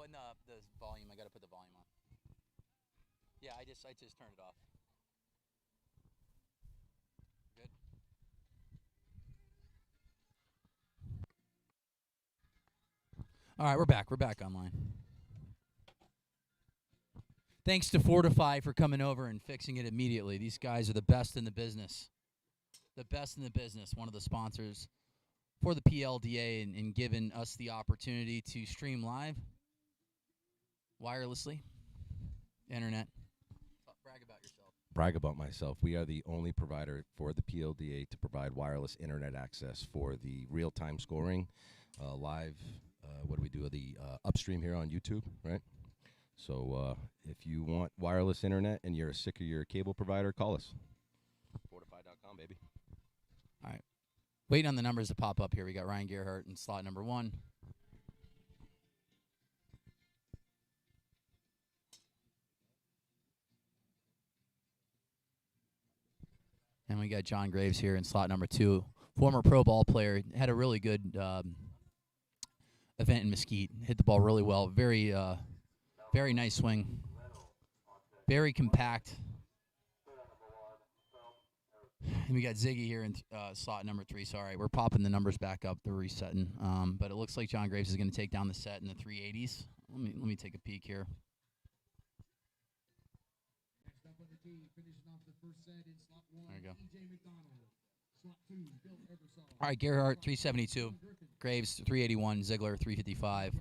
Oh, and the volume. I got to put the volume on. Yeah, I just turned it off. Good. All right, we're back. We're back online. Thanks to Fortify for coming over and fixing it immediately. These guys are the best in the business. The best in the business. One of the sponsors for the PLDA and giving us the opportunity to stream live wirelessly, internet. Brag about yourself. Brag about myself. We are the only provider for the PLDA to provide wireless internet access for the real-time scoring, live. What do we do? The upstream here on YouTube, right? So if you want wireless internet and you're sick of your cable provider, call us. Fortify.com, baby. All right. Waiting on the numbers to pop up here. We got Ryan Gerhardt in slot number 1. And we got John Graves here in slot number 2. Former pro ball player. Had a really good event in Mesquite. Hit the ball really well. Very nice swing. Very compact. And we got Ziggy here in slot number 3. Sorry, we're popping the numbers back up. They're resetting. But it looks like John Graves is going to take down the set in the 380s. Let me take a peek here. There you go. All right, Gerhardt 372, Graves 381, Ziegler 355.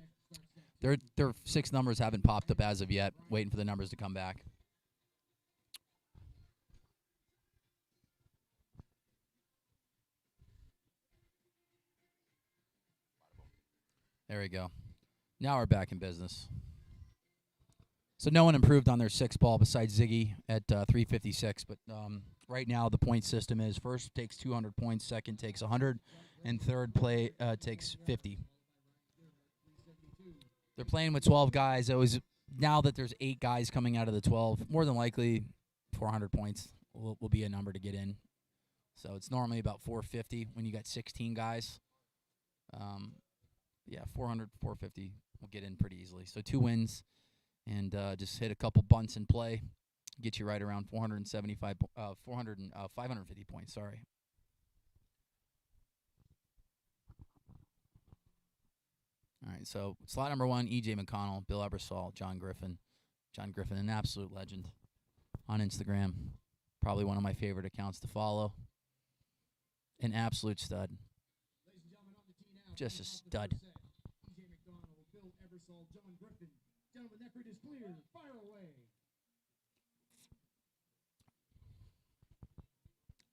Their 6 numbers haven't popped up as of yet. Waiting for the numbers to come back. There we go. Now we're back in business. So no one improved on their 6 ball besides Ziggy at 356. But right now the point system is first takes 200 points, second takes 100, and third takes 50. They're playing with 12 guys. Now that there's 8 guys coming out of the 12, more than likely 400 points will be a number to get in. So it's normally about 450 when you got 16 guys. 400, 450 will get in pretty easily. So 2 wins. And just hit a couple bunts in play, get you right around 550 points. Sorry. All right, so slot number 1, E.J. McConnell, Bill Ebersol, John Griffin. John Griffin, an absolute legend on Instagram. Probably one of my favorite accounts to follow. An absolute stud. Just a stud. E.J. McConnell, Bill Ebersol, John Griffin. Gentlemen, that grid is clear. Fire away.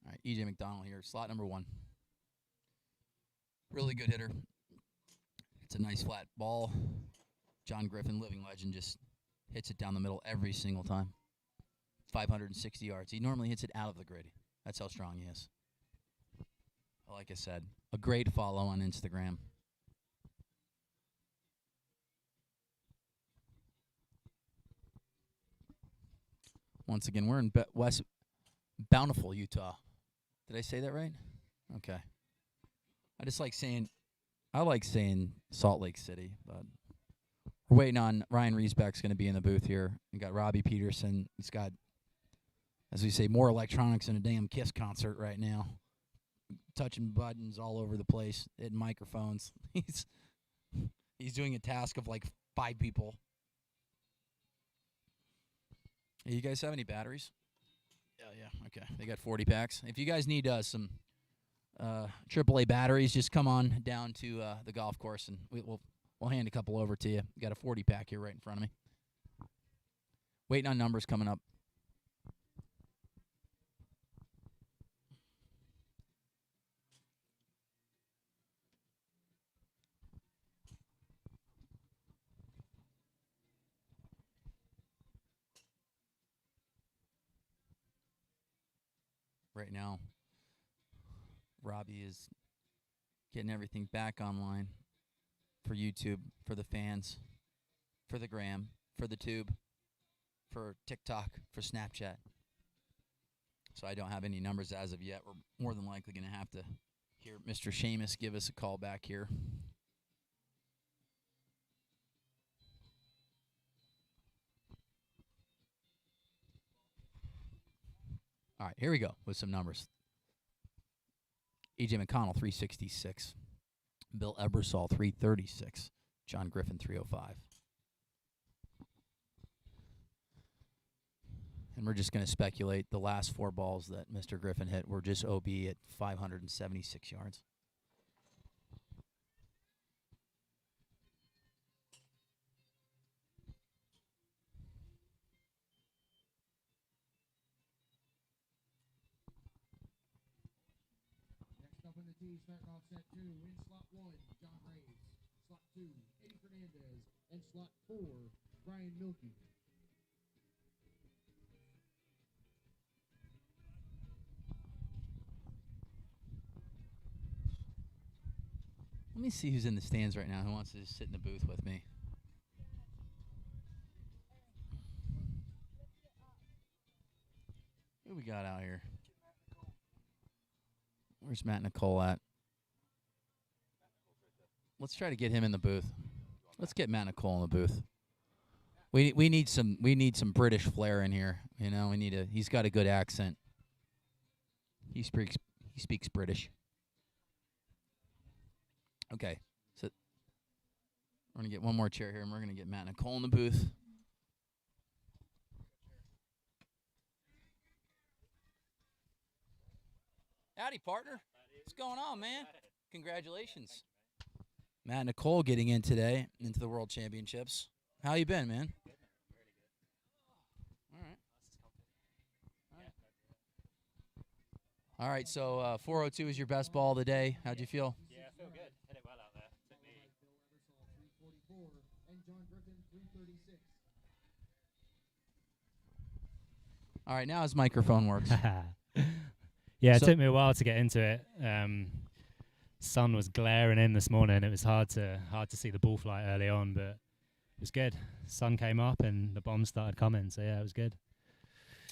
All right, E.J. McDonald here, slot number 1. Really good hitter. It's a nice flat ball. John Griffin, living legend, just hits it down the middle every single time. 560 yards. He normally hits it out of the grid. That's how strong he is. Like I said, a great follow on Instagram. Once again, we're in West Bountiful, Utah. Did I say that right? Okay. I like saying Salt Lake City, but we're waiting on Ryan Riesbeck's going to be in the booth here. We got Robbie Peterson. He's got, as we say, more electronics than a damn Kiss concert right now. Touching buttons all over the place, hitting microphones. He's doing a task of like 5 people. Hey, you guys have any batteries? Yeah. Okay. They got 40 packs. If you guys need some AAA batteries, just come on down to the golf course, and we'll hand a couple over to you. Got a 40 pack here right in front of me. Waiting on numbers coming up. Right now, Robbie is getting everything back online for YouTube, for the fans, for the gram, for the tube, for TikTok, for Snapchat. So I don't have any numbers as of yet. We're more than likely going to have to hear Mr. Seamus give us a call back here. All right, here we go with some numbers. E.J. McConnell, 366. Bill Ebersol, 336. John Griffin, 305. And we're just going to speculate the last 4 balls that Mr. Griffin hit were just OB at 576 yards. Next up in the tee, starting off set 2, in slot 1, John Graves. Slot 2, Eddie Fernandez. And slot 4, Brian Milkey. Let me see who's in the stands right now who wants to just sit in the booth with me. Who we got out here? Where's Matt Nicole at? Let's try to get him in the booth. Let's get Matt Nicole in the booth. We need some British flair in here. You know, he's got a good accent. He speaks British. Okay, so we're going to get one more chair here, and we're going to get Matt Nicole in the booth. Howdy, partner. What's going on, man? Congratulations. Matt Nicole getting in today into the World Championships. How you been, man? All right. All right, so 402 is your best ball of the day. How'd you feel? Yeah, I feel good. Hit it well out there. Took me. Bill Ebersol, 344. And John Griffin, 336. All right, now his microphone works. Yeah, it So- took me a while to get into it. Sun was glaring in this morning. It was hard to see the ball flight early on, but it was good. Sun came up and the bombs started coming. So yeah, it was good.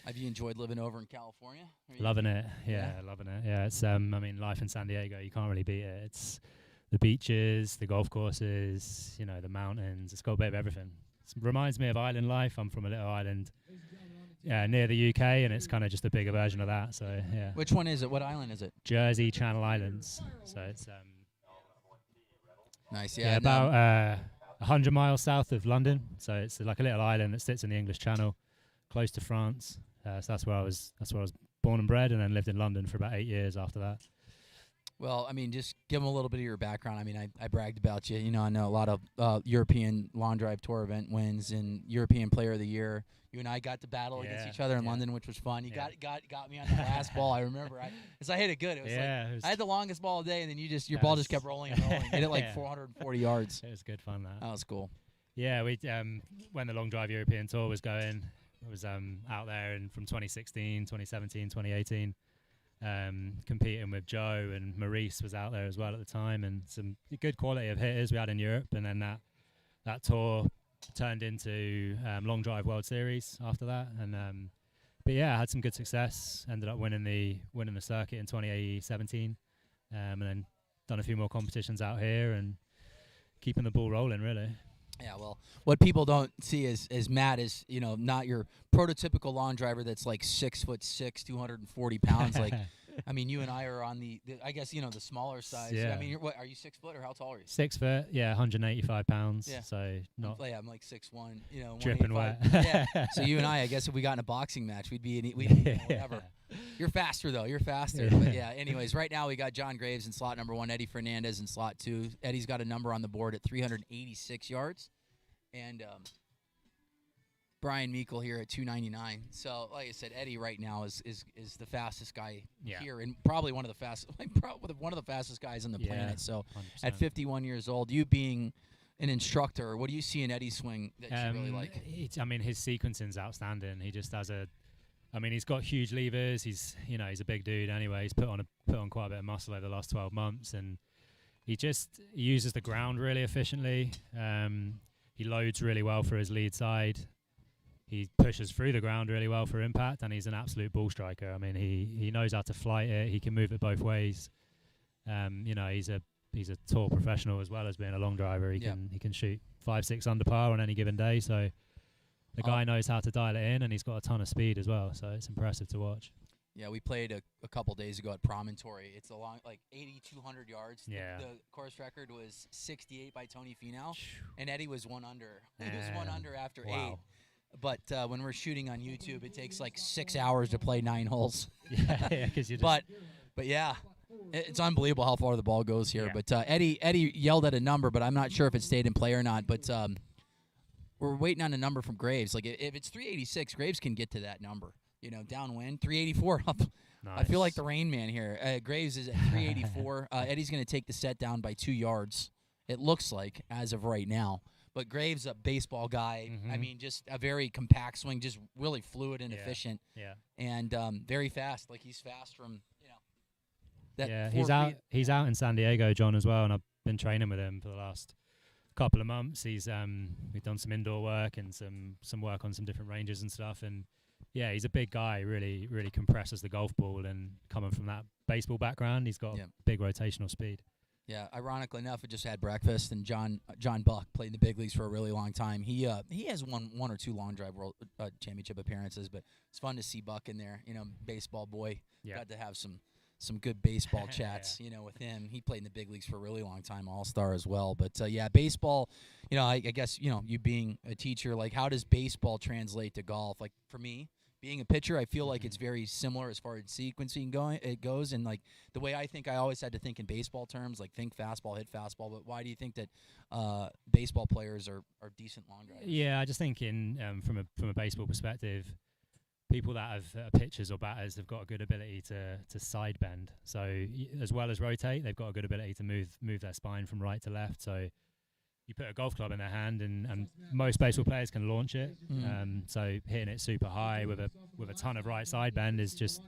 Have you enjoyed living over in California? Loving it. Yeah. Yeah, loving it. Yeah, it's I mean, life in San Diego, you can't really beat it. It's the beaches, the golf courses, you know, the mountains. It's got a bit of everything. It reminds me of island life. I'm from a little island near the UK, and it's kind of just a bigger version of that. So yeah. Which one is it? What island is it? Jersey Channel Islands. So it's Nice. yeah, Yeah. about 100 miles south of London. So it's like a little island that sits in the English Channel, close to France. So that's where I was born and bred, and then lived in London for about 8 years after that. Well, I mean, just give them a little bit of your background. I mean, I bragged about you. You know, I know a lot of European Lawn Drive Tour event wins and European Player of the Year. You and I got to battle against Yeah, each other in yeah. London, which was fun. You Yeah. got me on the last ball. I remember. I hit it good. It was Yeah, it was- I had the longest ball of the day, and then your That ball was- just kept rolling and rolling. Hit it like Yeah. 440 yards. It was good fun, that. That was cool. Yeah, we when the Long Drive European Tour was going, I was out there and from 2016, 2017, 2018, competing with Joe, and Maurice was out there as well at the time, and some good quality of hitters we had in Europe. And then that tour turned into Long Drive World Series after that. And but yeah, I had some good success. Ended up winning the circuit in 2017, and then done a few more competitions out here and keeping the ball rolling, really. Yeah, well, what people don't see is Matt is, you know, not your prototypical lawn driver that's like 6'6", 240 pounds. Like, I mean, you and I are on the I guess, you know, the smaller size. Yeah. I mean, are you 6 foot or how tall are you? 6 foot, yeah, 185 pounds. Yeah. So not I'm like 6'1", you know, dripping 185. wet. Yeah. So you and I guess if we got in a boxing match, we'd be you know, whatever. You're faster though. You're faster. Yeah. But yeah. Anyways, right now we got John Graves in slot number 1, Eddie Fernandez in slot 2. Eddie's got a number on the board at 386 yards, and Brian Meikle here at 299. So, like I said, Eddie right now is the fastest guy Yeah. here, and probably one of the fastest, one of the fastest guys on the Yeah, planet. So, 100%. at 51 years old, you being an instructor, what do you see in Eddie's swing that you really like? I mean, his sequencing's outstanding. He just has he's got huge levers. He's a big dude anyway. He's put on quite a bit of muscle over the last 12 months, and he uses the ground really efficiently. He loads really well for his lead side. He pushes through the ground really well for impact, and he's an absolute ball striker. I mean, he knows how to flight it. He can move it both ways. He's a tour professional as well as being a long driver. He can shoot 5-6 under par on any given day. So the guy knows how to dial it in, and he's got a ton of speed as well. So it's impressive to watch. Yeah, we played a couple days ago at Promontory. It's a long, like 8,200 yards. Yeah. The course record was 68 by Tony Finau, and Eddie was one under. He was one under after 8. But when we're shooting on YouTube, it takes like 6 hours to play 9 holes. Yeah, because you just. But yeah, it's unbelievable how far the ball goes here. Yeah. But Eddie yelled at a number, but I'm not sure if it stayed in play or not. But we're waiting on a number from Graves. Like if it's 386, Graves can get to that number. Downwind 384 up. Nice. I feel like the Rain Man here. Graves is at 384. Eddie's going to take the set down by 2 yards. It looks like as of right now. But Graves, a baseball guy. Mm-hmm. I mean, just a very compact swing, just really fluid and efficient. Yeah. And very fast. Like he's fast from that. Yeah, 4 he's out. feet. He's out in San Diego, John, as well, and I've been training with him for the last couple of months. He's we've done some indoor work and some work on some different ranges and stuff. And yeah, he's a big guy. Really, really compresses the golf ball. And coming from that baseball background, he's got big rotational speed. Yeah, ironically enough, I just had breakfast, and John Buck played in the big leagues for a really long time. He has one or two long drive world championship appearances, but it's fun to see Buck in there. Baseball boy. Yeah. Got to have some good baseball chats. With him. He played in the big leagues for a really long time, All-Star as well. But yeah, baseball. I guess you being a teacher, like how does baseball translate to golf? Like for me, being a pitcher, I feel like it's very similar as far as sequencing goes, and like the way I think, I always had to think in baseball terms, like think fastball, hit fastball. But why do you think that baseball players are decent long drivers? Yeah, I just think from a baseball perspective, people that have pitchers or batters have got a good ability to side bend. So as well as rotate, they've got a good ability to move their spine from right to left. So you put a golf club in their hand, and most baseball players can launch it. So hitting it super high with a ton of right side bend is just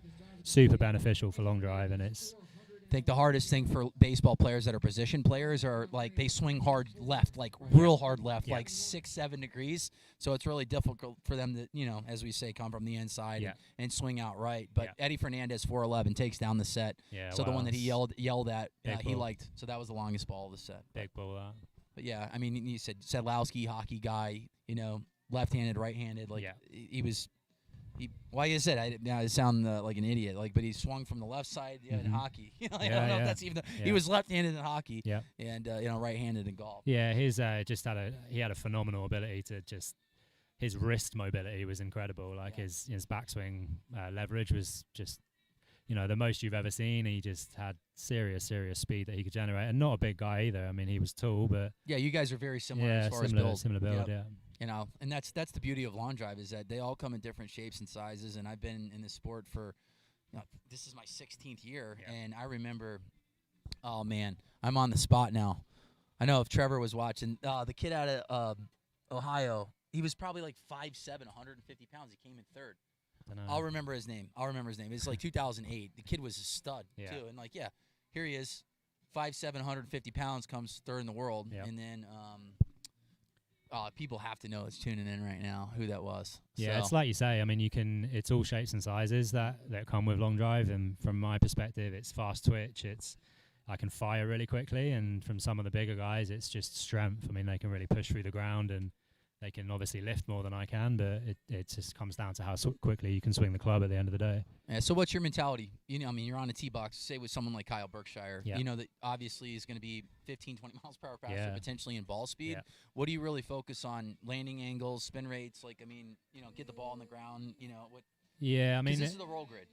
super beneficial for long drive, and it's. I think the hardest thing for baseball players that are position players are like they swing hard left, like real hard left, like 6-7 degrees. So it's really difficult for them to, as we say, come from the inside and swing out right. But Eddie Fernandez, 411, takes down the set. Yeah, so the one that he yelled at, he ball. liked. So that was the longest ball of the set. Big ball. But yeah, I mean, you said Sedlowski, hockey guy, left-handed, right-handed. Like he was. Why you said I sound like an idiot, but he swung from the left side in hockey. I don't know if that's even. He was left-handed in hockey, and right-handed in golf. Yeah, his he had a phenomenal ability to just. His wrist mobility was incredible. Like his backswing leverage was just, the most you've ever seen. He just had serious speed that he could generate, and not a big guy either. I mean, he was tall, but yeah, you guys are very similar as far as build. Similar build, yeah. And that's the beauty of long drive is that they all come in different shapes and sizes. And I've been in this sport for, this is my 16th year, and I remember, oh man, I'm on the spot now. I know if Trevor was watching, the kid out of Ohio, he was probably like 5'7", 150 pounds. He came in third. I'll remember his name. It's like 2008. The kid was a stud too, and here he is, 5'7", 150 pounds, comes third in the world, and then. People have to know it's tuning in right now who that was. Yeah, it's like you say. I mean, it's all shapes and sizes that come with long drive. And from my perspective, it's fast twitch. I can fire really quickly. And from some of the bigger guys, it's just strength. I mean, they can really push through the ground, and they can obviously lift more than I can. But it just comes down to how quickly you can swing the club at the end of the day. Yeah. So what's your mentality? You're on a tee box. Say with someone like Kyle Berkshire. Yeah. That obviously is going to be 15, 20 miles per hour faster, potentially in ball speed. Yeah. What do you really focus on? Landing angles, spin rates. Get the ball on the ground. What? Yeah, I mean, this is the roll grid.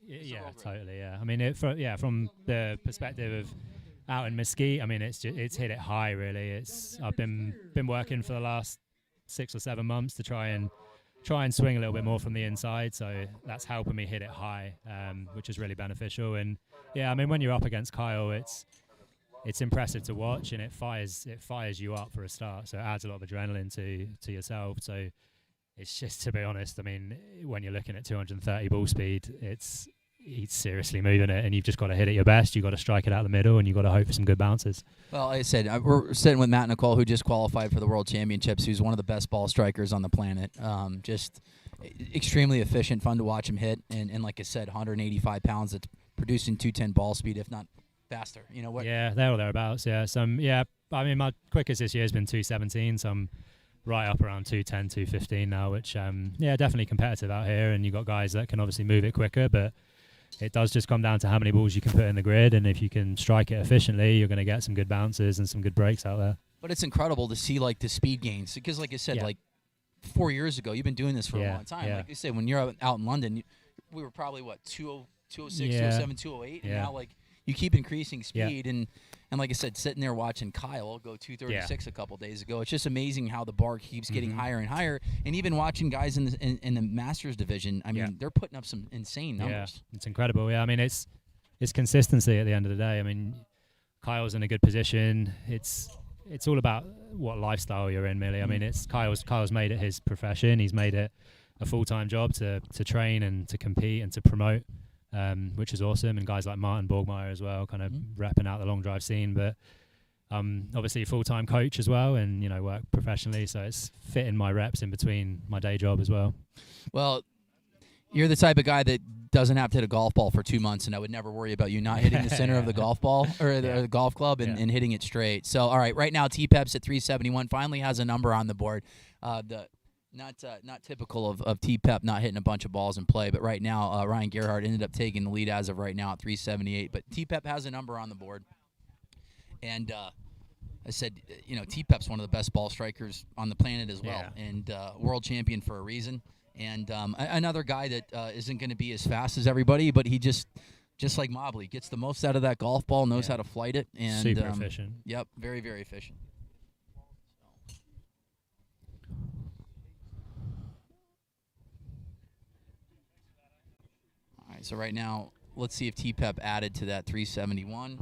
Totally. Yeah, I mean, from the perspective of out in Mesquite, I mean, it's hit it high. Really, I've been working for the last 6 or 7 months to try and swing a little bit more from the inside, so that's helping me hit it high, which is really beneficial. And yeah, I mean, when you're up against Kyle, it's impressive to watch, and it fires you up for a start, so it adds a lot of adrenaline to yourself. So it's just, to be honest, I mean, when you're looking at 230 ball speed, he's seriously moving it, and you've just got to hit it your best. You've got to strike it out the middle, and you've got to hope for some good bounces. Well, like I said, we're sitting with Matt Nicole, who just qualified for the World Championships, who's one of the best ball strikers on the planet. Just extremely efficient, fun to watch him hit, and like I said, 185 pounds. That's producing 210 ball speed, if not faster. Yeah, there or thereabouts. Yeah, I mean, my quickest this year has been 217, so I'm right up around 210, 215 now, which definitely competitive out here. And you've got guys that can obviously move it quicker, but it does just come down to how many balls you can put in the grid, and if you can strike it efficiently, you're going to get some good bounces and some good breaks out there. But it's incredible to see like the speed gains because, like I said, like 4 years ago, you've been doing this for a long time. Like you said, when you're out in London, we were probably what 206, 207, 208, and now like you keep increasing speed and like I said, sitting there watching Kyle go 236 a couple days ago. It's just amazing how the bar keeps getting higher and higher. And even watching guys in the Masters division, I mean, they're putting up some insane numbers. Yeah, it's incredible. Yeah, I mean, it's consistency at the end of the day. I mean, Kyle's in a good position. It's all about what lifestyle you're in, really. I mean, it's Kyle's made it his profession. He's made it a full-time job to train and to compete and to promote. Which is awesome, and guys like Martin Borgmeyer as well, kind of repping out the long drive scene. But obviously a full-time coach as well, and work professionally, so it's fitting my reps in between my day job as well. Well, you're the type of guy that doesn't have to hit a golf ball for 2 months, and I would never worry about you not hitting the center of the golf ball or the golf club and hitting it straight. So, all right now T-Pep's at 371, finally has a number on the board. Not typical of T-Pep not hitting a bunch of balls in play, but right now Ryan Gerhardt ended up taking the lead as of right now at 378. But T-Pep has a number on the board, and I said, T-Pep's one of the best ball strikers on the planet as well, and world champion for a reason. And another guy that isn't going to be as fast as everybody, but he just like Mobley gets the most out of that golf ball, knows how to flight it, and super efficient. Yep, very, very efficient. So right now, let's see if T-Pep added to that 371.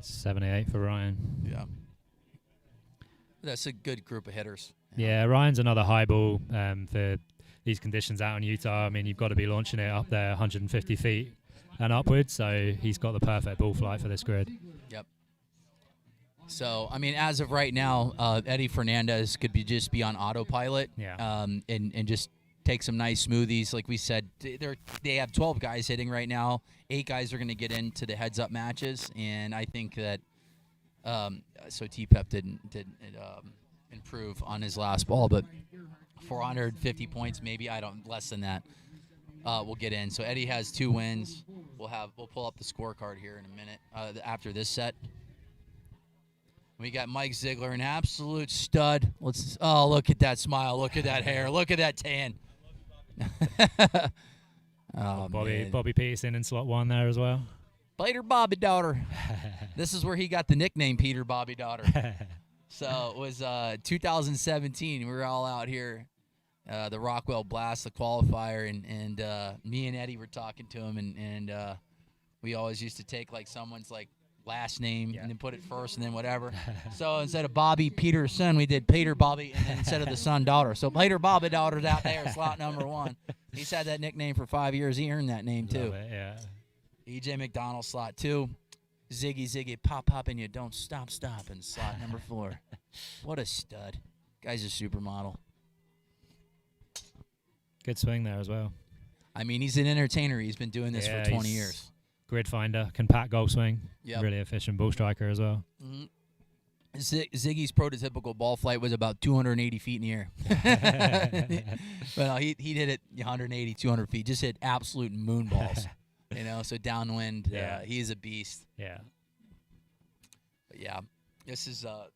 78 for Ryan. Yeah. That's a good group of hitters. Yeah, Ryan's another high ball for these conditions out in Utah. I mean, you've got to be launching it up there 150 feet and upwards, so he's got the perfect ball flight for this grid. Yep. So, I mean, as of right now, Eddie Fernandez could just be on autopilot and just take some nice smoothies. Like we said, they have 12 guys hitting right now. 8 guys are going to get into the heads-up matches, and I think that so T-Pep didn't improve on his last ball, but 450 points, maybe less than that. We'll get in. So Eddie has 2 wins. We'll pull up the scorecard here in a minute after this set. We got Mike Ziegler, an absolute stud. Look at that smile. Look at that hair. Look at that tan. Bobby Peterson in slot 1 there as well. Peter Bobby Daughter. This is where he got the nickname Peter Bobby Daughter. So it was 2017. We were all out here, the Rockwell Blast, the qualifier, and me and Eddie were talking to him, and we always used to take like someone's like last name and then put it first and then whatever. So instead of Bobby Peterson, we did Peter Bobby, and then instead of the son daughter. So Peter Bobby Daughter's out there, slot number 1. He's had that nickname for 5 years. He earned that name too. EJ McDonald, slot 2. Ziggy, pop, and you don't stop, in slot number 4. What a stud. Guy's a supermodel. Good swing there as well. I mean, he's an entertainer. He's been doing this for 20 years. Grid finder, can pack golf swing. Yep. Really efficient ball striker as well. Mm-hmm. Ziggy's prototypical ball flight was about 280 feet in the air. But he hit it 180, 200 feet. Just hit absolute moon balls. So downwind, he's a beast. Yeah. But yeah, this is I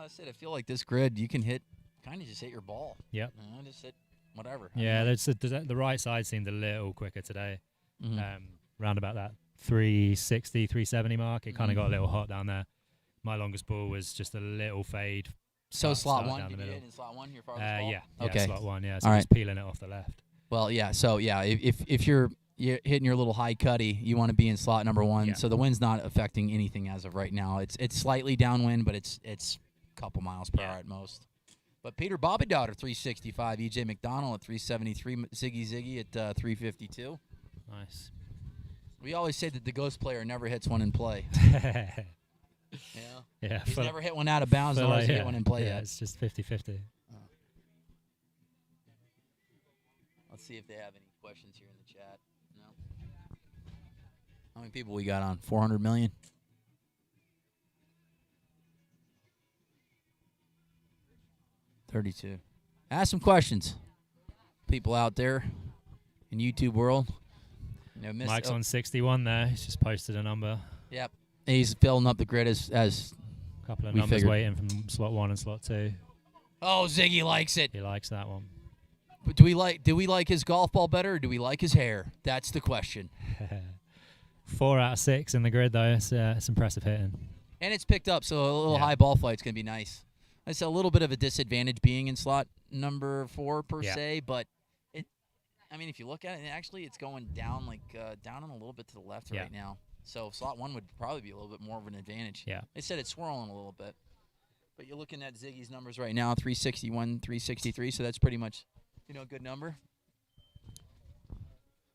said I feel like this grid you can kind of just hit your ball. Yep. Just hit whatever. Yeah, the right side seemed a little quicker today. Mm-hmm. Round about that 360, 370 mark. It kind of got a little hot down there. My longest ball was just a little fade. So slot 1, did you hit in slot 1 your farthest ball? Yeah. Okay. Slot 1, yeah. So all just peeling it off the left. Well, yeah. So yeah, if you're hitting your little high cutty, you want to be in slot number 1. Yeah. So the wind's not affecting anything as of right now. It's slightly downwind, but it's a couple miles per hour at most. But Peter Bobby Daughter 365, EJ McDonald at 373, Ziggy at 352. Nice. We always say that the ghost player never hits one in play. Yeah. He's never hit one out of bounds, nor has he hit one in play yet. It's just 50-50. Let's see if they have any questions here in the chat. No. How many people we got on? 400 million? 32. Ask some questions, people out there in YouTube world. You know, Mike's on 61 there. He's just posted a number. Yep. He's filling up the grid as A couple of we numbers figured. waiting from slot 1 and slot 2. Oh, Ziggy likes it. He likes that one. But do we like his golf ball better, or do we like his hair? That's the question. 4 out of 6 in the grid, though. It's impressive hitting. And it's picked up, so a little Yeah. high ball flight's going to be nice. It's a little bit of a disadvantage being in slot number 4 per Yeah. se, but I mean, if you look at it, actually it's going down down and a little bit to the left Yeah. right now. So slot 1 would probably be a little bit more of an advantage. Yeah. They said it's swirling a little bit. But you're looking at Ziggy's numbers right now, 361, 363, so that's pretty much, a good number.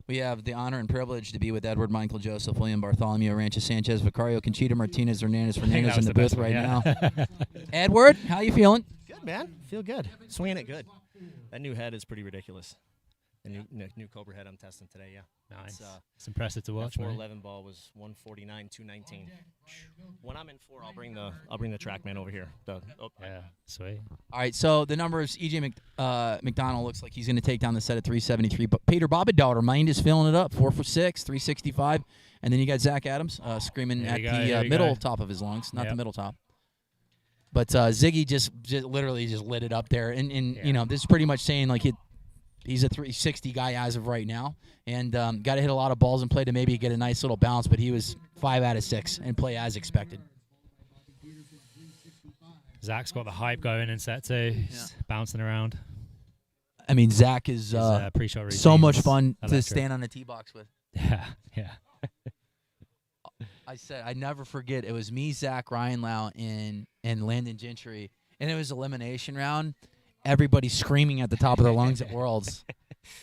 We have the honor and privilege to be with Edward, Michael, Joseph, William, Bartholomew, Ranches, Sanchez, Vicario, Conchita, Martinez, Hernandez, I think that Fernandez in was the best booth one, right yeah. now. Edward, how you feeling? Good, man. Feel good. Swinging it good. That new head is pretty ridiculous. The new Cobra head I'm testing today, yeah. Nice. It's impressive to watch, That man. 411 ball was 149, 219. When I'm in 4, I'll bring the TrackMan over here. Yeah, sweet. All right, so the numbers, EJ McDonald looks like he's going to take down the set at 373. But Peter Bobadaughter, mind is filling it up, 4 for 6, 365. And then you got Zach Adams screaming There at you go, the there you middle go. top of his lungs, not the Yep. middle top. But Ziggy just literally just lit it up there. And Yeah. this is pretty much saying like he's a 360 guy as of right now. And got to hit a lot of balls and play to maybe get a nice little bounce. But he was 5 out of 6 and play as expected. Zach's got the hype going in set 2. He's bouncing around. I mean, Zach is His pre-shot routine's so much fun to electric. stand on the tee box with. Yeah, yeah. I said I never forget. It was me, Zach, Ryan Lau, and Landon Gentry, and it was elimination round. Everybody screaming at the top of their lungs at Worlds,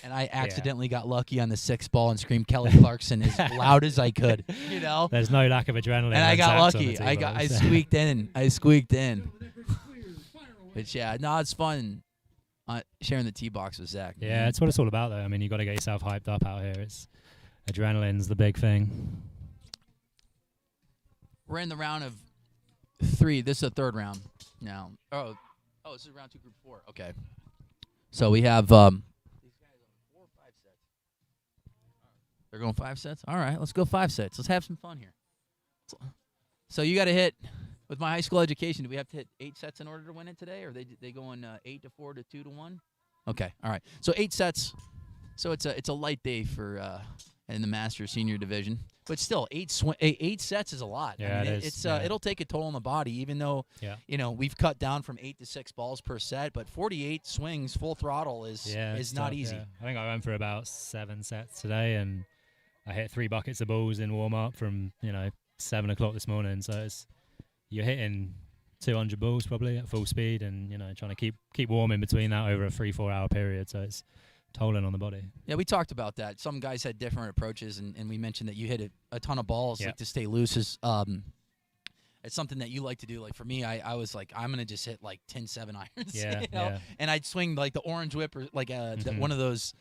and I accidentally got lucky on the 6th ball and screamed Kelly Clarkson as loud as I could. There's no lack of adrenaline. And I when got Zach's on the lucky. tee I box. squeaked in. But yeah, no, it's fun sharing the tee box with Zach. Yeah, it's what it's all about, though. I mean, you got to get yourself hyped up out here. Adrenaline's the big thing. We're in the round of 3. This is the 3rd round now. Oh, this is round 2, group 4. Okay. So we have these guys on 4 or 5 sets. They're going 5 sets? All right, let's go 5 sets. Let's have some fun here. So you got to hit, with my high school education, do we have to hit 8 sets in order to win it today? Or are they going 8 to 4 to 2 to 1? Okay, all right. So 8 sets. So it's a light day for in the Masters Senior Division. But still, 8 sets is a lot. Yeah, I mean, it is, it's yeah. it'll take a toll on the body, even though we've cut down from 8 to 6 balls per set. But 48 swings full throttle is it's not tough, easy. yeah. I think I went for about 7 sets today, and I hit 3 buckets of balls in warm up from 7 o'clock this morning. So you're hitting 200 balls probably at full speed, and trying to keep warm in between that over a 3-4 hour period. So it's tolling on the body. Yeah, we talked about that. Some guys had different approaches, and we mentioned that you hit a ton of balls. Yeah. Like to stay loose is it's something that you like to do. Like for me, I was like, I'm gonna just hit like 10-7 irons. Yeah, you know? yeah. And I'd swing like the orange whip or like one of those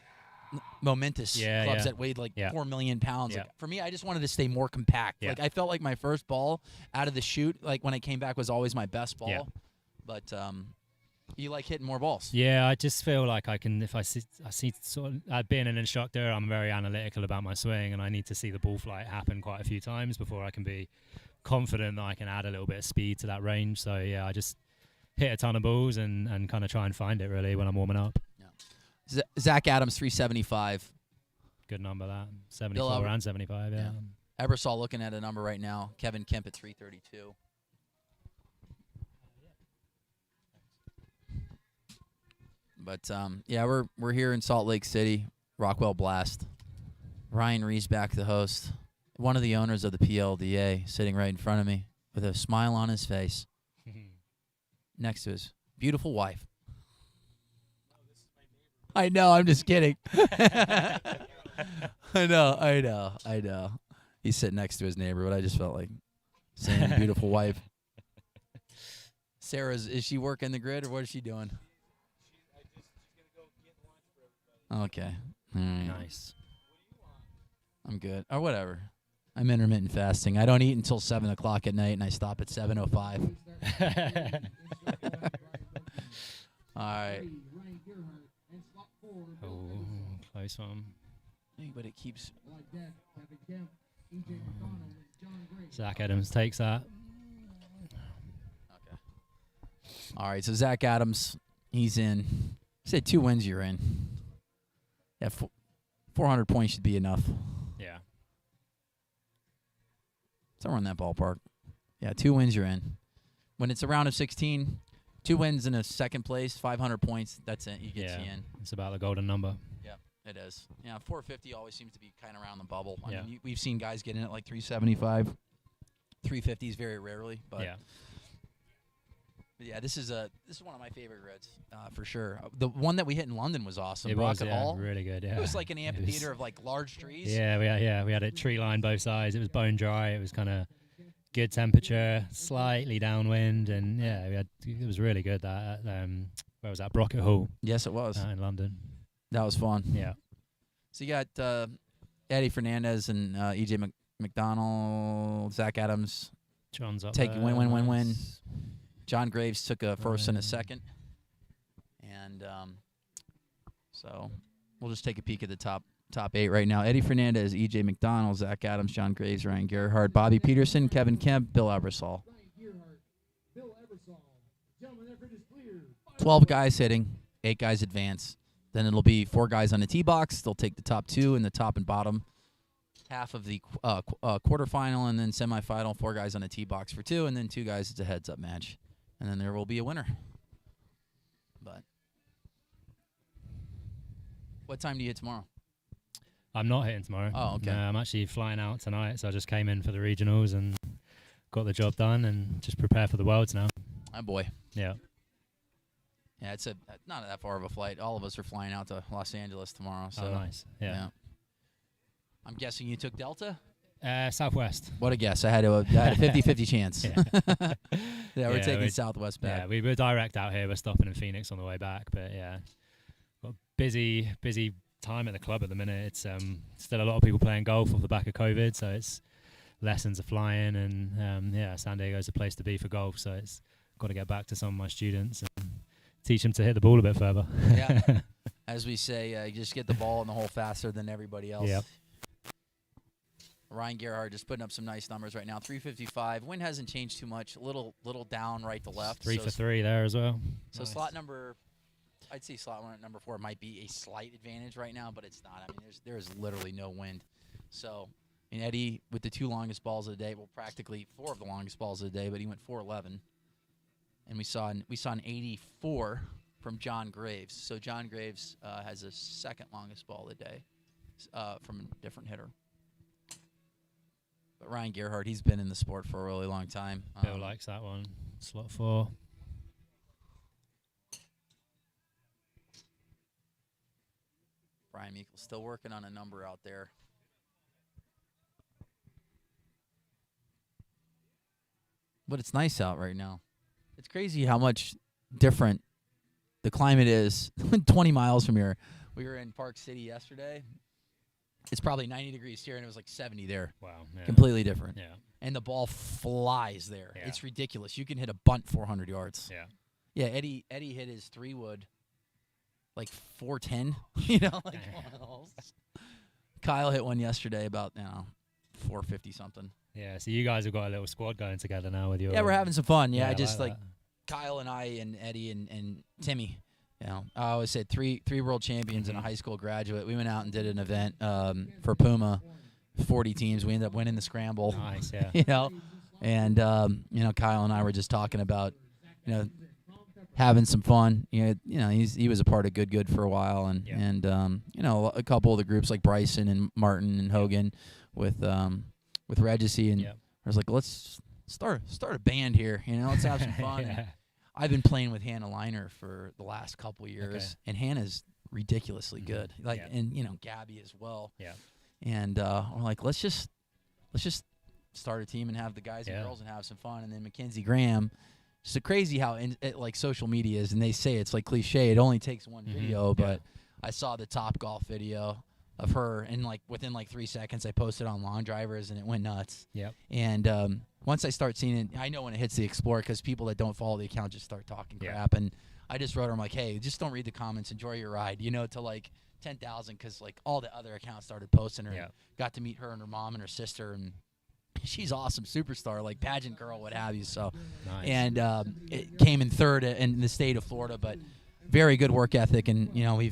momentous clubs that weighed like 4 million pounds. Yeah. Like, for me, I just wanted to stay more compact. Yeah. Like I felt like my first ball out of the chute, like when I came back, was always my best ball. Yeah. But you like hitting more balls. Yeah, I just feel like I can, if I see sort of, being an instructor, I'm very analytical about my swing, and I need to see the ball flight happen quite a few times before I can be confident that I can add a little bit of speed to that range. So yeah, I just hit a ton of balls and kind of try and find it really when I'm warming up. Yeah. Zach Adams, 375. Good number that, 74 and 75. Yeah. Ebersol looking at a number right now. Kevin Kemp at 332. But yeah, we're here in Salt Lake City, Rockwell Blast. Ryan Riesback, the host, one of the owners of the PLDA, sitting right in front of me with a smile on his face, next to his beautiful wife. I know, I'm just kidding. I know. He's sitting next to his neighbor, but I just felt like saying beautiful wife. Sarah, is she working the grid or what is she doing? Okay. All right. Nice. I'm good. Or whatever. I'm intermittent fasting. I don't eat until 7 o'clock at night, and I stop at 7:05. All right. Oh, close one. But it keeps. Like that, Kevin Kemp, E.J. McDonald, and John Gray. Zach Adams takes that. Okay. All right, so Zach Adams, he's in. I said 2 wins, you're in. Yeah, 400 points should be enough. Yeah. Somewhere in that ballpark. Yeah, 2 wins, you're in. When it's a round of 16, 2 wins in a second place, 500 points, that's it. You get you in. It's about the golden number. It is. Yeah, 450 always seems to be kind of around the bubble. I Yeah. mean, we've seen guys get in at like 375. 350s very rarely, but yeah, this is one of my favorite grids for sure. The one that we hit in London was awesome. It was, Rocket Hall. really good. Yeah, It was like an amphitheater of like large trees. Yeah, we had it tree lined both sides. It was bone dry. It was kind of good temperature, slightly downwind, and it was really good. That where was that? Rocket Hall. Yes, it was. In London. That was fun. Yeah. So you got Eddie Fernandez and E.J. McDonald, Zach Adams. John's up Take there. win. John Graves took a first and a second. And so we'll just take a peek at the top 8 right now. Eddie Fernandez, E.J. McDonald, Zach Adams, John Graves, Ryan Gerhardt, Bobby Peterson, Kevin Kemp, Bill Ebersol. 12 guys hitting, 8 guys advance. Then it'll be 4 guys on the tee box. They'll take the top 2 and the top and bottom half of the quarterfinal, and then semifinal. 4 guys on the tee box for 2, and then 2 guys. It's a heads-up match, and then there will be a winner. But what time do you hit tomorrow? I'm not hitting tomorrow. Oh, okay. No, I'm actually flying out tonight, so I just came in for the regionals and got the job done, and just prepare for the Worlds now. Oh boy. Yeah. Yeah, it's not that far of a flight. All of us are flying out to Los Angeles tomorrow. So nice. Yeah. I'm guessing you took Delta? Southwest. What a guess. I had a 50-50 chance. Yeah, we're taking Southwest back. Yeah, we were direct out here. We're stopping in Phoenix on the way back. But, yeah, got a busy time at the club at the minute. It's still a lot of people playing golf off the back of COVID, so it's lessons are flying. And, San Diego's a place to be for golf, so it's got to get back to some of my students and teach them to hit the ball a bit further. Yeah. As we say, you just get the ball in the hole faster than everybody else. Yep. Ryan Gerhardt just putting up some nice numbers right now. 355. Wind hasn't changed too much. A little down right to left. 3 for 3 there as well. So nice. I'd say slot 1 at number 4 might be a slight advantage right now, but it's not. I mean, there is literally no wind. So, and Eddie with the 2 longest balls of the day, well, practically 4 of the longest balls of the day, but he went 411. And we saw an 84 from John Graves. So John Graves has the 2nd longest ball of the day from a different hitter. But Ryan Gerhardt, he's been in the sport for a really long time. Bill likes that one. Slot 4. Brian Meikle still working on a number out there. But it's nice out right now. It's crazy how much different the climate is 20 miles from here. We were in Park City yesterday. It's probably 90 degrees here, and it was like 70 there. Wow. Yeah. Completely different. Yeah. And the ball flies there. Yeah. It's ridiculous. You can hit a bunt 400 yards. Yeah. Yeah, Eddie hit his 3-wood like 410. You know, like one of those. Kyle hit one yesterday about 450 something. Yeah, so you guys have got a little squad going together now with your... Yeah, we're having some fun. Yeah, I just like like Kyle and I and Eddie and Timmy. You know, I always said three world champions and a high school graduate. We went out and did an event for Puma, 40 teams. We ended up winning the scramble. Nice, yeah. You know, and Kyle and I were just talking about, having some fun. He was a part of Good for a while, and a couple of the groups like Bryson and Martin and Hogan with Regicy, and I was like, let's start a band here. Let's have some fun. Yeah. I've been playing with Hannah Liner for the last couple of years, and Hannah's ridiculously good. And Gabby as well. Yeah. And we're like, let's just start a team and have the guys and girls and have some fun. And then Mackenzie Graham, it's crazy how social media is, and they say it's like cliche. It only takes one video, but I saw the Top Golf video of her, and within 3 seconds, I posted on Long Drivers, and it went nuts. Yep. And once I start seeing it, I know when it hits the Explorer, because people that don't follow the account just start talking crap. And I just wrote her, I'm like, hey, just don't read the comments, enjoy your ride. To 10,000 because like all the other accounts started posting her. Yeah. And got to meet her and her mom and her sister, and she's awesome, superstar, like pageant girl, what have you. So, Nice. and it came in third in the state of Florida, but very good work ethic, and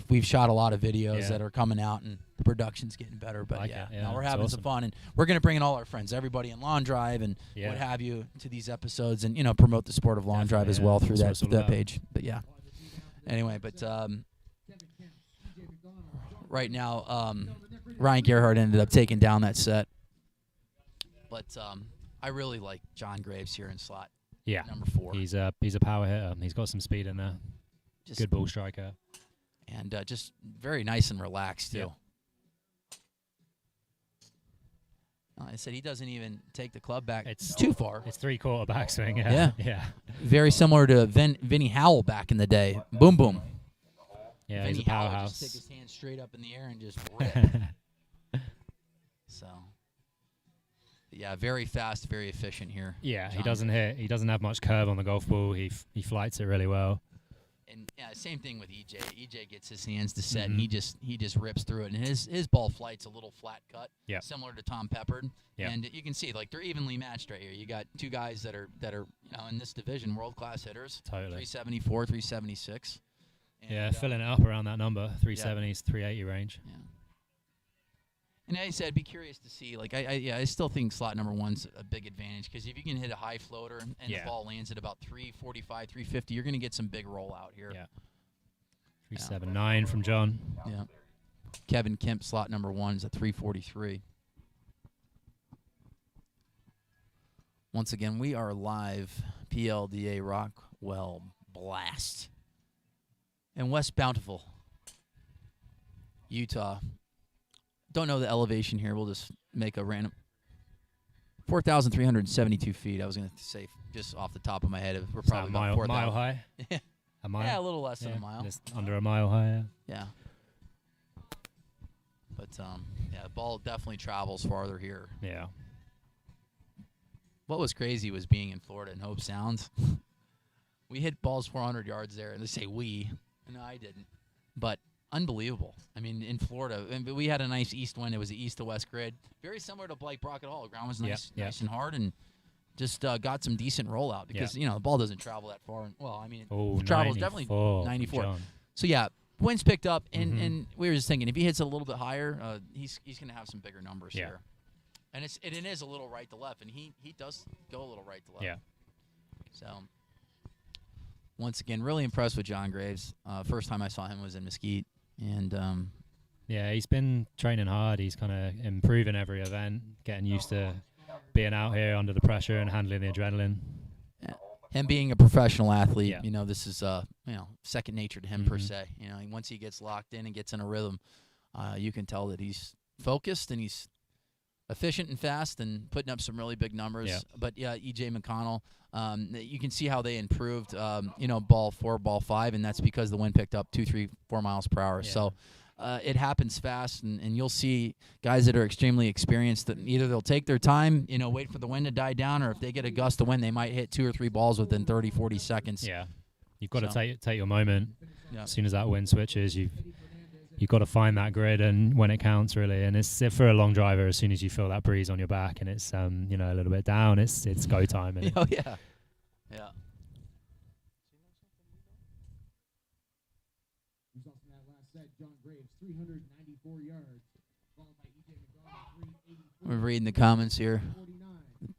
we've shot a lot of videos that are coming out, and the production's getting better. But Like yeah, it. Yeah, no, we're it's having awesome. some fun, and we're gonna bring in all our friends, everybody in Lawn Drive and Yeah. what have you, to these episodes, and promote the sport of Lawn Drive as well through That's what that it's all about. page. But yeah, anyway, but right now, Ryan Gerhardt ended up taking down that set, but I really like John Graves here in slot Yeah. number 4. He's a power hitter. He's got some speed in there. Just Good ball striker. and just very nice and relaxed too. Yeah. I said he doesn't even take the club back It's too far. It's 3/4 backswing. Yeah. Yeah. Yeah. Very similar to Vinny Howell back in the day. Boom, boom. Yeah. Vinny He's a Howell powerhouse. just stick his hand straight up in the air and just rip. So, yeah, very fast, very efficient here. Yeah. He John. doesn't hit. He doesn't have much curve on the golf ball. He flights it really well. And yeah, same thing with EJ. EJ gets his hands to set, Mhm. and he just rips through it. And his ball flight's a little flat cut, Yeah. similar to Tom Peppard. Yeah. And you can see like they're evenly matched right here. You got two guys that are in this division world class hitters. Totally. 374, 376. And, Yeah. Filling it up around that number, 370s, 380 range. Yeah. And as I said, be curious to see. Like I still think slot number 1's a big advantage because if you can hit a high floater and the ball lands at about 345, 350, you're going to get some big rollout here. Yeah. 379 from John. Yeah. Kevin Kemp, slot number 1, is at 343. Once again, we are live, PLDA Rockwell Blast. In West Bountiful, Utah. Don't know the elevation here. We'll just make a random 4,372 feet. I was going to say just off the top of my head. We're So probably about mile 4,000. high. A mile. Yeah, a little less than a mile. Just under a mile high. Yeah. But yeah, the ball definitely travels farther here. Yeah. What was crazy was being in Florida in Hope Sound. We hit balls 400 yards there, and they say we. No, I didn't. But unbelievable. I mean, in Florida, and we had a nice east wind. It was the east to west grid, very similar to Blake Brockett Hall. The ground was nice, nice and hard, and just got some decent rollout because the ball doesn't travel that far. Well, I mean, it travels definitely 94. John. So yeah, winds picked up, and we were just thinking if he hits a little bit higher, he's going to have some bigger numbers here. And it is a little right to left, and he does go a little right to left. Yeah. So once again, really impressed with John Graves. First time I saw him was in Mesquite, and Yeah, he's been training hard. He's kind of improving every event, getting used to being out here under the pressure and handling the adrenaline. him being a professional athlete, Yeah. this is second nature to him per se. Once he gets locked in and gets in a rhythm, you can tell that he's focused and he's efficient and fast and putting up some really big numbers. Yeah. But yeah, EJ McConnell, you can see how they improved, ball 4, ball 5, and that's because the wind picked up 2, 3, 4 miles per hour. Yeah. So it happens fast, and you'll see guys that are extremely experienced that either they'll take their time, wait for the wind to die down, or if they get a gust of wind, they might hit 2 or 3 balls within 30, 40 seconds. Yeah, you've got So- to take your moment. Yeah. As soon as that wind switches, you've got to find that grid and when it counts really. And it's for a long driver. As soon as you feel that breeze on your back and it's a little bit down, it's go time. And Oh, yeah. Yeah. Results from that last set, John Graves, 394 yards, followed by EJ McDonald, 384. We're reading the comments here. 49.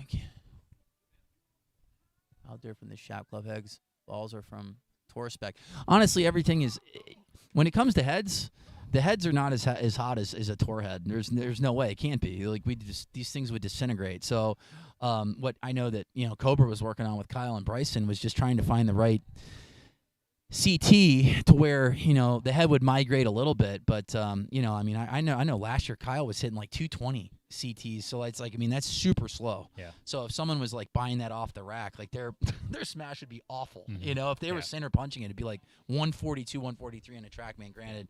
Okay. Out there from the Shop Club Heads. Balls are from Tour Spec. Honestly, everything is, when it comes to heads, the heads are not as hot as a Tour head. There's no way it can't be. Like these things would disintegrate. So, what I know that Cobra was working on with Kyle and Bryson was just trying to find the right CT to where the head would migrate a little bit. But I know last year Kyle was hitting like 220 CTs. So it's like that's super slow. Yeah. So if someone was like buying that off the rack, like their smash would be awful. Mhm. If they were center punching it, it'd be like 142, 143 on a TrackMan. Granted,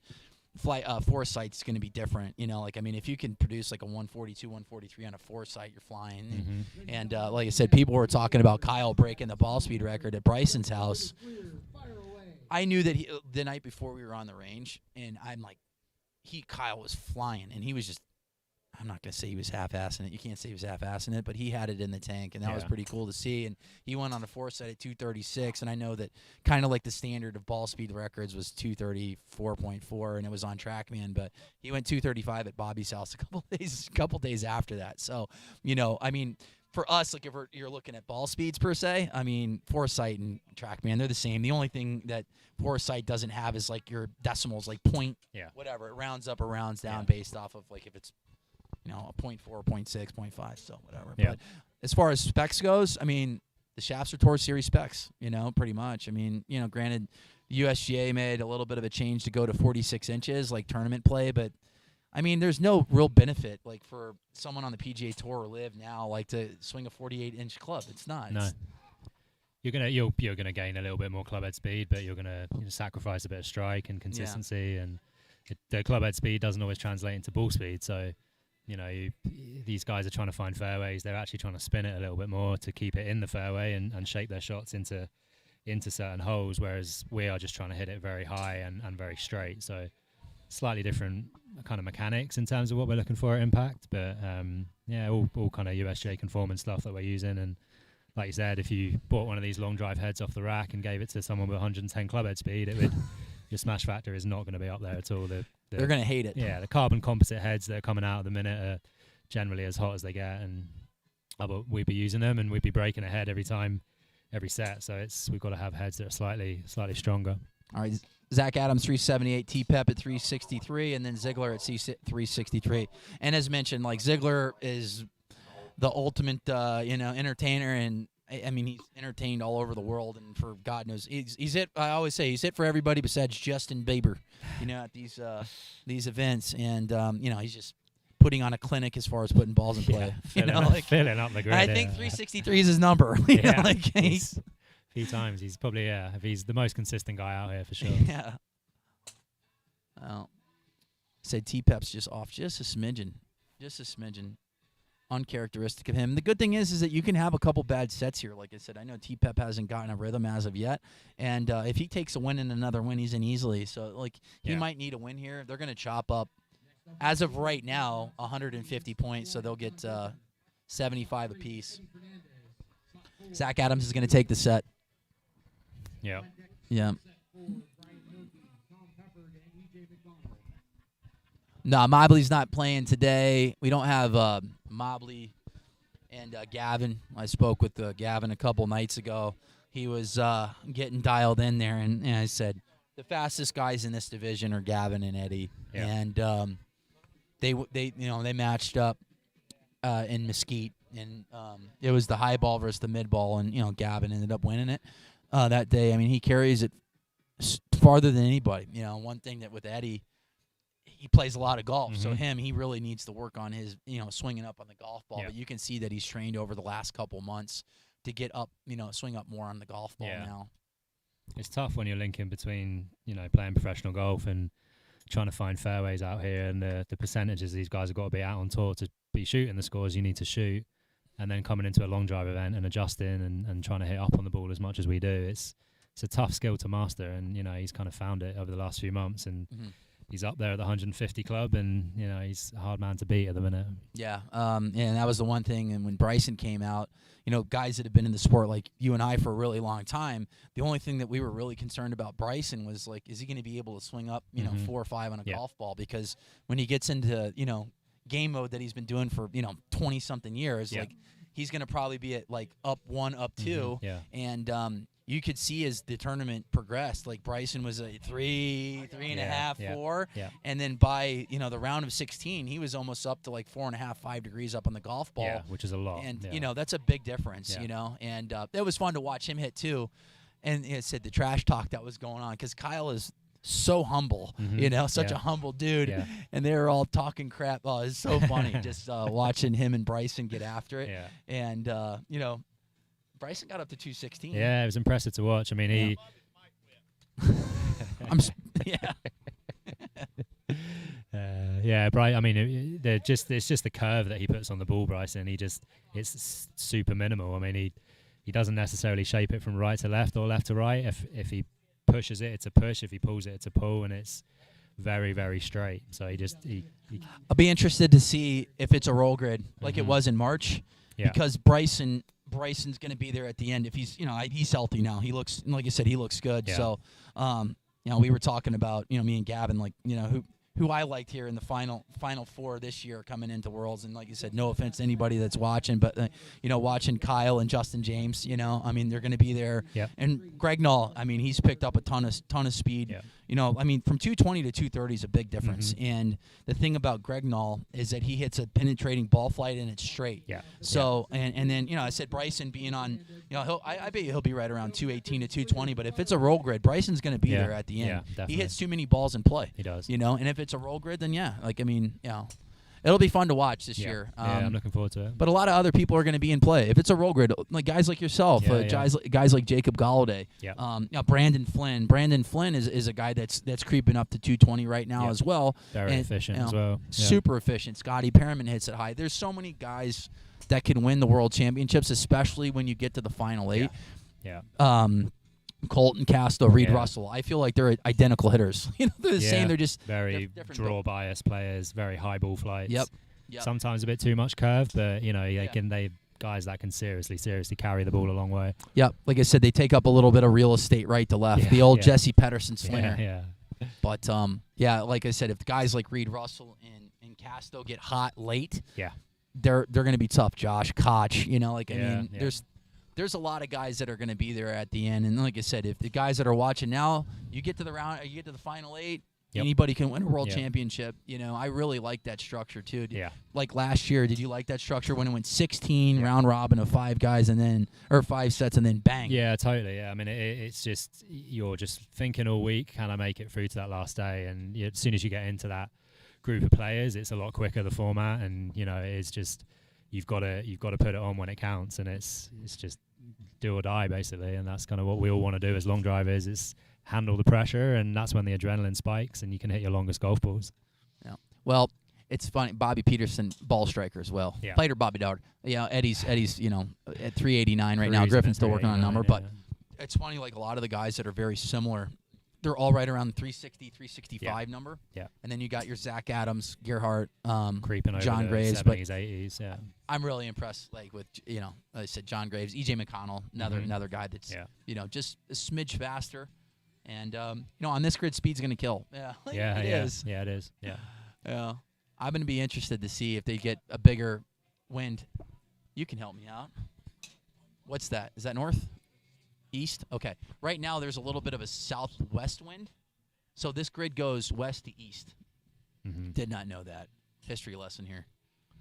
Foresight's going to be different. If you can produce like a 142, 143 on a Foresight, you're flying. Mhm. And like I said, people were talking about Kyle breaking the ball speed record at Bryson's house. Clear, fire away. I knew that the night before we were on the range, and I'm like, Kyle was flying, and he was just. I'm not going to say he was half-assing it. You can't say he was half-assing it, but he had it in the tank, and that was pretty cool to see. And he went on a foresight at 2:36, and I know that kind of like the standard of ball speed records was 2:34.4, and it was on TrackMan, but he went 2:35 at Bobby's house a couple days after that. So, I mean, for us, like if you're looking at ball speeds per se, I mean, foresight and TrackMan, they're the same. The only thing that foresight doesn't have is like your decimals, like point, whatever. It rounds up or rounds down based off of like if it's a 0.4, 0.6, 0.5, so whatever. Yeah. But as far as specs goes, I mean, the shafts are Tour Series specs, pretty much. I mean, granted, the USGA made a little bit of a change to go to 46 inches, like tournament play, but, I mean, there's no real benefit, like, for someone on the PGA Tour or live now, like, to swing a 48-inch club. It's not. No. You're gonna gain a little bit more clubhead speed, but you're gonna sacrifice a bit of strike and consistency, and the clubhead speed doesn't always translate into ball speed, so... these guys are trying to find fairways. They're actually trying to spin it a little bit more to keep it in the fairway and shape their shots into certain holes, whereas we are just trying to hit it very high and very straight. So slightly different kind of mechanics in terms of what we're looking for at impact. But all kind of USGA conforming stuff that we're using. And like you said, if you bought one of these long drive heads off the rack and gave it to someone with 110 clubhead speed, it would your smash factor is not going to be up there at all. They're going to hate it. Yeah, the carbon composite heads that are coming out at the minute are generally as hot as they get, and we'd be using them, and we'd be breaking a head every set. So we've got to have heads that are slightly stronger. All right, Zach Adams 378, T-Pep at 363, and then Ziegler at 363. And as mentioned, like Ziegler is the ultimate entertainer, and I mean, he's entertained all over the world, and for God knows, he's it. I always say he's it for everybody besides Justin Bieber, at these events, and he's just putting on a clinic as far as putting balls in play. Filling up the grid. I think 363 is his number. A few times. He's probably if he's the most consistent guy out here for sure. Yeah. Well, said T-Pep's just off just a smidgen. Uncharacteristic of him. The good thing is that you can have a couple bad sets here. Like I said, I know T-Pep hasn't gotten a rhythm as of yet, and if he takes a win and another win, he's in easily. So he might need a win here. They're going to chop up, as of right now, 150 points, so they'll get 75 apiece. Zach Adams is going to take the set. Yeah. No, Mobley's not playing today. We don't have Mobley and Gavin. I spoke with Gavin a couple nights ago. He was getting dialed in there, and I said the fastest guys in this division are Gavin and Eddie, and they matched up in Mesquite, and it was the high ball versus the mid ball, and Gavin ended up winning it that day. I mean, he carries it farther than anybody. One thing that with Eddie, he plays a lot of golf, so he really needs to work on his, swinging up on the golf ball. But you can see that he's trained over the last couple months to get up, swing up more on the golf ball now. It's tough when you're linking between, playing professional golf and trying to find fairways out here, and the percentages these guys have got to be out on tour to be shooting the scores you need to shoot, and then coming into a long drive event and adjusting and trying to hit up on the ball as much as we do. It's a tough skill to master, and he's kind of found it over the last few months, and he's up there at the 150 club, and he's a hard man to beat at the minute. Yeah, and that was the one thing. And when Bryson came out, guys that have been in the sport like you and I for a really long time, the only thing that we were really concerned about Bryson was like, is he going to be able to swing up, 4 or 5 on a golf ball? Because when he gets into game mode that he's been doing for 20 something years, like he's going to probably be at like up 1, up 2, and you could see as the tournament progressed, like Bryson was a 3.5, 4, and then by the round of 16, he was almost up to like 4.5, 5 degrees up on the golf ball, which is a lot. And that's a big difference, And it was fun to watch him hit too. And it said the trash talk that was going on because Kyle is so humble, such a humble dude, and they were all talking crap. Oh, it's so funny just watching him and Bryson get after it, and Bryson got up to 216. Yeah, it was impressive to watch. I mean, he. Bryce. I mean, it's just the curve that he puts on the ball, Bryson. It's super minimal. I mean, he doesn't necessarily shape it from right to left or left to right. If he pushes it, it's a push. If he pulls it, it's a pull, and it's very, very straight. So he I'll be interested to see if it's a roll grid like it was in March, because Bryson's going to be there at the end. If he's, he's healthy now. He looks, like I said, he looks good. Yeah. So, we were talking about, me and Gavin, like, who I liked here in the final four this year coming into Worlds. And like you said, no offense to anybody that's watching, but, watching Kyle and Justin James, they're going to be there. Yep. And Greg Null, he's picked up a ton of speed. Yep. From 220 to 230 is a big difference. And the thing about Greg Null is that he hits a penetrating ball flight and it's straight. Yeah. So, and then, I said Bryson being on, I bet you he'll be right around 218 to 220. But if it's a roll grid, Bryson's going to be there at the end. Yeah, definitely. He hits too many balls in play. He does. And if it's a roll grid, then it'll be fun to watch this year. I'm looking forward to it. But a lot of other people are going to be in play. If it's a roll grid, like guys like yourself, guys like Jacob Galladay, Brandon Flynn. Brandon Flynn is a guy that's creeping up to 220 right now as well. Very efficient as well. Super efficient. Scotty Perriman hits it high. There's so many guys that can win the world championships, especially when you get to the final 8. Yeah. Colton Castro, Reed Russell. I feel like they're identical hitters. They're the same. They're just very different draw bias players, very high ball flights. Yep. Sometimes a bit too much curve, but they guys that can seriously carry the ball a long way. Yep. Like I said, they take up a little bit of real estate right to left. The old Jesse Pedersen slinger. Yeah. But like I said, if guys like Reed Russell and Castro get hot late, they're going to be tough. Josh Koch, there's a lot of guys that are going to be there at the end. And like I said, if the guys that are watching now, you get to the final 8, anybody can win a world championship. I really like that structure too. Like last year, did you like that structure when it went 16 round robin of 5 guys or 5 sets and then bang? Yeah, totally. Yeah, it's just you're just thinking all week, can I make it through to that last day? And as soon as you get into that group of players, it's a lot quicker, the format, and it's just you've got to put it on when it counts, and it's just do or die basically, and that's kind of what we all want to do as long drivers, is handle the pressure, and that's when the adrenaline spikes and you can hit your longest golf balls. Yeah. Well, it's funny. Bobby Peterson, ball striker as well. Yeah. Played or Bobby Dowd. Eddie's at 389 right now. Griffin's still working on a number, but it's funny. Like a lot of the guys that are very similar, they're all right around the 360, 365 number. Yeah. And then you got your Zach Adams, Gerhardt, creeping over John the Graves, 70s, 80s. Yeah. I'm really impressed, like with like I said, John Graves, EJ McConnell, another guy that's just a smidge faster, and on this grid, speed's gonna kill. Yeah. It is. Yeah, it is. Yeah. Yeah. I'm gonna be interested to see if they get a bigger wind. You can help me out. What's that? Is that north? East? Okay. Right now, there's a little bit of a southwest wind, so this grid goes west to east. Did not know that. History lesson here.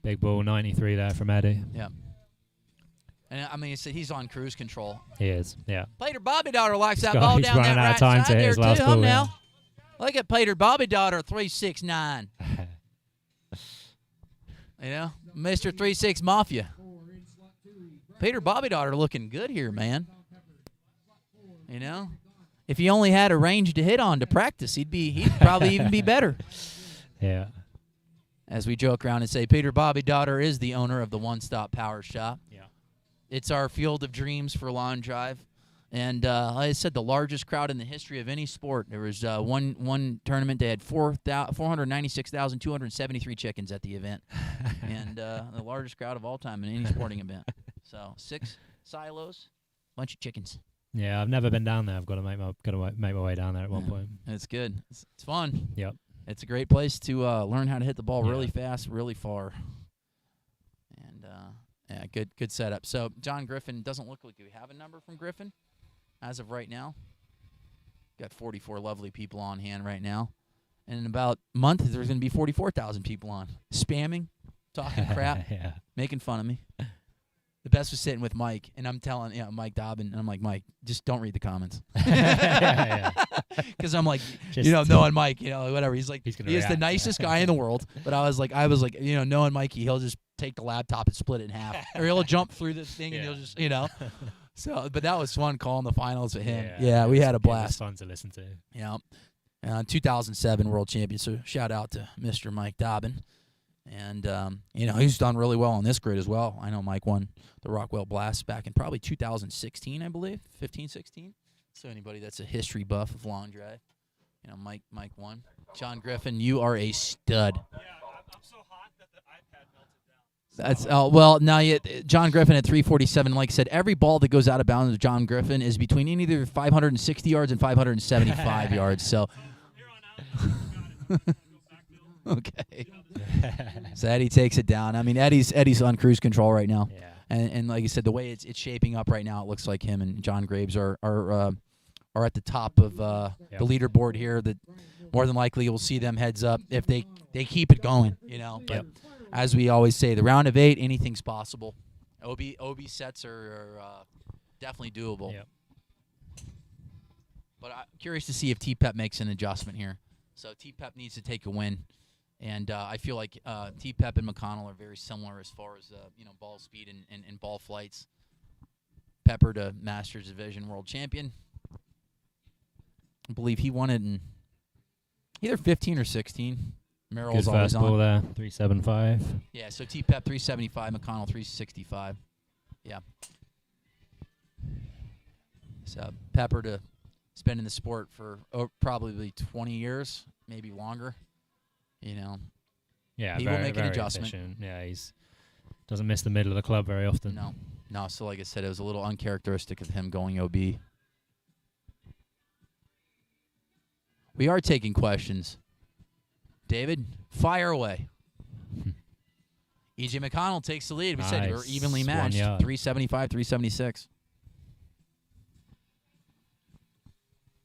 Big ball 93 there from Eddie. Yeah. And he's on cruise control. He is. Yeah. Plater Bobby Daughter likes that ball he's down running that out right of time side to hit there his last too. ball Now, look at Plater Bobby Daughter 369. Mr. 36 Mafia. Peter Bobby Daughter looking good here, man. If he only had a range to hit on to practice, he'd probably even be better. Yeah. As we joke around and say, Peter Bobby Daughter is the owner of the One Stop Power Shop. Yeah. It's our field of dreams for lawn drive. And like I said, the largest crowd in the history of any sport. There was one tournament, they had 496,273 chickens at the event. And the largest crowd of all time in any sporting event. So 6 silos, bunch of chickens. Yeah, I've never been down there. I've got to make my way down there at one point. It's good. It's fun. Yep. It's a great place to learn how to hit the ball really fast, really far. And good setup. So John Griffin, doesn't look like we have a number from Griffin as of right now. Got 44 lovely people on hand right now. And in about a month, there's going to be 44,000 people on. Spamming, talking crap, making fun of me. The best was sitting with Mike, and I'm telling Mike Dobbin, and I'm like, Mike, just don't read the comments. Because I'm like, knowing Mike, whatever. He's like, he is the nicest guy in the world. But I was like, knowing Mikey, he'll just take the laptop and split it in half, or he'll jump through this thing and he'll just, So, but that was fun calling the finals with him. Yeah, we had a blast. It was fun to listen to. Yeah. 2007 world champion. So shout out to Mr. Mike Dobbin. And, he's done really well on this grid as well. I know Mike won the Rockwell Blast back in probably 2016, I believe, 15, 16. So anybody that's a history buff of lingerie, Mike won. John Griffin, you are a stud. Yeah, I'm so hot that the iPad melted down. That's well. Now, John Griffin at 347. Like I said, every ball that goes out of bounds of John Griffin is between either 560 yards and 575 yards. So, okay. So Eddie takes it down. I mean, Eddie's on cruise control right now. Yeah. And like I said, the way it's shaping up right now, it looks like him and John Graves are at the top of the leaderboard here. That more than likely you'll see them heads up if they keep it going. But as we always say, the round of 8, anything's possible. OB sets are definitely doable. Yep. But I'm curious to see if T-Pep makes an adjustment here. So T-Pep needs to take a win. And I feel like T-Pep and McConnell are very similar as far as ball speed and ball flights. Pepper to Masters Division World Champion. I believe he won it in either 15 or 16. Merrill's Good always fastball on. there, 375. Yeah, so T-Pep 375, McConnell 365. Yeah. So Pepper to spend in the sport for probably 20 years, maybe longer. Yeah, He very, will make an very adjustment. efficient. Yeah, he's doesn't miss the middle of the club very often. No. So like I said, it was a little uncharacteristic of him going OB. We are taking questions. David, fire away. E.J. McConnell takes the lead. We said we're Nice. evenly 1 matched. yard. 375, 376.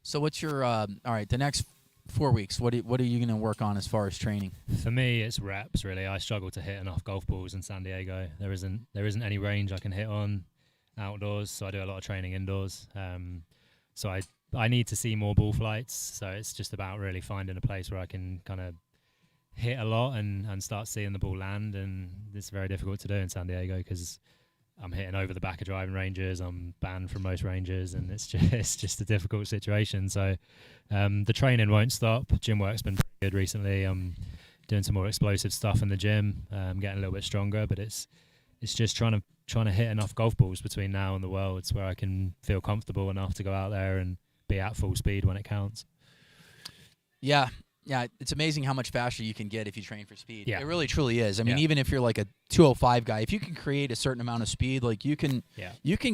So what's your all right, the next 4 weeks, what are you going to work on as far as training? For me, it's reps, really. I struggle to hit enough golf balls in San Diego. There isn't any range I can hit on outdoors, so I do a lot of training indoors. So I need to see more ball flights, so it's just about really finding a place where I can kind of hit a lot and start seeing the ball land, and it's very difficult to do in San Diego because I'm hitting over the back of driving ranges. I'm banned from most ranges, and it's just a difficult situation. So the training won't stop. Gym work's been pretty good recently. I'm doing some more explosive stuff in the gym. Getting a little bit stronger, but it's just trying to hit enough golf balls between now and the Worlds where I can feel comfortable enough to go out there and be at full speed when it counts. Yeah, it's amazing how much faster you can get if you train for speed. Yeah. It really truly is. I mean, Yeah. even if you're like a 205 guy, if you can create a certain amount of speed, like you can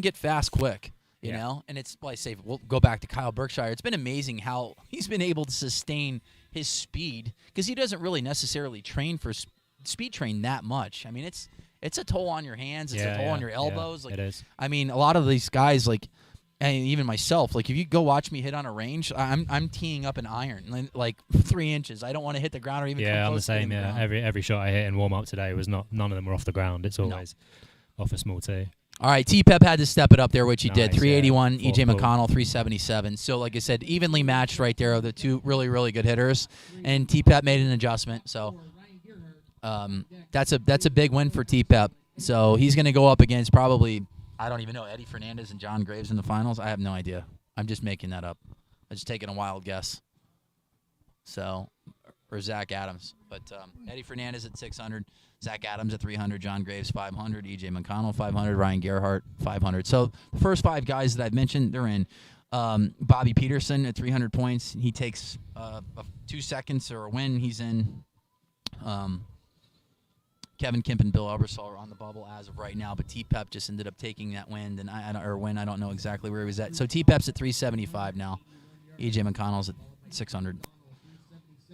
get fast quick, you know? And it's, well, I say, we'll go back to Kyle Berkshire. It's been amazing how he's been able to sustain his speed because he doesn't really necessarily train for speed train that much. I mean, it's a toll on your hands. It's a toll on your elbows. Yeah, like, it is. I mean, a lot of these guys, like, and even myself, like if you go watch me hit on a range, I'm teeing up an iron like 3 inches. I don't want to hit the ground or even come I'm the close to same. hitting the Yeah, ground. every shot I hit in warm up today was none of them were off the ground. It's always off a small tee. All right, T-Pep had to step it up there, which he did. Nice, 381, yeah. E.J. Full McConnell, 377. So, like I said, evenly matched right there of the two really, really good hitters. And T-Pep made an adjustment. So, that's a big win for T-Pep. So, he's going to go up against probably, I don't even know, Eddie Fernandez and John Graves in the finals. I have no idea. I'm just making that up. I'm just taking a wild guess. So, or Zach Adams. But Eddie Fernandez at 600. Zach Adams at 300, John Graves 500, E.J. McConnell 500, Ryan Gerhardt 500. So the first 5 guys that I've mentioned, they're in. Bobby Peterson at 300 points. He takes 2 seconds or a win. He's in. Kevin Kemp and Bill Ebersol are on the bubble as of right now, but T-Pep just ended up taking that win, and I don't know exactly where he was at. So T-Pep's at 375 now. E.J. McConnell's at 600.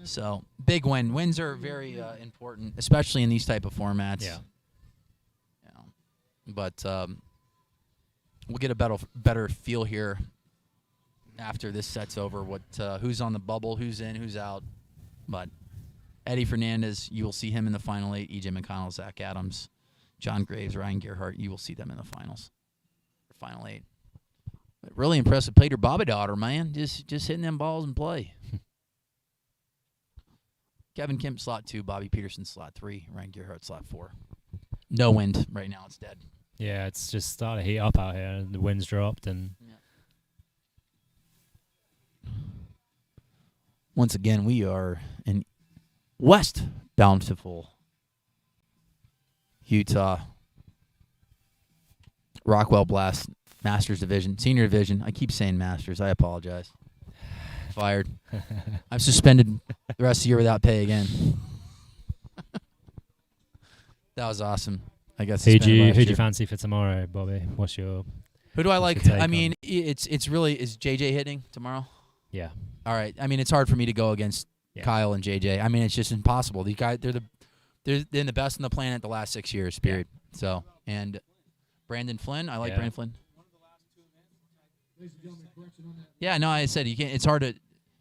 So big win. Wins are very important, especially in these type of formats. Yeah. But we'll get a better feel here after this set's over. What who's on the bubble, who's in, who's out. But Eddie Fernandez, you will see him in the final 8. E.J. McConnell, Zach Adams, John Graves, Ryan Gerhardt. You will see them in the finals. Final 8. But really impressive player, Bobby Daughter, man. Just hitting them balls and play. Kevin Kemp, slot 2. Bobby Peterson, slot 3. Ryan Gerhardt, slot 4. No wind right now. It's dead. Yeah, it's just starting to heat up out here. The wind's dropped, and once again, we are in West Bountiful, Utah. Rockwell Blast Masters division, senior division. I keep saying Masters. I apologize. Fired. I'm suspended the rest of the year without pay again. That was awesome. I got Who suspended do last you year. fancy for tomorrow, Bobby? What's your Who do I what's like? your take I on mean, it's really is JJ hitting tomorrow? yeah? All right. I mean, it's hard for me to go against Yeah. Kyle and JJ. I mean, it's just impossible. These guys, they're the best on the planet the last 6 years. Period. So, and Brandon Flynn, I like Yeah. Brandon Flynn. Yeah, no, I said you can't. It's hard to,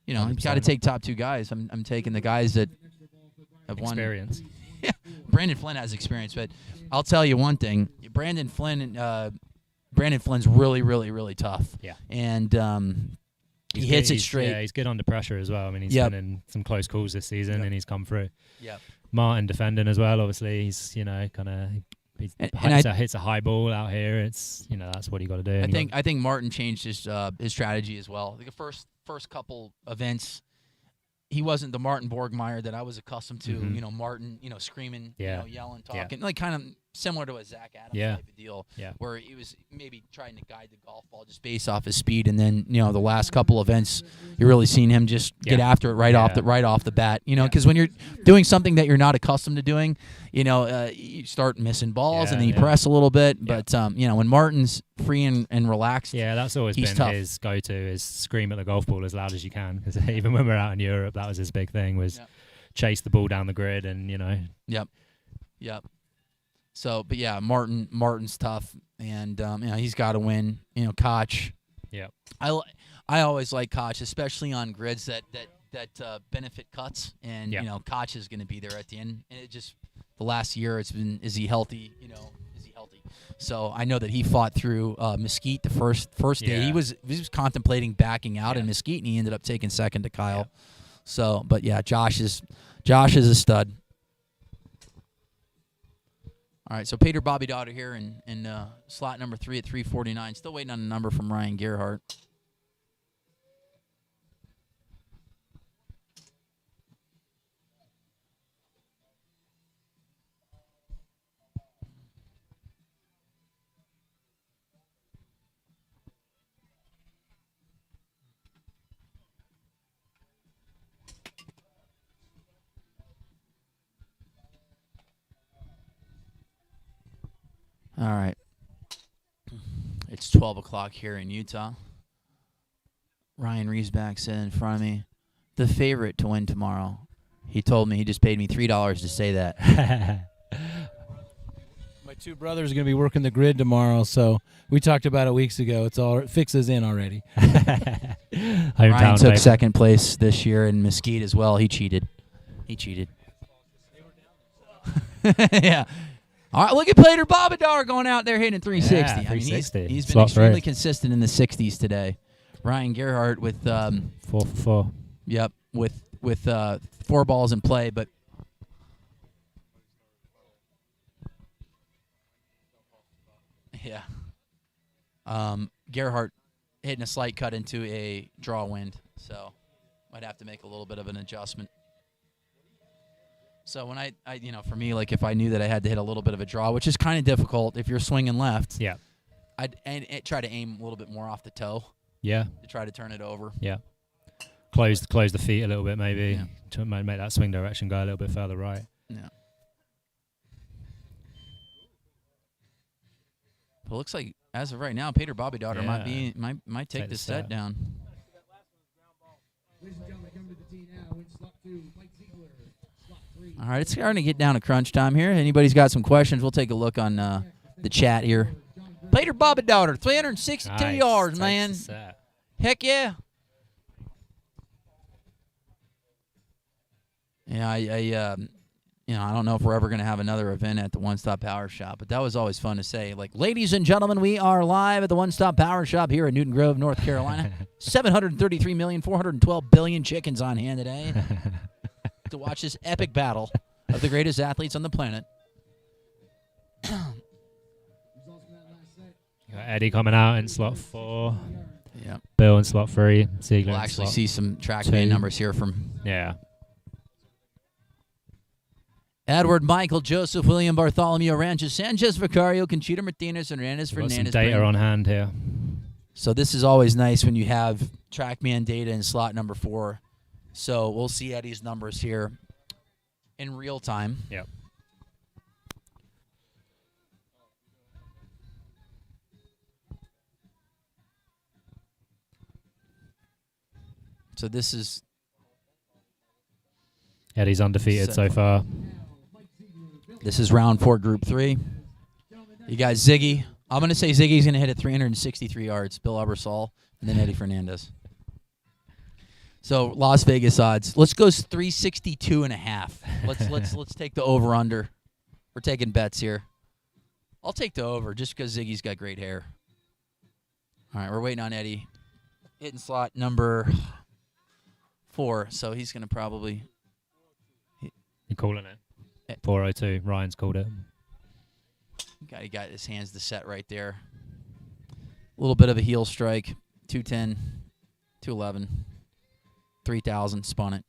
you got to 100%. take top two guys. I'm taking the guys that have won. Experience. Yeah, Brandon Flynn has experience, but I'll tell you one thing: Brandon Flynn's really, really, really tough. Yeah. And he He's hits good- it straight. Yeah, he's good under pressure as well. I mean, he's Yep. been in some close calls this season, Yep. and he's come through. Yeah. Martin defending as well. Obviously, he's kind of And hits a high ball out here. It's that's what you got to do. I think Martin changed his strategy as well. The first couple events, he wasn't the Martin Borgmeyer that I was accustomed to. Mhm. Martin, screaming, Yeah. yelling, Yeah. talking, like kind of similar to a Zach Adams Yeah. type of deal. Yeah. Where he was maybe trying to guide the golf ball just based off his speed, and then the last couple events, you're really seeing him just get Yeah. after it right off the bat. Because when you're doing something that you're not accustomed to doing, you start missing balls and then you Yeah. press a little bit. Yeah. But when Martin's free and relaxed, Yeah, that's always He's been tough. his go-to is scream at the golf ball as loud as you can. Because even when we're out in Europe, that was his big thing was Yep. chase the ball down the grid and Yep. So, but yeah, Martin's tough, and he's got to win. Koch. Yep. I always like Koch, especially on grids that benefit cuts, and Yep. Koch is going to be there at the end. And it just the last year it's been, is he healthy? Is he healthy? So I know that he fought through Mesquite the first day. Yeah. He was contemplating backing out in Yeah. Mesquite, and he ended up taking second to Kyle. Yeah. So, but yeah, Josh is a stud. All right, so Peter Bobby Daughter here in slot number 3 at 349. Still waiting on a number from Ryan Gerhardt. All right. It's 12 o'clock here in Utah. Ryan Riesback said in front of me, the favorite to win tomorrow. He told me he just paid me $3 to say that. My two brothers are going to be working the grid tomorrow, so we talked about it weeks ago. It's all fixes in already. Ryan Hometown took baby. second place this year in Mesquite as well. He cheated. Yeah. All right, look at Peter Bobadar going out there hitting 360. Yeah, I mean, 360. he's been Slot extremely three. consistent in the 60s today. Ryan Gerhardt with 4 for 4. Yep, with 4 balls in play, but yeah. Gerhardt hitting a slight cut into a draw wind, so might have to make a little bit of an adjustment. So when I for me, like if I knew that I had to hit a little bit of a draw, which is kind of difficult if you're swinging left, Yeah. I'd try to aim a little bit more off the toe Yeah. to try to turn it over. Yeah. Close the feet a little bit maybe Yeah. to make that swing direction go a little bit further right. Yeah. But it looks like as of right now, Peter Bobadaughter might take Take the the set set. down. Ladies and gentlemen, coming to the tee now in slot 2, Mike Ziegler. Slot 3. All right, it's starting to get down to crunch time here. Anybody's got some questions, we'll take a look on the chat here. Peter Bobadaughter, 362 Nice. yards, Takes man. the set. Heck yeah. Yeah, I don't know if we're ever going to have another event at the One Stop Power Shop, but that was always fun to say. Like, ladies and gentlemen, we are live at the One Stop Power Shop here in Newton Grove, North Carolina. 733,412,000,000,000 chickens on hand today to watch this epic battle of the greatest athletes on the planet. You got Eddie coming out in slot 4. Yeah, Bill in slot 3. Ziegler we'll in actually slot see some track 2. man numbers here from Yeah. Edward, Michael, Joseph, William, Bartholomew, Ranches, Sanchez, Vicario, Conchita Martinez, Hernandez, We've got some Fernandez. data Brandon. on hand here. So this is always nice when you have TrackMan data in slot number 4. So we'll see Eddie's numbers here in real time. Yep. So this is Eddie's undefeated so far. round 4, Group 3. You got Ziggy. I'm going to say Ziggy's going to hit at 363 yards. Bill Ebersol, and then Eddie Fernandez. So Las Vegas odds. Let's go 362.5. Let's take the over under. We're taking bets here. I'll take the over just because Ziggy's got great hair. All right, we're waiting on Eddie. Hitting slot number 4, so he's going to probably. You're calling it. 402. Ryan's called it. He got his hands to set right there. A little bit of a heel strike. 210, 211, 3,000. Spun it.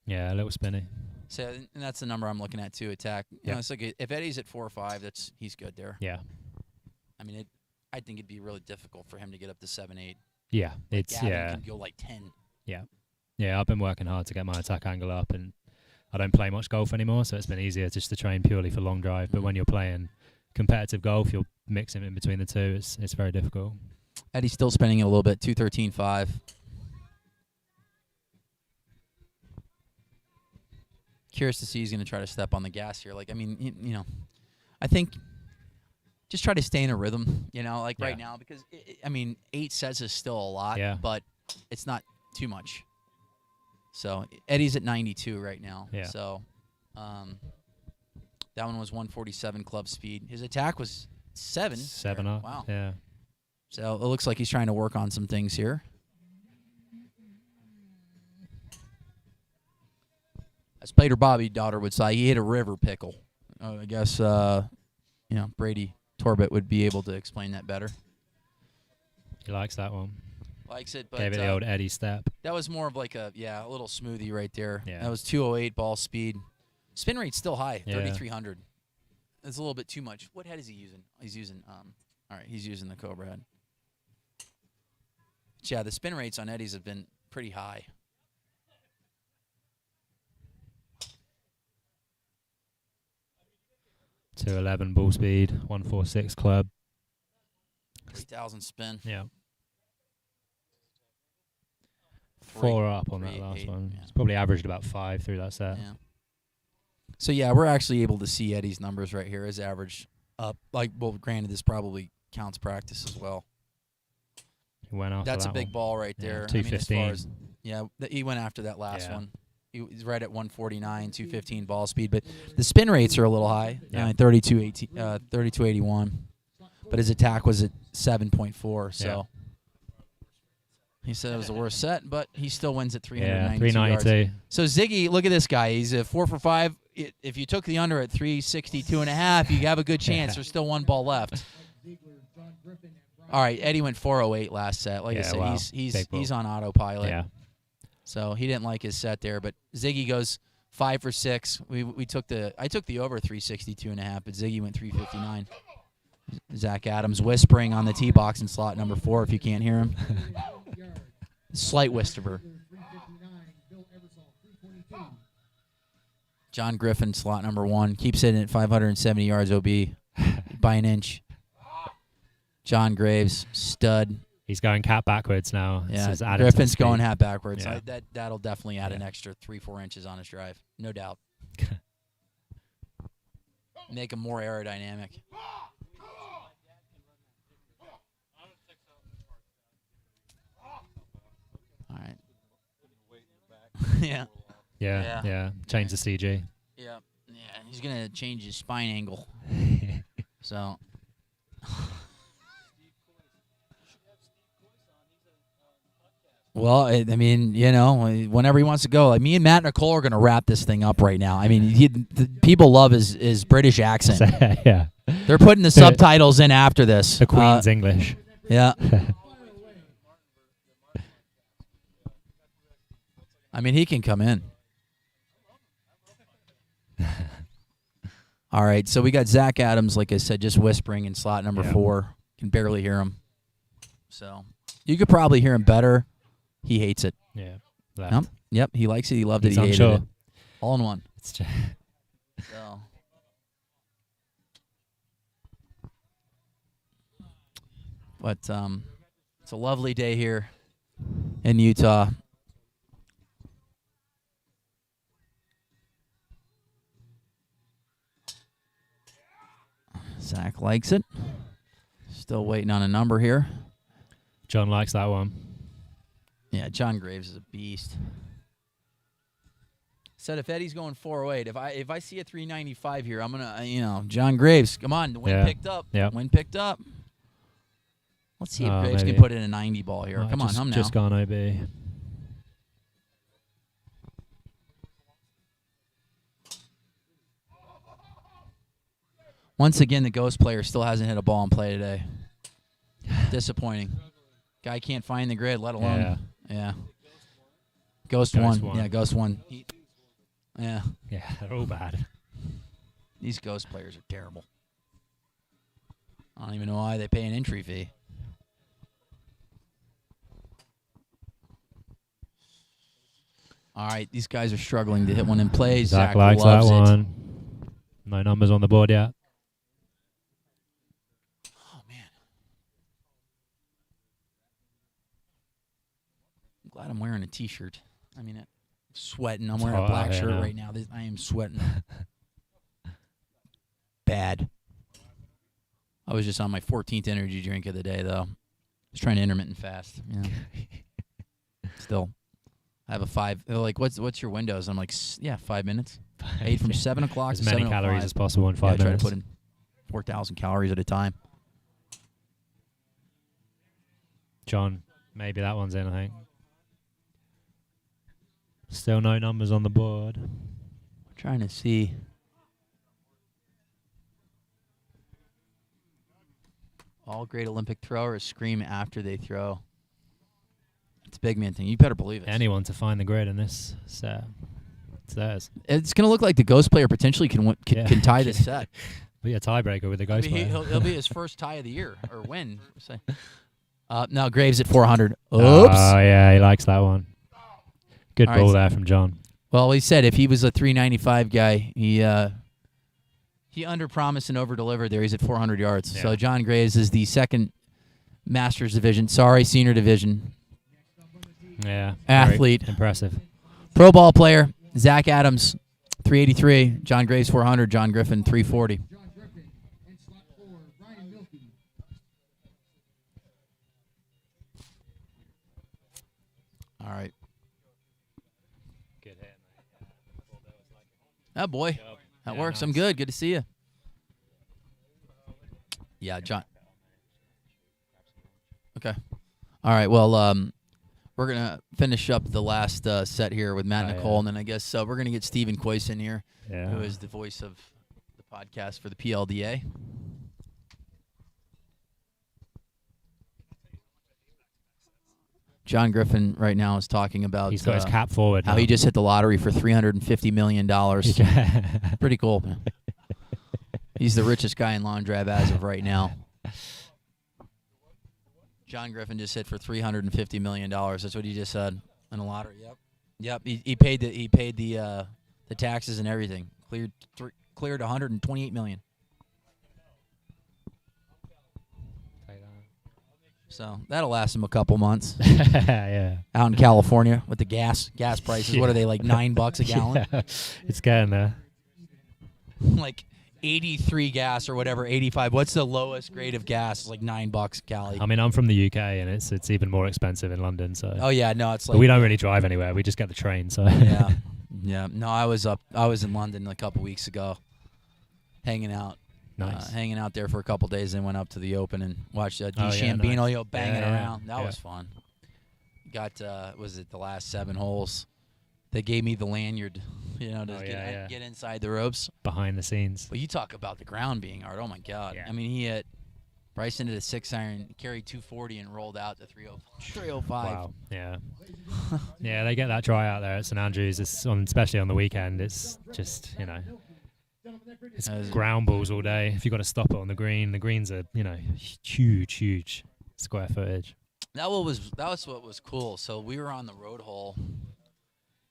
Yeah, a little spinny. So, and that's the number I'm looking at too. Attack. You know, it's like if Eddie's at 4 or 5, he's good there. Yeah. I mean, I think it'd be really difficult for him to get up to 7-8. Yeah, it's Gavin yeah. can go like 10. Yeah. Yeah, I've been working hard to get my attack angle up, and I don't play much golf anymore, so it's been easier just to train purely for long drive. But when you're playing competitive golf, you're mixing in between the two. It's very difficult. Eddie's still spending it a little bit. 213.5. Curious to see he's going to try to step on the gas here. Like, I mean, you know, I think just try to stay in a rhythm, you know, like right now, because, I mean, 8 sets is still a lot, but it's not too much. So Eddie's at 92 right now. Yeah. So that one was 147 club speed. His attack was 7. 7 up. Wow. Yeah. So it looks like he's trying to work on some things here. As Peter Bobby daughter would say, he hit a river pickle. I guess Brady Torbett would be able to explain that better. He likes that one. Likes it, but gave it the old Eddie step. That was more of like a little smoothie right there. Yeah. That was 208 ball speed. Spin rate's still high, Yeah. 3,300. That's a little bit too much. What head is he using? He's using he's using the Cobra head. But yeah, the spin rates on Eddie's have been pretty high. .211 ball speed, 146 club. 3,000 spin. Yeah. 3, 4 up on that 3, last 8, one. yeah. It's probably averaged about 5 through that set. Yeah. So yeah, we're actually able to see Eddie's numbers right here. His average up. Granted, this probably counts practice as well. He went after That's a that big one. ball right Yeah, there. 215. He went after that last Yeah. one. He was right at 149, 215 ball speed, but the spin rates are a little high. Yeah. 3281. But his attack was at 7.4, so Yeah. he said it was the worst set, but he still wins at Yeah, 392 yards. 392. So Ziggy, look at this guy. He's a 4 for 5. If you took the under at 362.5, you have a good chance. There's still one ball left. All right, Eddie went 408 last set. Like I said, wow. he's on autopilot. Yeah. So he didn't like his set there, but Ziggy goes 5 for 6. I took the over 362.5, but Ziggy went 359. Zach Adams whispering on the tee box in slot number 4. If you can't hear him, slight whisper. John Griffin, slot number 1, keeps hitting at 570 yards OB by an inch. John Graves, stud. He's going cat backwards now. Yeah, This is added to Griffin's the speed. going half backwards. Yeah. That'll definitely add an extra 3-4 inches on his drive, no doubt. Make him more aerodynamic. All right. Yeah. Yeah. Change the CG. Yeah. Yeah. He's gonna change his spine angle. So. Well, I mean, whenever he wants to go. Like me and Matt and Nicole are gonna wrap this thing up right now. I mean, people love his British accent. Yeah. They're putting the subtitles in after this. The Queen's English. Yeah. I mean, he can come in. All right, so we got Zach Adams, like I said, just whispering in slot number 4. Can barely hear him. So you could probably hear him better. He hates it. Yeah. Left. Nope. Yep, he likes it. He loved it. He's He hated unsure. it. All in one. It's just So. But it's a lovely day here in Utah. Zach likes it. Still waiting on a number here. John likes that one. Yeah, John Graves is a beast. Said if Eddie's going 408, if I see a 395 here, I'm gonna John Graves, come on, the win picked up. Yeah. Win picked up. Let's see if Graves maybe. can put in a 90 ball here. Come on, hum now. Just gone OB. Once again, the Ghost player still hasn't hit a ball in play today. Disappointing. Guy can't find the grid, let alone. Yeah. Ghost won. Yeah, Ghost won. Yeah. Yeah, they're all bad. These Ghost players are terrible. I don't even know why they pay an entry fee. All right, these guys are struggling to hit one in play. Zach Zach likes that loves it. one. No numbers on the board yet. Oh, man. I'm glad I'm wearing a T-shirt. I mean, I'm sweating. I'm wearing a black shirt right now. I am sweating. Bad. I was just on my 14th energy drink of the day, though. I was trying to intermittent fast. Yeah. Still. I have a 5. They're like, what's your windows? I'm like, 5 minutes. I ate from 7 o'clock as to many 7:05. calories as possible in 5 I try minutes. to put in 4,000 calories at a time. John, maybe that one's in, I think. Still no numbers on the board. I'm trying to see. All great Olympic throwers scream after they throw. It's a big man thing. You better believe it. Anyone to find the grid in this set. It's theirs. It's going to look like the Ghost player potentially can tie this set. Be a tiebreaker with the Ghost player. He'll be his first tie of the year or win. No, Graves at 400. Oops. Oh, yeah, he likes that one. Good All ball right. there from John. Well, he said if he was a 395 guy, he under-promised and over-delivered there. He's at 400 yards. Yeah. So John Graves is the second Masters division. Sorry, senior division. Yeah. Athlete. Very impressive. Pro ball player, Zach Adams, 383. John Graves, 400. John Griffin, 340. John Griffin in slot 4, Ryan Milkey. All right. Good hit. Oh, boy. That Yeah, works. I'm nice. good. Good to see you. Yeah, John. Okay. All right. Well, we're going to finish up the last set here with Matt and Nicole, yeah. and then I guess we're going to get Stephen Coyce in here, Yeah. who is the voice of the podcast for the PLDA. John Griffin right now is talking about He's got his cap forward. how now. he just hit the lottery for $350 million. Pretty cool. He's the richest guy in Long Drive as of right now. John Griffin just hit for $350 million. That's what he just said in a lottery. Yep. He paid the taxes and everything. Cleared $128 million. So that'll last him a couple months. Yeah. Out in California with the gas prices. What are they, like $9 a gallon? Yeah. It's getting there. Like 83 gas or whatever, 85. What's the lowest grade of gas? It's like $9 Cali. I mean, I'm from the UK, and it's even more expensive in London. So. Oh yeah, no, it's like. But we don't really drive anywhere. We just get the train. So. Yeah. No, I was in London a couple weeks ago, hanging out. Nice. Hanging out there for a couple days, and went up to the Open and watched yeah, DeChambeau nice. banging Yeah, around. That yeah. was fun. Got was it the last 7 holes? They gave me the lanyard, to get inside the ropes. Behind the scenes. But you talk about the ground being hard. Oh my God! Yeah. I mean, Bryson did a 6-iron, carried 240, and rolled out to 305. Wow. Yeah. Yeah, they get that dry out there at St Andrews. Especially on the weekend. It's just it's ground balls all day. If you've got to stop it on the green, the greens are huge square footage. That was what was cool. So we were on the road hole,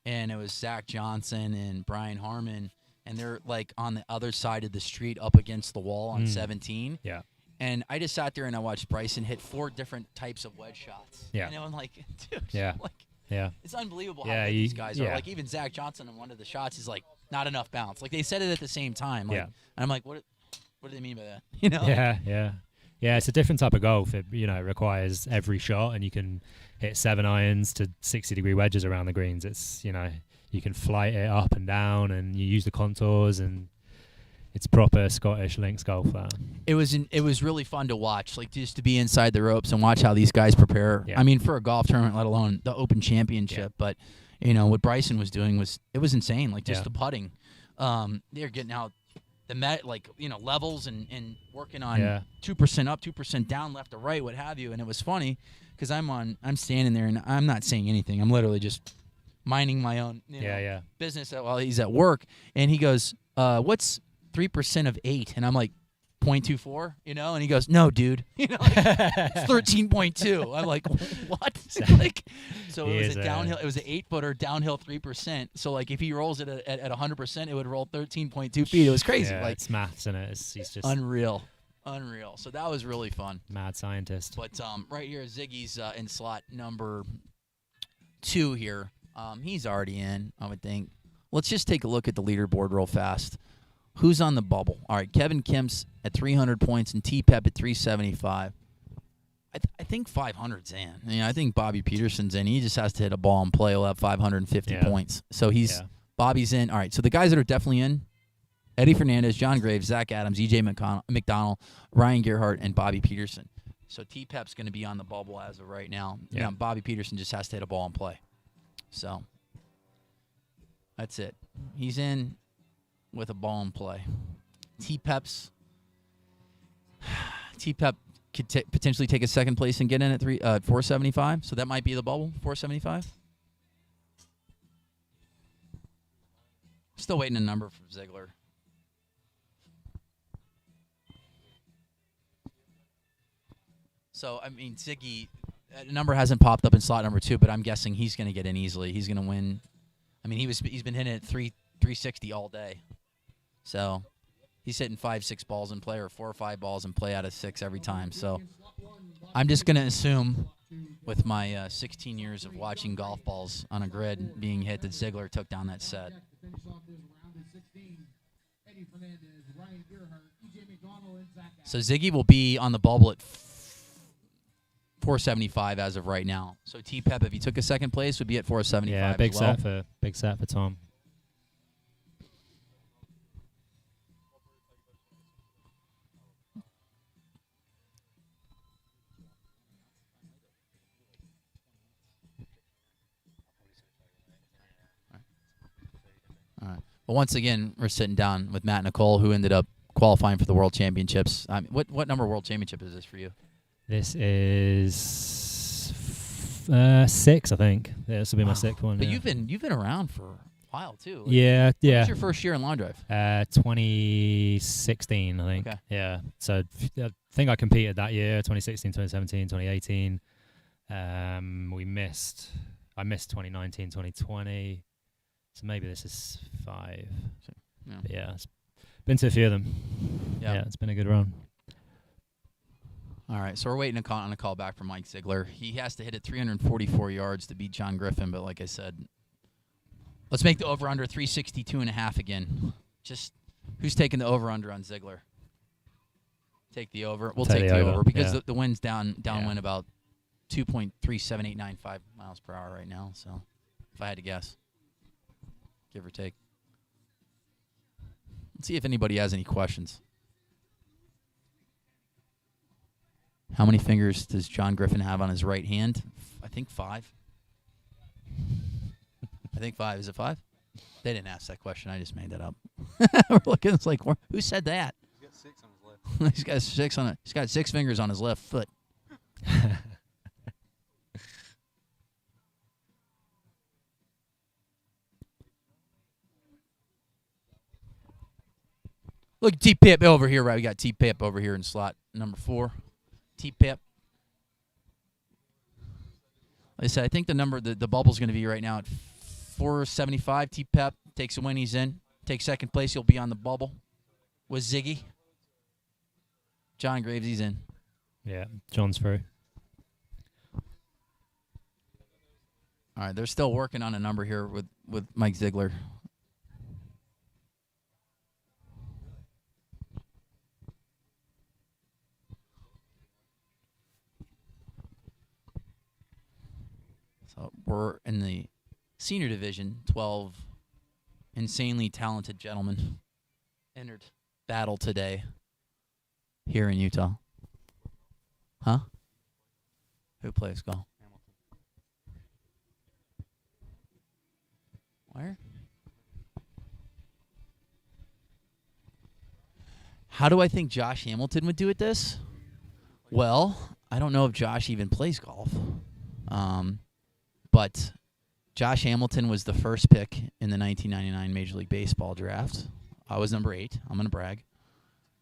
and it was Zach Johnson and Brian Harmon, and they're like on the other side of the street, up against the wall on 17. Yeah. And I just sat there and I watched Bryson hit 4 different types of wedge shots. Yeah. And I'm like, dude, Yeah. like, Yeah. it's unbelievable Yeah, how good you- these guys are. yeah. Like even Zach Johnson in one of the shots is like not enough bounce. Like they said it at the same time. Like, Yeah. And I'm like, what do they mean by that? You know? Yeah, yeah. Yeah, it's a different type of golf. It requires every shot, and you can hit 7 irons to 60-degree wedges around the greens. It's you can flight it up and down, and you use the contours, and it's proper Scottish links golf. It was really fun to watch, like just to be inside the ropes and watch how these guys prepare. Yeah. I mean, for a golf tournament, let alone the Open Championship. But what Bryson was doing was insane. Like just Yeah. the putting, they're getting out the levels and working on 2% up, 2% down, left to right, what have you. And it was funny because I'm standing there and I'm not saying anything. I'm literally just minding my own business while he's at work. And he goes, "What's 3% of 8?" And I'm like, 0.24, and he goes, "No, dude, it's 13.2. I'm like, what? Like, so it was a downhill. It was an 8-footer downhill 3%. So like, if he rolls it at 100%, it would roll 13.2 feet. It was crazy. Yeah, Like it's maths, and he's just unreal. So that was really fun. mad scientist. But right here, Ziggy's in slot number 2 here. He's already in, I would think. Let's just take a look at the leaderboard real fast. Who's on the bubble? All right, Kevin Kemp's at 300 points and T-Pep at 375. I think 500's in. I think Bobby Peterson's in. He just has to hit a ball and play. He'll have 550 points. So Bobby's in. All right, so the guys that are definitely in, Eddie Fernandez, John Graves, Zach Adams, EJ McDonald, Ryan Gerhardt, and Bobby Peterson. So T-Pep's going to be on the bubble as of right now. Yeah. Bobby Peterson just has to hit a ball and play. So that's it. He's in with a ball and play. T-Pep could potentially take a second place and get in at 475. So that might be the bubble, 475. Still waiting a number from Ziegler. So I mean, Ziggy, a number hasn't popped up in slot number 2, but I'm guessing he's going to get in easily. He's going to win. I mean, he's been hitting at 360 all day. So he's hitting 5-6 balls in play, or 4 or 5 balls in play out of 6 every time. So I'm just going to assume, with my 16 years of watching golf balls on a grid being hit, that Ziegler took down that set. So Ziggy will be on the bubble at 475 as of right now. So T-Pep, if he took a second place, would be at 475. Yeah, big set for Tom. All right. Well, once again, we're sitting down with Matt and Nicole, who ended up qualifying for the World Championships. What number World Championship is this for you? This is 6, I think. Yeah, this will be my 6th one. But yeah. you've been around for a while too. Like, Yeah. What was your first year in Long Drive? 2016, I think. Okay. Yeah. So I think I competed that year, 2016, 2017, 2018. I missed 2019, 2020. So maybe this is 5. Yeah. But yeah, it's been to a few of them. Yeah. It's been a good run. All right, so we're waiting on a call back from Mike Ziegler. He has to hit it 344 yards to beat John Griffin, but like I said, let's make the over-under 362.5 again. Just who's taking the over-under on Ziegler? Take the over. We'll take the over because the wind's downwind about 2.37895 miles per hour right now. So if I had to guess, give or take. Let's see if anybody has any questions. How many fingers does John Griffin have on his right hand? I think 5. I think 5. Is it 5? They didn't ask that question. I just made that up. We're looking. It's like, who said that? He's got 6 on his left. He's got 6 on it. He's got 6 fingers on his left foot. Look, T-Pip over here, right? We got T-Pip over here in slot number 4. T-Pip. Like I said, I think the bubble's going to be right now at 475. T-Pep takes a win. He's in. Takes second place. He'll be on the bubble with Ziggy. John Graves, he's in. Yeah, John's through. All right, they're still working on a number here with Mike Ziegler. So we're in the senior division. 12 insanely talented gentlemen entered battle today here in Utah. Huh? Who plays golf? Where? How do I think Josh Hamilton would do at this? Well, I don't know if Josh even plays golf. But Josh Hamilton was the first pick in the 1999 Major League Baseball draft. I was number 8. I'm going to brag.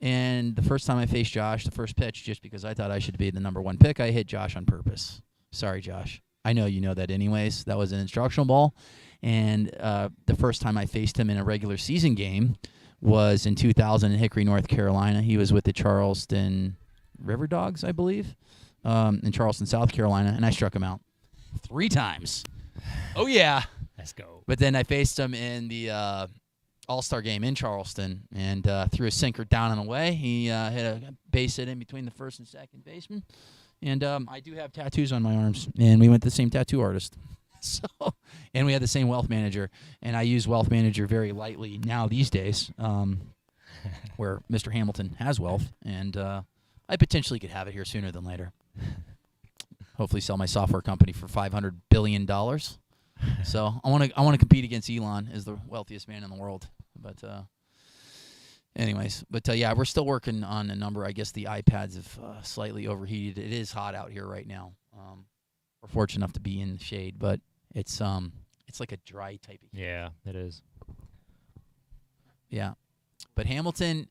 And the first time I faced Josh, the first pitch, just because I thought I should be the number 1 pick, I hit Josh on purpose. Sorry, Josh. I know you know that anyways. That was an instructional ball. And the first time I faced him in a regular season game was in 2000 in Hickory, North Carolina. He was with the Charleston River Dogs, I believe, in Charleston, South Carolina, and I struck him out 3 times. Oh, yeah. Let's go. But then I faced him in the All-Star game in Charleston and threw a sinker down and away. He hit a base hit in between the first and second baseman. And I do have tattoos on my arms, and we went to the same tattoo artist. So, and we had the same wealth manager, and I use wealth manager very lightly now these days, where Mr. Hamilton has wealth, and I potentially could have it here sooner than later. Hopefully, sell my software company for $500 billion. So I want to compete against Elon as the wealthiest man in the world. But anyways, yeah, we're still working on a number. I guess the iPads have slightly overheated. It is hot out here right now. We're fortunate enough to be in the shade, but it's like a dry type of heat. Yeah, it is. Yeah. But Hamilton,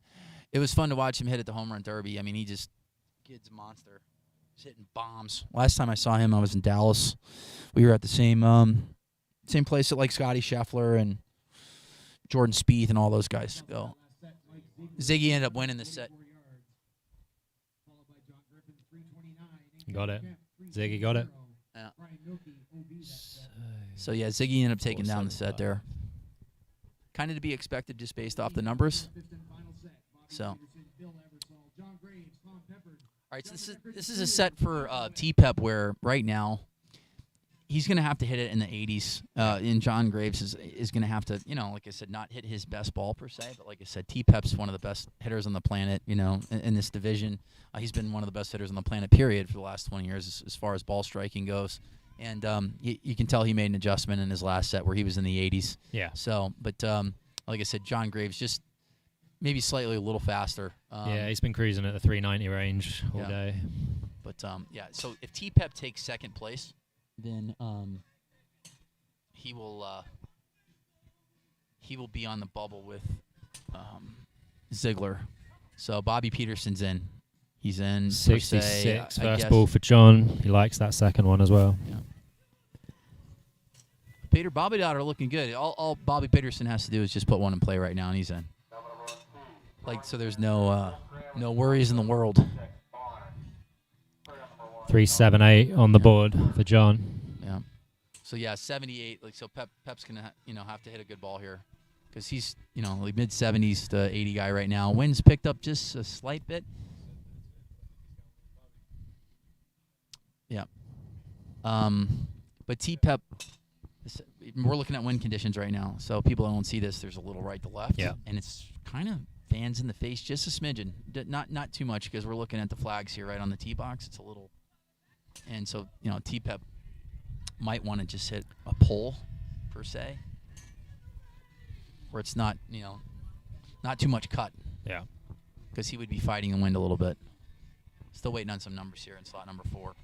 it was fun to watch him hit at the home run derby. I mean, kid's a monster. He's hitting bombs. Last time I saw him, I was in Dallas. We were at the same place that like Scotty Scheffler and Jordan Spieth and all those guys go. Ziggy ended up winning the set. Got it. Ziggy got it. Yeah. So yeah, Ziggy ended up taking down the set there. Kind of to be expected just based off the numbers. So. All right, so this is a set for T-Pep where right now he's going to have to hit it in the 80s. And John Graves is going to have to, like I said, not hit his best ball per se, but like I said, T-Pep's one of the best hitters on the planet, in this division. He's been one of the best hitters on the planet, period, for the last 20 years as far as ball striking goes. And you can tell he made an adjustment in his last set where he was in the 80s. Yeah. So, but like I said, John Graves just maybe slightly a little faster. Yeah, he's been cruising at the 390 range all day. But, yeah, so if T-Pep takes second place, then he will be on the bubble with Ziegler. So Bobby Peterson's in. He's in. 66 I first guess. ball for John. He likes that second one as well. Yeah. Peter Bobby Dot are looking good. All Bobby Peterson has to do is just put one in play right now, and he's in. So there's no worries in the world. 378 on the board for John. Yeah. So yeah, 78. So Pep's gonna have to hit a good ball here, because he's like mid 70s to 80 guy right now. Wind's picked up just a slight bit. Yeah. But T-Pep, we're looking at wind conditions right now, so people don't see this. There's a little right to left, and it's kind of fans in the face just a smidgen, not too much, because we're looking at the flags here right on the tee box. It's a little, and so T-Pep might want to just hit a pole per se, where it's not not too much cut. Yeah, because he would be fighting the wind a little bit. Still waiting on some numbers here in slot number 4.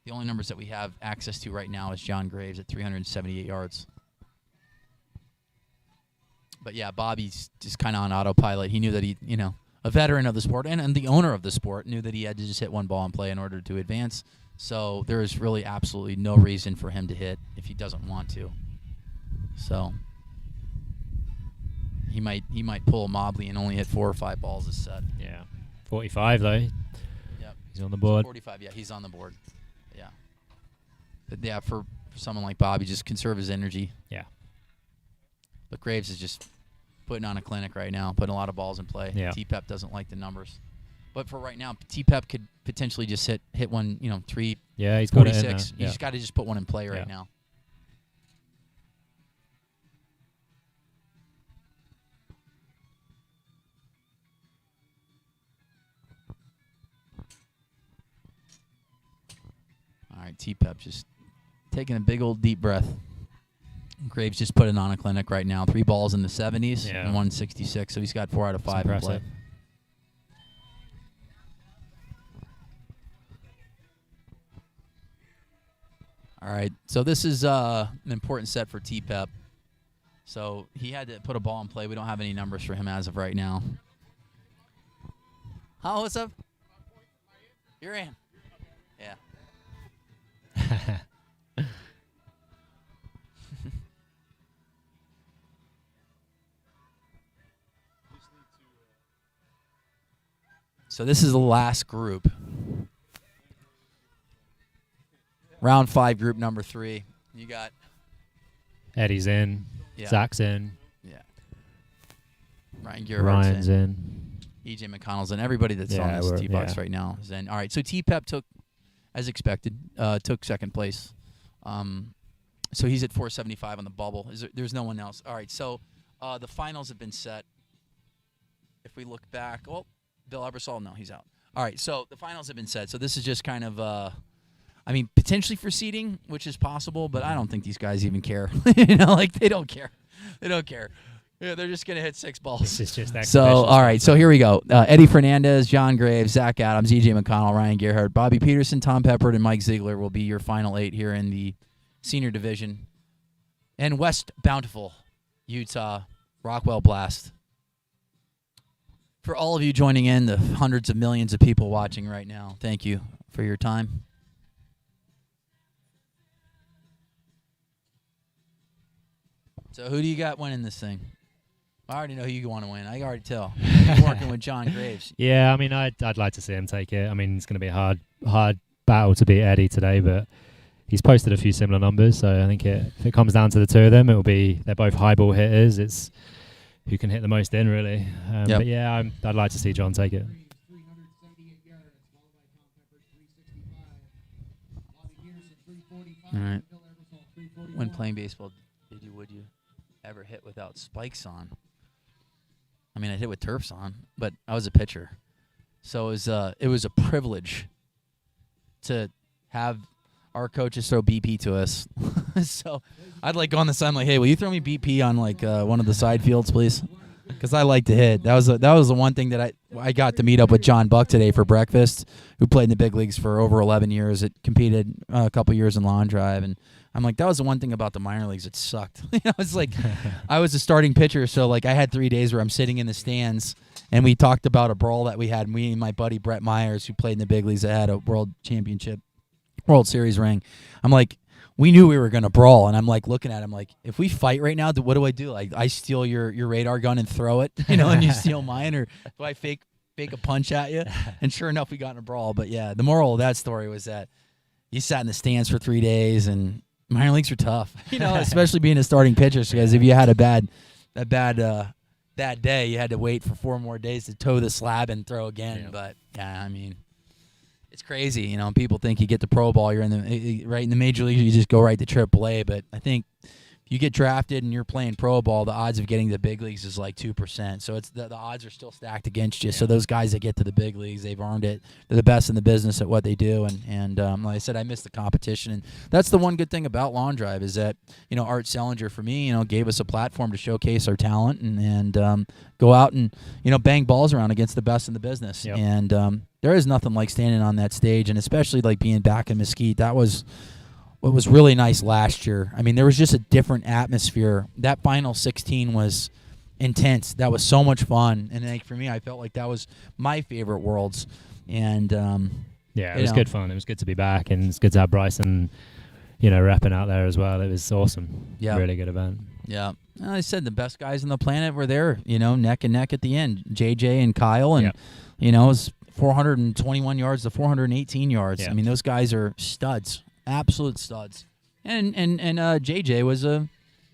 The only numbers that we have access to right now is John Graves at 378 yards. But yeah, Bobby's just kind of on autopilot. He knew that he, a veteran of the sport and the owner of the sport, knew that he had to just hit one ball and play in order to advance. So there is really absolutely no reason for him to hit if he doesn't want to. So he might pull a Mobley and only hit 4 or 5 balls a set. Yeah. 45 though. Yep. He's on the board. 45, yeah, he's on the board. Yeah. But yeah, for someone like Bobby, just conserve his energy. Yeah. But Graves is just putting on a clinic right now, putting a lot of balls in play. Yeah. T-Pep doesn't like the numbers. But for right now, T-Pep could potentially just hit one, 346. Yeah, he's got it in there. You Yeah. just got to just put one in play right Yeah. now. All right, T-Pep just taking a big old deep breath. Graves just putting on a clinic right now. 3 balls in the 70s Yeah. and 166, so he's got 4 out of 5 in play. Impressive. All right, so this is an important set for T-Pep. So he had to put a ball in play. We don't have any numbers for him as of right now. Oh, what's up? You're in. Yeah. So this is the last group. Round 5, group number 3. You got Eddie's in. Yeah. Zach's in. Yeah. Ryan Gerhardt's Ryan's in. EJ McConnell's in. Everybody that's Yeah, on this we're- T-Box yeah. right now is in. All right, so T-Pep took, as expected, took second place. So he's at 475 on the bubble. There's no one else. All right, so the finals have been set. If we look back, Bill Ebersol, no, he's out. All right, so the finals have been set. So this is just kind of, potentially for seeding, which is possible, but I don't think these guys even care. They don't care. They don't care. Yeah, they're just gonna hit 6 balls. This is just So, exhibition all right. stuff. So here we go. Eddie Fernandez, John Graves, Zach Adams, EJ McConnell, Ryan Gerhardt, Bobby Peterson, Tom Peppard, and Mike Ziegler will be your final 8 here in the senior division. And West Bountiful, Utah, Rockwell Blast. For all of you joining in, the hundreds of millions of people watching right now, thank you for your time. So who do you got winning this thing? I already know who you want to win. I can already tell. You're working with John Graves. Yeah, I'd like to see him take it. It's going to be a hard battle to beat Eddie today, but he's posted a few similar numbers, so I think if it comes down to the two of them, they're both high ball hitters. It's who can hit the most in, really. Yep. But yeah, I'd like to see John take it. 378 yards, followed by Tom Peppard, 365. Bobby Peterson, 345. All right. Bill Ebersol, 341. When playing baseball, would you ever hit without spikes on? I hit with turfs on, but I was a pitcher, so it was a privilege to have our coaches throw BP to us. So I'd go on the side, hey, will you throw me BP on one of the side fields, please? Because I like to hit. That was the one thing that I got to meet up with John Buck today for breakfast, who played in the big leagues for over 11 years. It competed a couple years in lawn drive, and I'm that was the one thing about the minor leagues. It sucked. It's I was a starting pitcher, so I had 3 days where I'm sitting in the stands, and we talked about a brawl that we had. Me and my buddy Brett Myers, who played in the big leagues, that had a World Series ring. We knew we were going to brawl, and I'm looking at him if we fight right now, what do I do? I steal your radar gun and throw it, and you steal mine, or do I fake a punch at you? And sure enough, we got in a brawl. But yeah, the moral of that story was that you sat in the stands for 3 days, and minor leagues are tough, especially being a starting pitcher, because if you had a bad day, you had to wait for 4 more days to toe the slab and throw again. Yeah. But yeah, it's crazy. People think you get the pro ball, you're in the major league, you just go right to AAA. But I think if you get drafted and you're playing pro ball, the odds of getting to the big leagues is 2%. So it's the odds are still stacked against you. Yeah. So those guys that get to the big leagues, they've earned it. They're the best in the business at what they do. And like I said, I miss the competition. And that's the one good thing about Lawn Drive is that, Art Sellinger, for me, gave us a platform to showcase our talent and go out and, bang balls around against the best in the business. Yep. And there is nothing like standing on that stage, and especially being back in Mesquite. That was what was really nice last year. There was just a different atmosphere. That final 16 was intense. That was so much fun. And for me, I felt like that was my favorite Worlds. And Yeah, You it was know. good fun. It was good to be back, and it's good to have Bryson, repping out there as well. It was awesome. Yeah. Really good event. Yeah. Well, I said the best guys on the planet were there, neck and neck at the end. JJ and Kyle, and, Yep. it was 421 yards to 418 yards. Yeah. I mean, those guys are studs, absolute studs. And JJ was a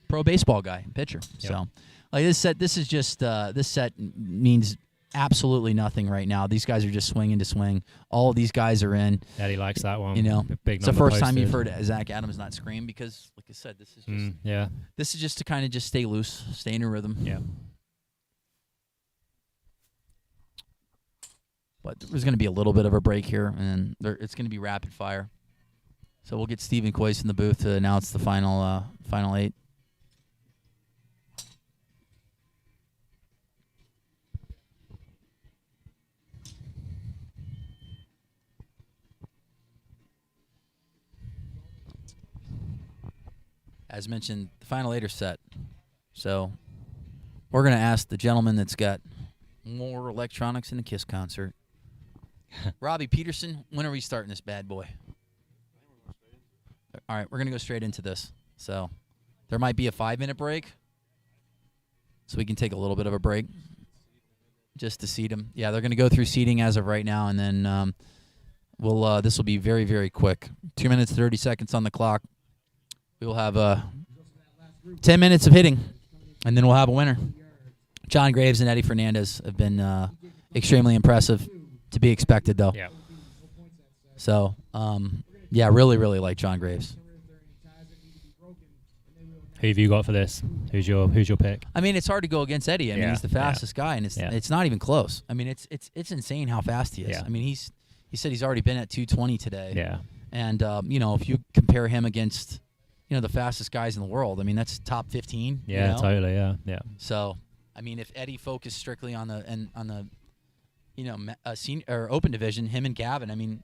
pro baseball guy, pitcher. Yep. So, like this set means absolutely nothing right now. These guys are just swinging to swing. All of these guys are in. Eddie likes that one. Big It's the number first time you've posted. heard Zach Adams not scream because, like I said, this is just Yeah. this is just to kind of just stay loose, stay in a rhythm. Yeah. But there's going to be a little bit of a break here, and then it's going to be rapid fire. So we'll get Stephen Coyce in the booth to announce the final 8. As mentioned, the final 8 are set. So we're going to ask the gentleman that's got more electronics in the KISS concert. Robbie Peterson, when are we starting this bad boy? All right, we're going to go straight into this. So there might be a 5-minute break, so we can take a little bit of a break just to seat them. Yeah, they're going to go through seating as of right now, and then this will be very, very quick. 2 minutes, 30 seconds on the clock. We will have 10 minutes of hitting, and then we'll have a winner. John Graves and Eddie Fernandez have been extremely impressive. To be expected, though. Yeah. So, really, really like John Graves. Who have you got for this? Who's your pick? I mean, it's hard to go against Eddie. I mean, he's the fastest guy, and it's not even close. I mean, it's insane how fast he is. Yeah. I mean, he said he's already been at 220 today. Yeah. And if you compare him against the fastest guys in the world, I mean, that's top 15. Yeah, totally. Yeah. So, I mean, if Eddie focused strictly on the senior or open division, him and Gavin, I mean,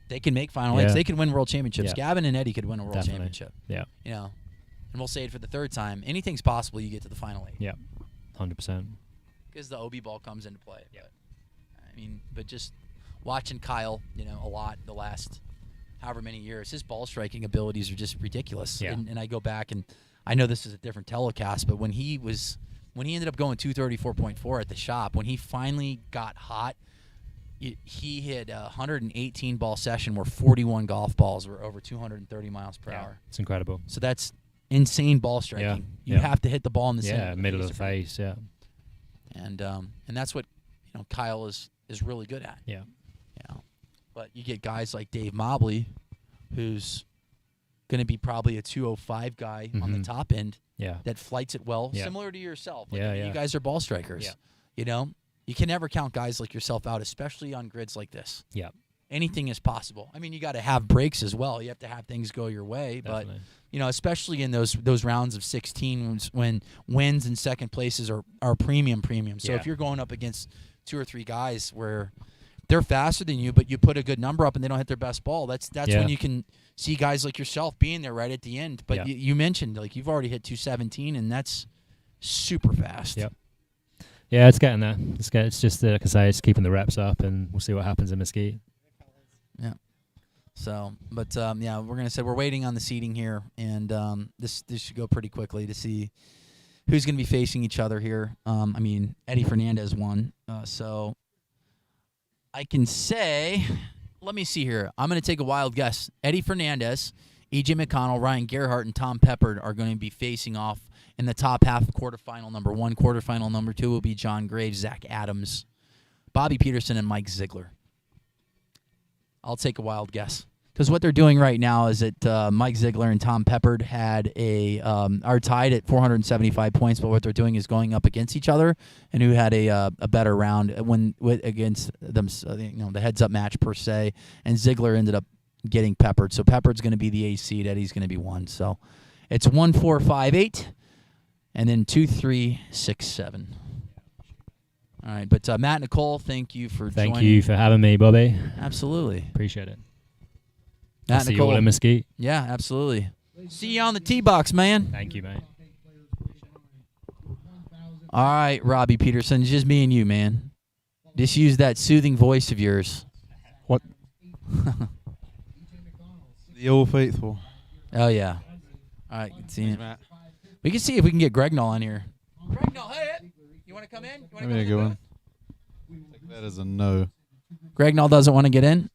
they can make final eights. They can win world championships. Yeah. Gavin and Eddie could win a world Definitely. championship. Yeah. And we'll say it for the third time. Anything's possible. You get to the final 8. Yeah. 100%. Because the OB ball comes into play. Yeah. But just watching Kyle, a lot the last however many years, his ball striking abilities are just ridiculous. Yeah. And I go back, and I know this is a different telecast, but when he ended up going 234.4 at the shop, when he finally got hot, he hit a 118 ball session where 41 golf balls were over 230 miles per hour. It's incredible. So that's insane ball striking. You have to hit the ball in the center. Middle of the face. Yeah. And that's what Kyle is really good at. Yeah. But you get guys like Dave Mobley, who's going to be probably a 205 guy on the top end. Yeah. That flights it well, Yeah. similar to yourself. Yeah, You guys are ball strikers. Yeah. You can never count guys like yourself out, especially on grids like this. Yeah. Anything is possible. I mean, you got to have breaks as well. You have to have things go your way. Definitely. But, especially in those rounds of 16 when wins and second places are premium. So if you're going up against 2 or 3 guys where they're faster than you, but you put a good number up and they don't hit their best ball, that's when you can see guys like yourself being there right at the end. But you mentioned, like, you've already hit 217, and that's super fast. Yep. Yeah, it's getting there. It's just, like I say, it's keeping the reps up, and we'll see what happens in Mesquite. Yeah. So, but, we're going to say we're waiting on the seating here, and this should go pretty quickly to see who's going to be facing each other here. Eddie Fernandez won, so I can say, let me see here. I'm going to take a wild guess. Eddie Fernandez, E.J. McConnell, Ryan Gerhardt, and Tom Peppard are going to be facing off in the top half of quarterfinal number 1. Quarterfinal number 2 will be John Graves, Zach Adams, Bobby Peterson, and Mike Ziegler. I'll take a wild guess. Because what they're doing right now is that Mike Ziegler and Tom Peppard are tied at 475 points, but what they're doing is going up against each other, and who had a better round against them, the heads-up match per se, and Ziegler ended up getting Peppard. So Peppard's going to be the 8th seed, Eddie's going to be 1. So it's 1, 4, 5, 8, and then 2, 3, 6, 7. All right, but Matt, Nicole, thank you for joining. Thank you for having me, Bobby. Absolutely. Appreciate it. Matt, See you Nicole. all in Mesquite. Yeah, absolutely. See you on the tee box, man. Thank you, mate. All right, Robbie Peterson, it's just me and you, man. Just use that soothing voice of yours. What The Old Faithful. Oh yeah. All right, good seeing Thanks, it. Matt. We can see if we can get Gregnall on here. Gregnall, hey, you want to come in? You want That'd be a good one. Take that as a no. Gregnall doesn't want to get in.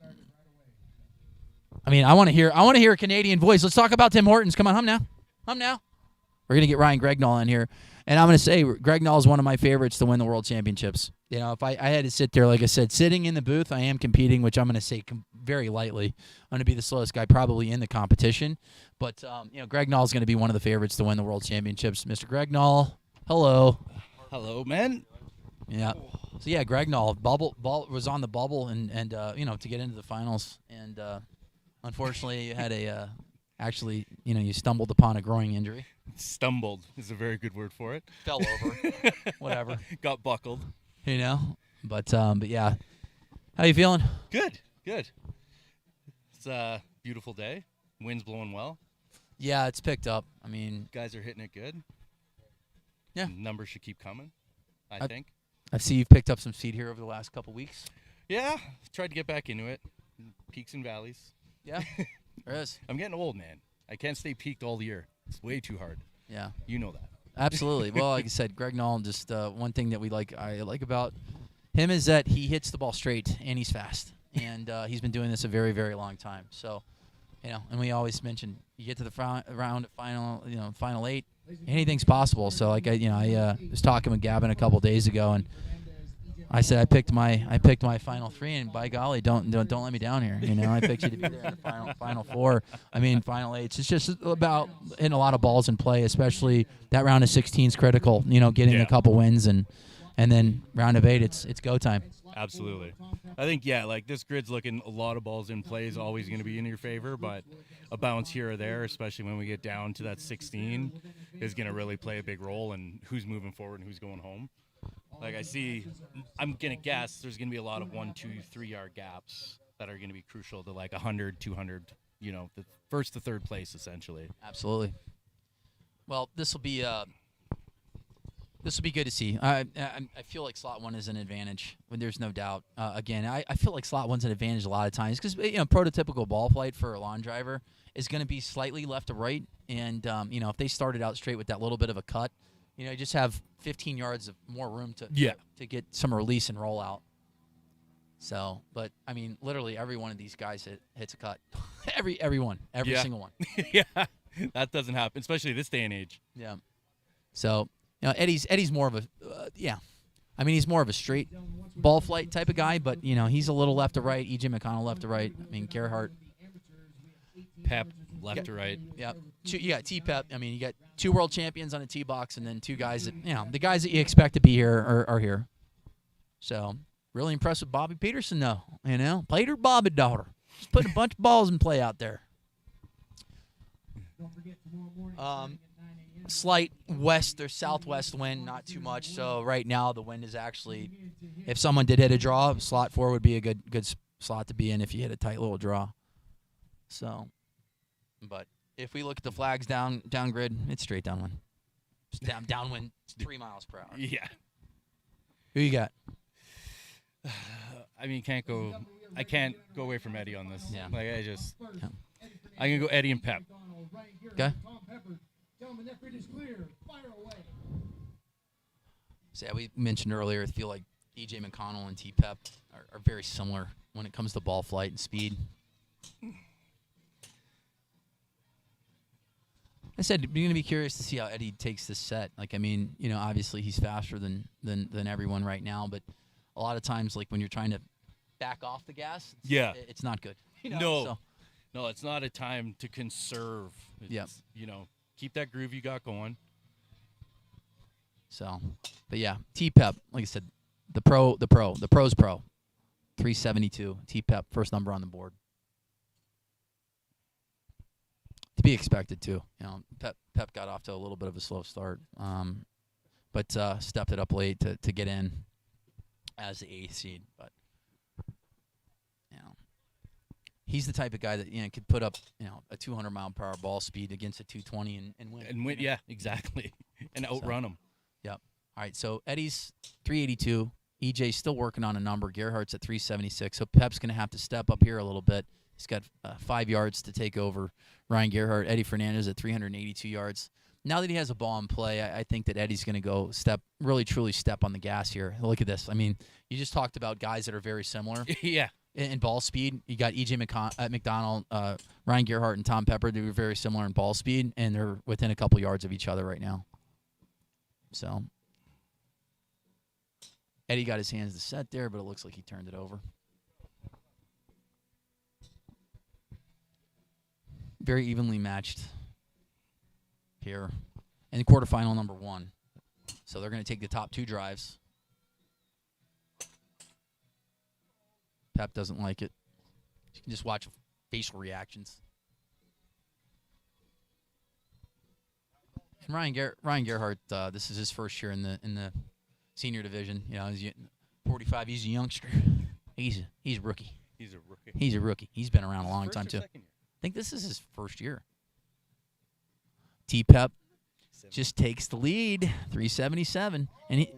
I mean, I want to hear a Canadian voice. Let's talk about Tim Hortons. Come on, hum now. We're gonna get Ryan Gregnall in here, and I'm gonna say Gregnall is one of my favorites to win the World Championships. You know, if I had to sit there, like I said, sitting in the booth, I am competing, which I'm gonna say very lightly. I'm gonna be the slowest guy probably in the competition, but Gregnall is gonna be one of the favorites to win the World Championships. Mr. Gregnall, hello. Hello, man. Yeah. So yeah, Gregnall ball was on the bubble and to get into the finals, and unfortunately you had a actually you stumbled upon a groin injury. Stumbled is a very good word for it. Fell over. Whatever. Got buckled. But yeah. How you feeling? Good. It's a beautiful day. Wind's blowing well. Yeah, it's picked up. I mean, Guys are hitting it good. Yeah. Numbers should keep coming, I think. I see you've picked up some speed here over the last couple weeks. Yeah. Tried to get back into it. Peaks and valleys. Yeah. There is. I'm getting old, man. I can't stay peaked all year. It's way too hard. Yeah. You know that. Absolutely. Well, like I said, Gregnall, just one thing that I like about him is that he hits the ball straight and he's fast. And he's been doing this a very, very long time. So, and we always mention you get to the round final 8, anything's possible. So like I was talking with Gavin a couple days ago, and I said I picked my final 3, and by golly, don't let me down here. I picked you to be there in the final 4. I mean, final 8. It's just about hitting a lot of balls in play, especially that round of 16 is critical. Getting a couple wins, and then round of 8, it's go time. Absolutely. I think, like this grid's looking a lot of balls in play is always going to be in your favor, but a bounce here or there, especially when we get down to that 16, is going to really play a big role in who's moving forward and who's going home. Like I'm going to guess there's going to be a lot of 1, 2, 3 yard gaps that are going to be crucial to like 100, 200, the first to third place essentially. Absolutely. Well, this will be good to see. I feel like slot 1 is an advantage, when there's no doubt. Again, I feel like slot 1's an advantage a lot of times because prototypical ball flight for a lawn driver is going to be slightly left to right, and if they started out straight with that little bit of a cut, you just have 15 yards of more room to get some release and roll out. So, but I mean, literally every one of these guys hits a cut. every single one. Yeah, that doesn't happen, especially this day and age. Yeah. So. Eddie's more of a I mean, he's more of a straight ball flight type of guy, but he's a little left to right. EJ McConnell left to right. I mean, Gerhardt, Pep left to right. Yeah, you got T-Pep. I mean, you got 2 world champions on a T-box, and then 2 guys that the guys that you expect to be here are here. So really impressed with Bobby Peterson, though. Played her Bobby daughter. Just putting a bunch of balls in play out there. Slight west or southwest wind, not too much. So right now the wind is actually, if someone did hit a draw, slot 4 would be a good slot to be in if you hit a tight little draw. So, but if we look at the flags down grid, it's straight downwind. It's downwind 3 miles per hour. Yeah. Who you got? I mean, I can't go away from Eddie on this. Yeah. I can go Eddie and Pep. Okay. Gentlemen, that grid is clear. Fire away. So yeah, we mentioned earlier, I feel like EJ McConnell and T-Pep are very similar when it comes to ball flight and speed. I said, you're going to be curious to see how Eddie takes this set. Like, I mean, obviously he's faster than everyone right now, but a lot of times, like when you're trying to back off the gas, it's not good. No, it's not a time to conserve. Yeah. Keep that groove you got going. So, but yeah, T-Pep, like I said, the pro's pro, 372. T-Pep, first number on the board. To be expected too. Pep got off to a little bit of a slow start, but stepped it up late to get in as the 8th seed. But he's the type of guy that could put up a 200-mile-per-hour ball speed against a 220 and win. And win, yeah, exactly, and outrun him. Yep. All right, so Eddie's 382, EJ's still working on a number. Gerhardt's at 376, so Pep's going to have to step up here a little bit. He's got 5 yards to take over Ryan Gerhardt. Eddie Fernandez at 382 yards. Now that he has a ball in play, I think that Eddie's going to go really truly step on the gas here. Look at this. I mean, you just talked about guys that are very similar. Yeah. In ball speed, you got EJ McDonald, Ryan Gerhardt, and Tom Pepper. They were very similar in ball speed, and they're within a couple yards of each other right now. So Eddie got his hands to set there, but it looks like he turned it over. Very evenly matched here in quarterfinal number 1. So they're going to take the top 2 drives. Pep doesn't like it. You can just watch facial reactions. And Ryan Gerhardt, this is his first year in the senior division. You know, he's 45. He's a youngster. He's a rookie. He's a rookie. He's a rookie. He's been around a long time too. Second year? I think this is his first year. T-Pep just takes the lead, 377, and he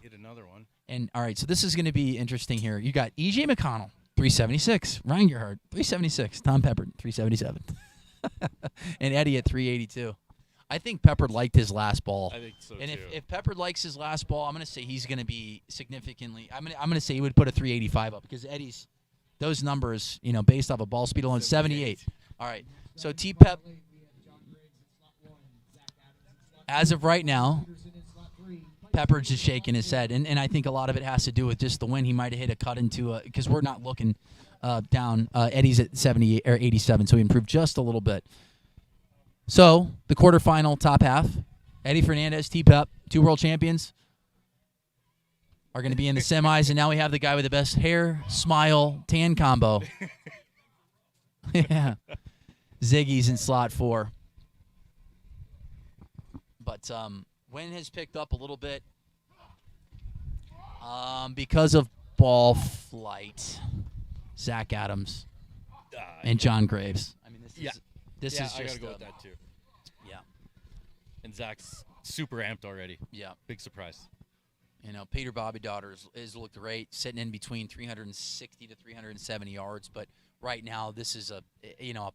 hit another one. And all right, so this is going to be interesting here. You got EJ McConnell, 376, Ryan Gerhardt, 376, Tom Pepper, 377, and Eddie at 382. I think Pepper liked his last ball. I think so and too. if Pepper likes his last ball, I'm going to say he's going to be significantly. I'm going to say he would put a 385 up because Eddie's those numbers, you know, based off of ball speed alone, 78. All right, so T-Pep. As of right now, Pepper's just shaking his head, and I think a lot of it has to do with just the win. He might have hit a cut into because we're not looking down. Eddie's at 78 or 87, so he improved just a little bit. So the quarterfinal top half, Eddie Fernandez, T-Pep, 2 world champions, are going to be in the semis, and now we have the guy with the best hair, smile, tan combo. Yeah, Ziggy's in slot 4. But wind has picked up a little bit because of ball flight. Zach Adams and John Graves. I mean, this is just. I gotta go with that too. Yeah. And Zach's super amped already. Yeah. Big surprise. You know, Peter Bobby Daughters has looked great, sitting in between 360 to 370 yards. But right now, this is a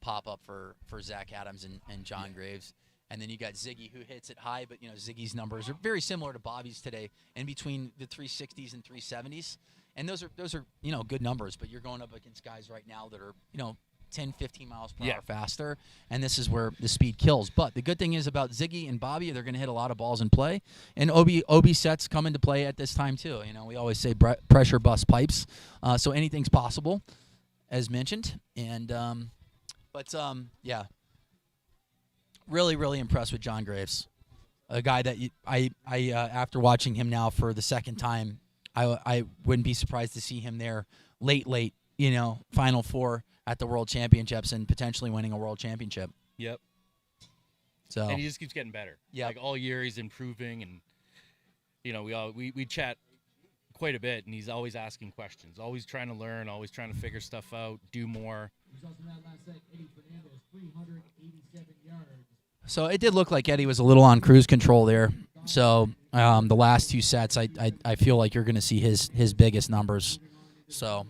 pop up for Zach Adams and John Graves. And then you got Ziggy, who hits it high, but, you know, Ziggy's numbers are very similar to Bobby's today, in between the 360s and 370s. And those are you know, good numbers, but you're going up against guys right now that are, you know, 10, 15 miles per hour faster, and this is where the speed kills. But the good thing is about Ziggy and Bobby, they're going to hit a lot of balls in play. And OB sets come into play at this time, too. You know, we always say pressure bust pipes, so anything's possible, as mentioned. And, yeah. Really, really impressed with John Graves, a guy that I after watching him now for the second time, I wouldn't be surprised to see him there late, you know, Final Four at the World Championships and potentially winning a World Championship. Yep. So and he just keeps getting better. Yeah. Like all year he's improving, and you know we chat quite a bit, and he's always asking questions, always trying to learn, always trying to figure stuff out, do more. So it did look like Eddie was a little on cruise control there. So the last 2 sets, I feel like you're going to see his biggest numbers. So,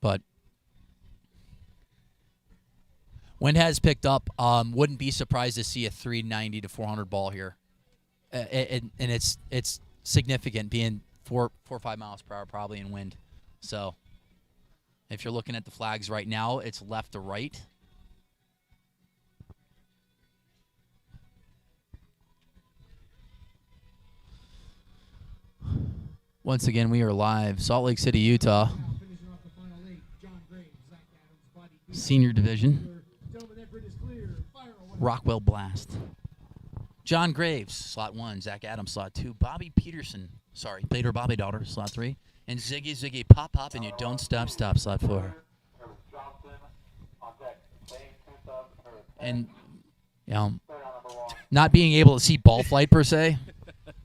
but wind has picked up. Wouldn't be surprised to see a 390 to 400 ball here, and it's significant, being 4 or 5 miles per hour probably in wind. So if you're looking at the flags right now, it's left to right. Once again, we are live, Salt Lake City, Utah. Senior Division. Rockwell Blast. John Graves, slot 1. Zach Adams, slot 2. Bobby Peterson, Peter Bobby Daughter, slot 3. And Ziggy, pop, and you don't stop, slot 4. And, you know, not being able to see ball flight per se,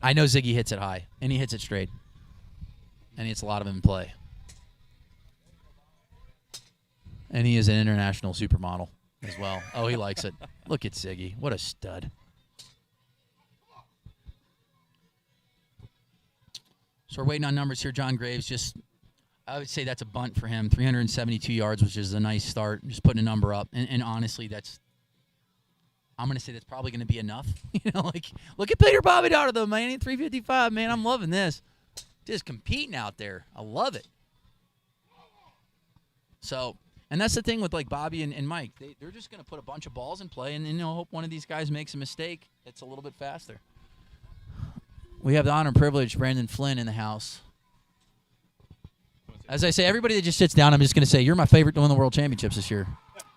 I know Ziggy hits it high, and he hits it straight. And he hits a lot of them in play. And he is an international supermodel as well. Oh, he likes it. Look at Ziggy. What a stud. So we're waiting on numbers here. John Graves, just I would say that's a bunt for him. 372 yards, which is a nice start. Just putting a number up. And honestly, I'm going to say that's probably going to be enough. Like, look at Peter Bobby Daughter, though, man. 355, man. I'm loving this. Just competing out there. I love it. So, and that's the thing with, like, Bobby and Mike. They're just going to put a bunch of balls in play and hope one of these guys makes a mistake that's a little bit faster. We have the honor and privilege, Brandon Flynn, in the house. As I say, everybody that just sits down, I'm just going to say, you're my favorite to win the World Championships this year.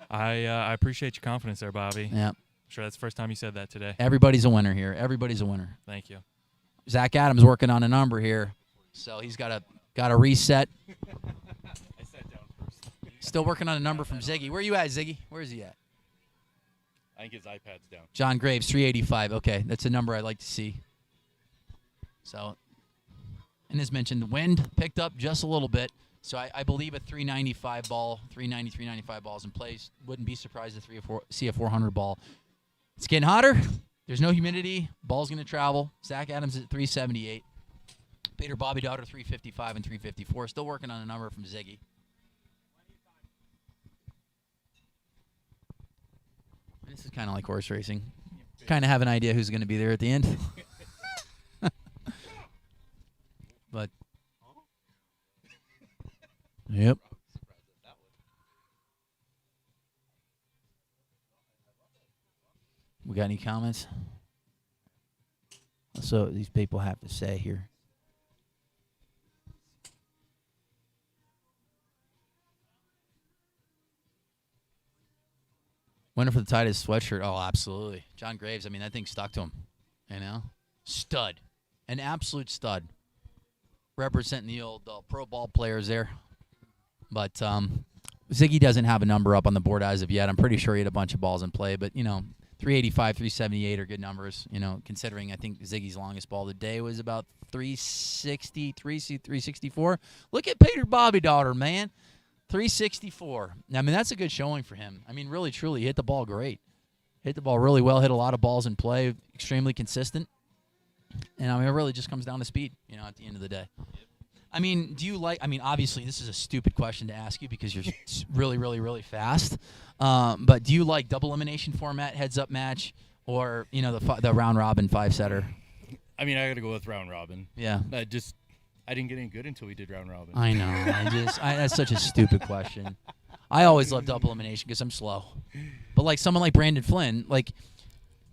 I appreciate your confidence there, Bobby. Yeah. I'm sure that's the first time you said that today. Everybody's a winner here. Everybody's a winner. Thank you. Zach Adams working on a number here, so he's got a reset. I sat down first. Still working on a number from Ziggy. Where are you at, Ziggy? Where is he at? I think his iPad's down. John Graves, 385. Okay, that's a number I'd like to see. So, and as mentioned, the wind picked up just a little bit. So I believe a 395 ball, 395 balls in place. Wouldn't be surprised to see a 400 ball. It's getting hotter. There's no humidity. Ball's going to travel. Zach Adams at 378. Peter Bobby Daughter 355 and 354. Still working on a number from Ziggy. This is kind of like horse racing. Kind of have an idea who's going to be there at the end. But yep. We got any comments? So these people have to say here. Winner for the Titus sweatshirt. Oh, absolutely. John Graves, I mean, that thing stuck to him. Stud. An absolute stud. Representing the old pro ball players there. But Ziggy doesn't have a number up on the board as of yet. I'm pretty sure he had a bunch of balls in play. But, 385, 378 are good numbers, considering I think Ziggy's longest ball of the day was about 360, 364. Look at Peter Bobby Daughter, man. 364. I mean, that's a good showing for him. I mean, really, truly, he hit the ball great. Hit the ball really well, hit a lot of balls in play, extremely consistent. And, I mean, it really just comes down to speed, at the end of the day. I mean, obviously, this is a stupid question to ask you because you're really, really, really fast. But do you like double elimination format, heads-up match, or, the round-robin five-setter? I mean, I got to go with round robin. Yeah. I didn't get any good until we did round robin. I know. That's such a stupid question. I always love double elimination because I'm slow. But, like, someone like Brandon Flynn, like,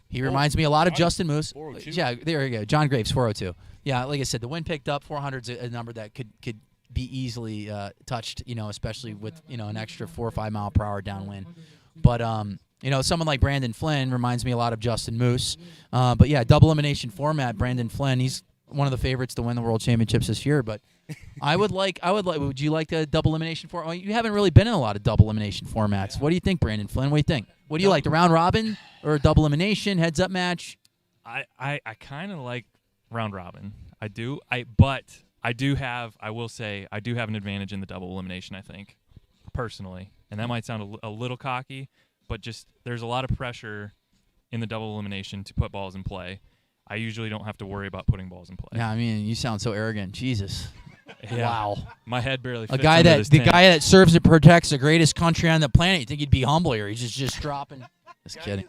he reminds me a lot of Justin Moose. 402. Yeah, there you go. John Graves, 402. Yeah, like I said, the wind picked up. 400's a number that could be easily touched, especially with, an extra 4 or 5 mile per hour downwind. But, someone like Brandon Flynn reminds me a lot of Justin Moose. But, yeah, double elimination format, Brandon Flynn, he's one of the favorites to win the World Championships this year. But would you like the double elimination format? Well, you haven't really been in a lot of double elimination formats. What do you think, Brandon Flynn? What do you think? What do you like, the round robin or double elimination, heads up match? I kind of like round robin. I do. But I will say I do have an advantage in the double elimination, I think, personally. And that might sound a little cocky, but just there's a lot of pressure in the double elimination to put balls in play. I usually don't have to worry about putting balls in play. Yeah, I mean, you sound so arrogant. Jesus. Yeah. Wow. My head barely fits The guy that serves and protects the greatest country on the planet, you think he'd be humble here. He's just dropping. Just kidding.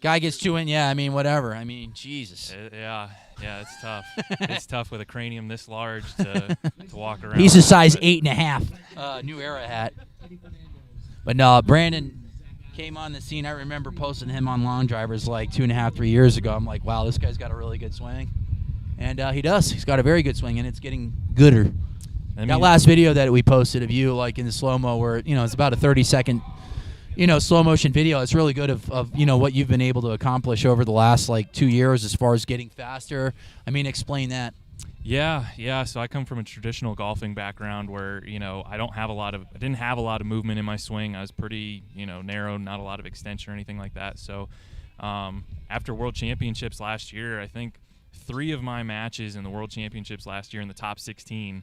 Guy gets 2 wins. Yeah, I mean, whatever. I mean, Jesus. Yeah, it's tough. It's tough with a cranium this large to walk around. He's a size 8.5. New Era hat. But no, Brandon came on the scene. I remember posting him on Long Drivers like 2.5, 3 years ago. I'm like, wow, this guy's got a really good swing. And he does. He's got a very good swing, and it's getting gooder. That last video that we posted of you, like in the slow-mo, where, it's about a 30-second, slow motion video. It's really good of what you've been able to accomplish over the last, 2 years as far as getting faster. I mean, explain that. Yeah. So I come from a traditional golfing background where, I didn't have a lot of movement in my swing. I was pretty, narrow, not a lot of extension or anything like that. So after World Championships last year, I think 3 of my matches in the World Championships last year in the top 16,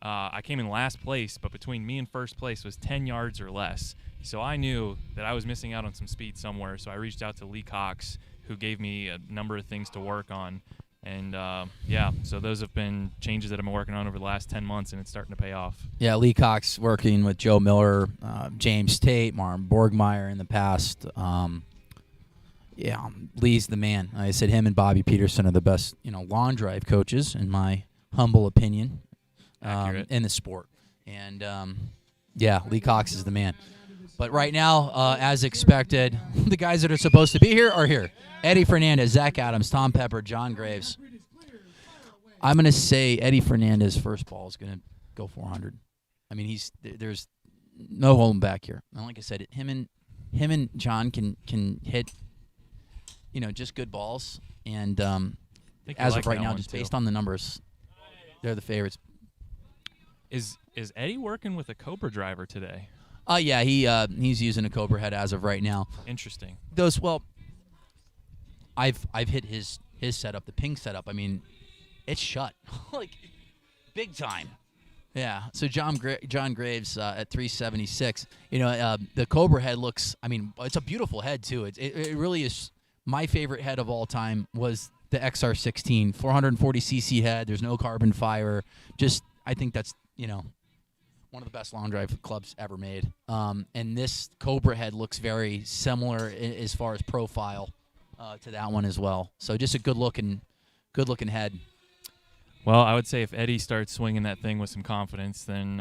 I came in last place, but between me and first place was 10 yards or less. So I knew that I was missing out on some speed somewhere. So I reached out to Lee Cox, who gave me a number of things to work on. And yeah, so those have been changes that I've been working on over the last 10 months, and it's starting to pay off. Yeah, Lee Cox working with Joe Miller, James Tate, Martin Borgmeyer in the past. Yeah, Lee's the man. I said him and Bobby Peterson are the best, lawn drive coaches, in my humble opinion, in the sport. And, yeah, Lee Cox is the man. But right now, as expected, the guys that are supposed to be here are here. Eddie Fernandez, Zach Adams, Tom Pepper, John Graves. I'm going to say Eddie Fernandez first ball is going to go 400. I mean, there's no holding back here. And like I said, him and John can hit, just good balls. And as of right now, just based on the numbers, they're the favorites. Is Eddie working with a Cobra driver today? Yeah, he's using a Cobra head as of right now. Interesting. I've hit his setup, the ping setup. I mean, it's shut like big time. Yeah. So John Graves at 376. The Cobra head looks. I mean, it's a beautiful head too. It really is. My favorite head of all time was the XR16, 440 cc head. There's no carbon fiber. I think that's one of the best long drive clubs ever made. And this Cobra head looks very similar as far as profile to that one as well. So just a good looking head. Well, I would say if Eddie starts swinging that thing with some confidence, then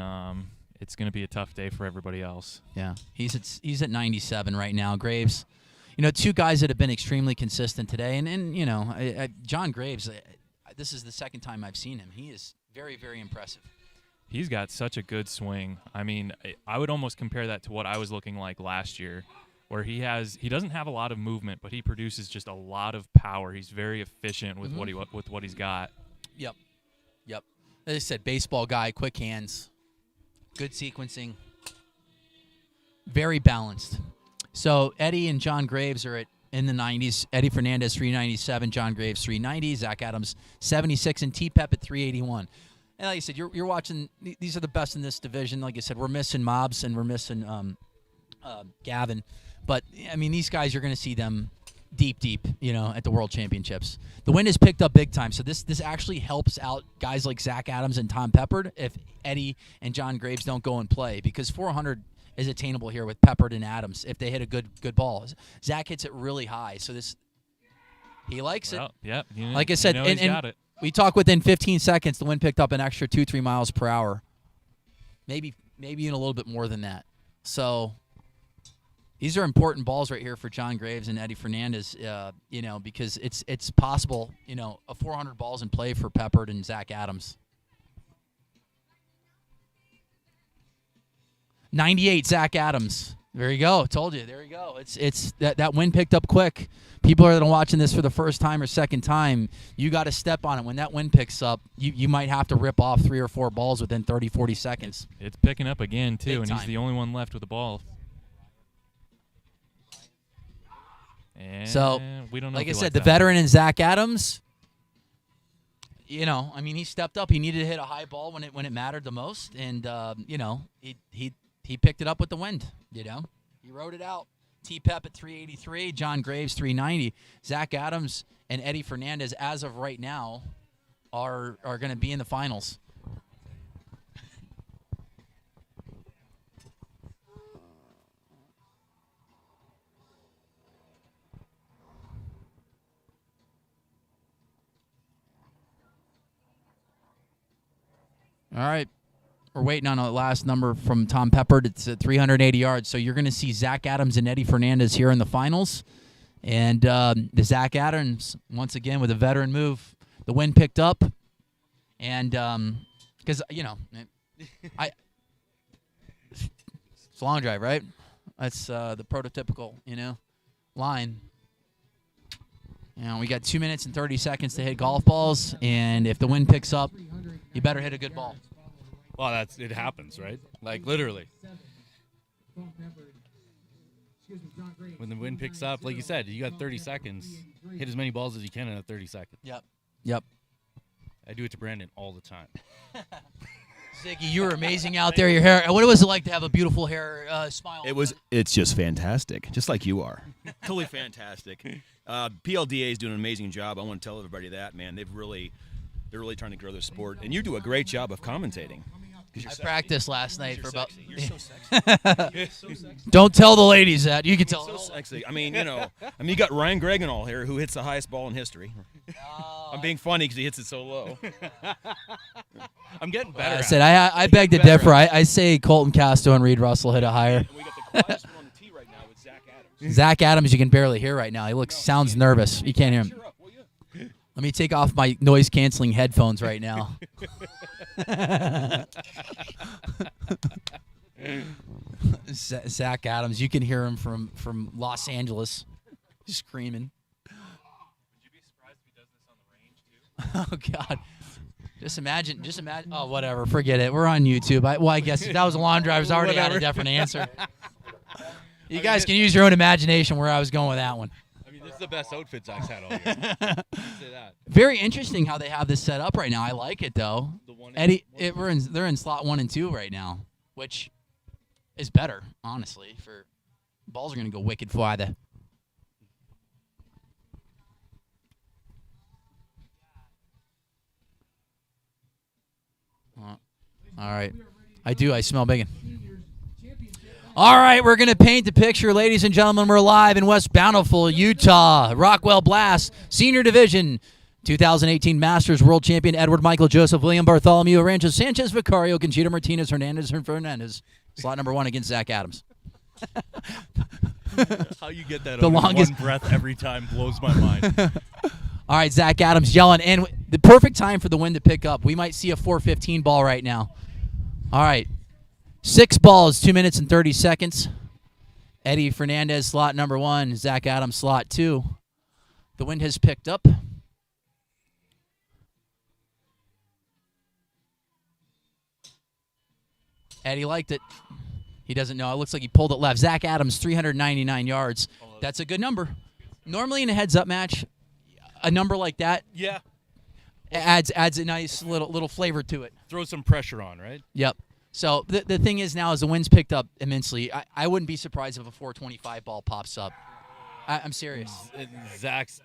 it's going to be a tough day for everybody else. Yeah, he's at 97 right now. Graves, two guys that have been extremely consistent today, and John Graves. This is the second time I've seen him. He is very, very impressive. He's got such a good swing. I mean, I would almost compare that to what I was looking like last year, where he doesn't have a lot of movement, but he produces just a lot of power. He's very efficient with what he's got. Yep. As I said, baseball guy, quick hands, good sequencing, very balanced. So Eddie and John Graves are in the 90s. Eddie Fernandez 397, John Graves 390, Zach Adams 76, and T-Pep at 381. And like I said, you're watching. These are the best in this division. Like I said, we're missing Mobs and we're missing Gavin, but I mean these guys, you're going to see them deep, at the World Championships. The wind has picked up big time, so this actually helps out guys like Zach Adams and Tom Peppard if Eddie and John Graves don't go and play, because 400 is attainable here with Peppard and Adams if they hit a good ball. Zach hits it really high, so he likes it. Yep. Like I said, he's got it. We talk within 15 seconds, the wind picked up an extra 2-3 miles per hour, maybe even a little bit more than that. So these are important balls right here for John Graves and Eddie Fernandez, because it's possible, a 400 balls in play for Peppard and Zach Adams. 98, Zach Adams. There you go. Told you. There you go. It's that wind picked up quick. People are watching this for the first time or second time. You got to step on it. When that wind picks up, you might have to rip off 3 or 4 balls within 30, 40 seconds. It's picking up again, too, and time. he's the only one left with the ball. And So, we don't know like if I he said, likes the that. veteran and Zach Adams, he stepped up. He needed to hit a high ball when it mattered the most, and he picked it up with the wind. He rode it out. T-Pep at 383, John Graves 390, Zach Adams and Eddie Fernandez as of right now are going to be in the finals. All right. We're waiting on a last number from Tom Peppard. It's at 380 yards. So you're going to see Zach Adams and Eddie Fernandez here in the finals. And the Zach Adams, once again, with a veteran move. The wind picked up. And because, it's a long drive, right? That's the prototypical, line. We got 2 minutes and 30 seconds to hit golf balls. And if the wind picks up, you better hit a good ball. Well, it happens, right? Like literally. When the wind picks up, like you said, you got 30 seconds. Hit as many balls as you can in a 30 seconds. Yep. I do it to Brandon all the time. Ziggy, you were amazing out there. Your hair. What was it like to have a beautiful hair smile? It's just fantastic, just like you are. Totally fantastic. PLDA is doing an amazing job. I want to tell everybody that, man. They're really trying to grow their sport, and you do a great job of commentating. I practiced last night for about. You're so sexy. You're so sexy. Don't tell the ladies that. You can tell. So sexy. I mean, you got Ryan Gregenall here, who hits the highest ball in history. I'm being funny because he hits it so low. I'm getting better. I said I beg to differ. I say Colton Casto and Reed Russell hit it higher. And we got the quietest one on the tee right now with Zach Adams. Zach Adams, you can barely hear right now. He sounds nervous. You can't hear him. Cheer up, will you? Let me take off my noise-canceling headphones right now. Zach Adams, you can hear him from Los Angeles, screaming. Would you be surprised if he does this on the range too? Oh God! Just imagine. Oh, whatever. Forget it. We're on YouTube. I guess if that was a lawn drive, I already had a different answer. You guys can use your own imagination where I was going with that one. This is the best outfit Zach's had all year. Say that. Very interesting how they have this set up right now. I like it though. Eddie, they're in slot 1 and 2 right now, which is better, honestly. For balls are going to go wicked fly there. All right. I smell bacon. All right, we're going to paint the picture. Ladies and gentlemen, we're live in West Bountiful, Utah. Rockwell Blast, Senior Division, 2018 Masters World Champion Edward Michael Joseph, William Bartholomew, Arantes, Sanchez, Vicario, Conchita Martinez, Hernandez, and Fernandez. Slot number 1 against Zach Adams. How you get that The over longest- one breath every time blows my mind. All right, Zach Adams yelling. And the perfect time for the wind to pick up. We might see a 4:15 ball right now. All right. 6 balls, 2 minutes and 30 seconds. Eddie Fernandez, slot number 1. Zach Adams, slot 2. The wind has picked up. Eddie liked it. He doesn't know. It looks like he pulled it left. Zach Adams, 399 yards. That's a good number. Normally in a heads-up match, a number like that Yeah. adds a nice little flavor to it. Throw some pressure on, right? Yep. So the thing is now is the wind's picked up immensely. I wouldn't be surprised if a 425 ball pops up. I'm serious. Zach's,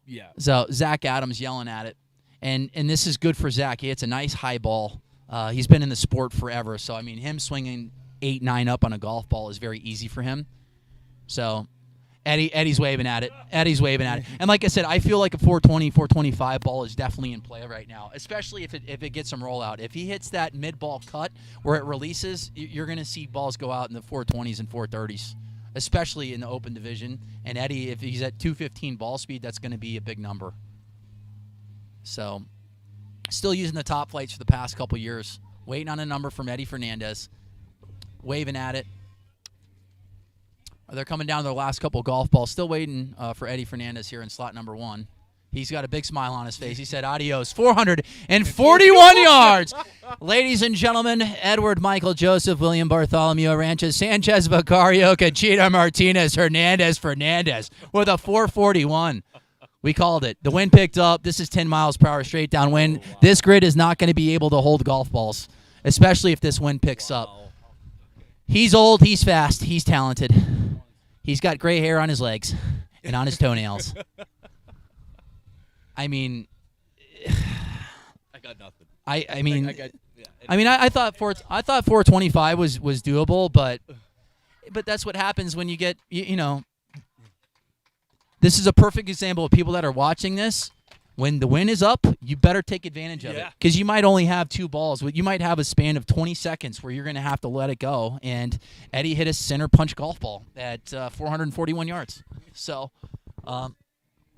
yeah. So Zach Adams yelling at it. And this is good for Zach. He hits a nice high ball. He's been in the sport forever. So, I mean, him swinging 8-9 up on a golf ball is very easy for him. So Eddie's waving at it. Eddie's waving at it. And like I said, I feel like a 420, 425 ball is definitely in play right now, especially if it gets some rollout. If he hits that mid-ball cut where it releases, you're going to see balls go out in the 420s and 430s, especially in the open division. And Eddie, if he's at 215 ball speed, that's going to be a big number. So still using the top flights for the past couple years. Waiting on a number from Eddie Fernandez. Waving at it. They're coming down to their last couple golf balls. Still waiting for Eddie Fernandez here in slot number 1. He's got a big smile on his face. He said, adios, 441 yards. Ladies and gentlemen, Edward Michael Joseph, William Bartholomew, Arantes, Sanchez, Vicario, Conchita Martinez, Hernandez, Fernandez with a 441. We called it. The wind picked up. This is 10 miles per hour straight downwind. Wow. This grid is not going to be able to hold golf balls, especially if this wind picks up. He's old. He's fast. He's talented. He's got gray hair on his legs and on his toenails. I mean, I got nothing. I thought 425 was doable, but that's what happens when you get you know. This is a perfect example of people that are watching this. When the wind is up, you better take advantage of it because you might only have 2 balls. You might have a span of 20 seconds where you're going to have to let it go. And Eddie hit a center punch golf ball at 441 yards. So, what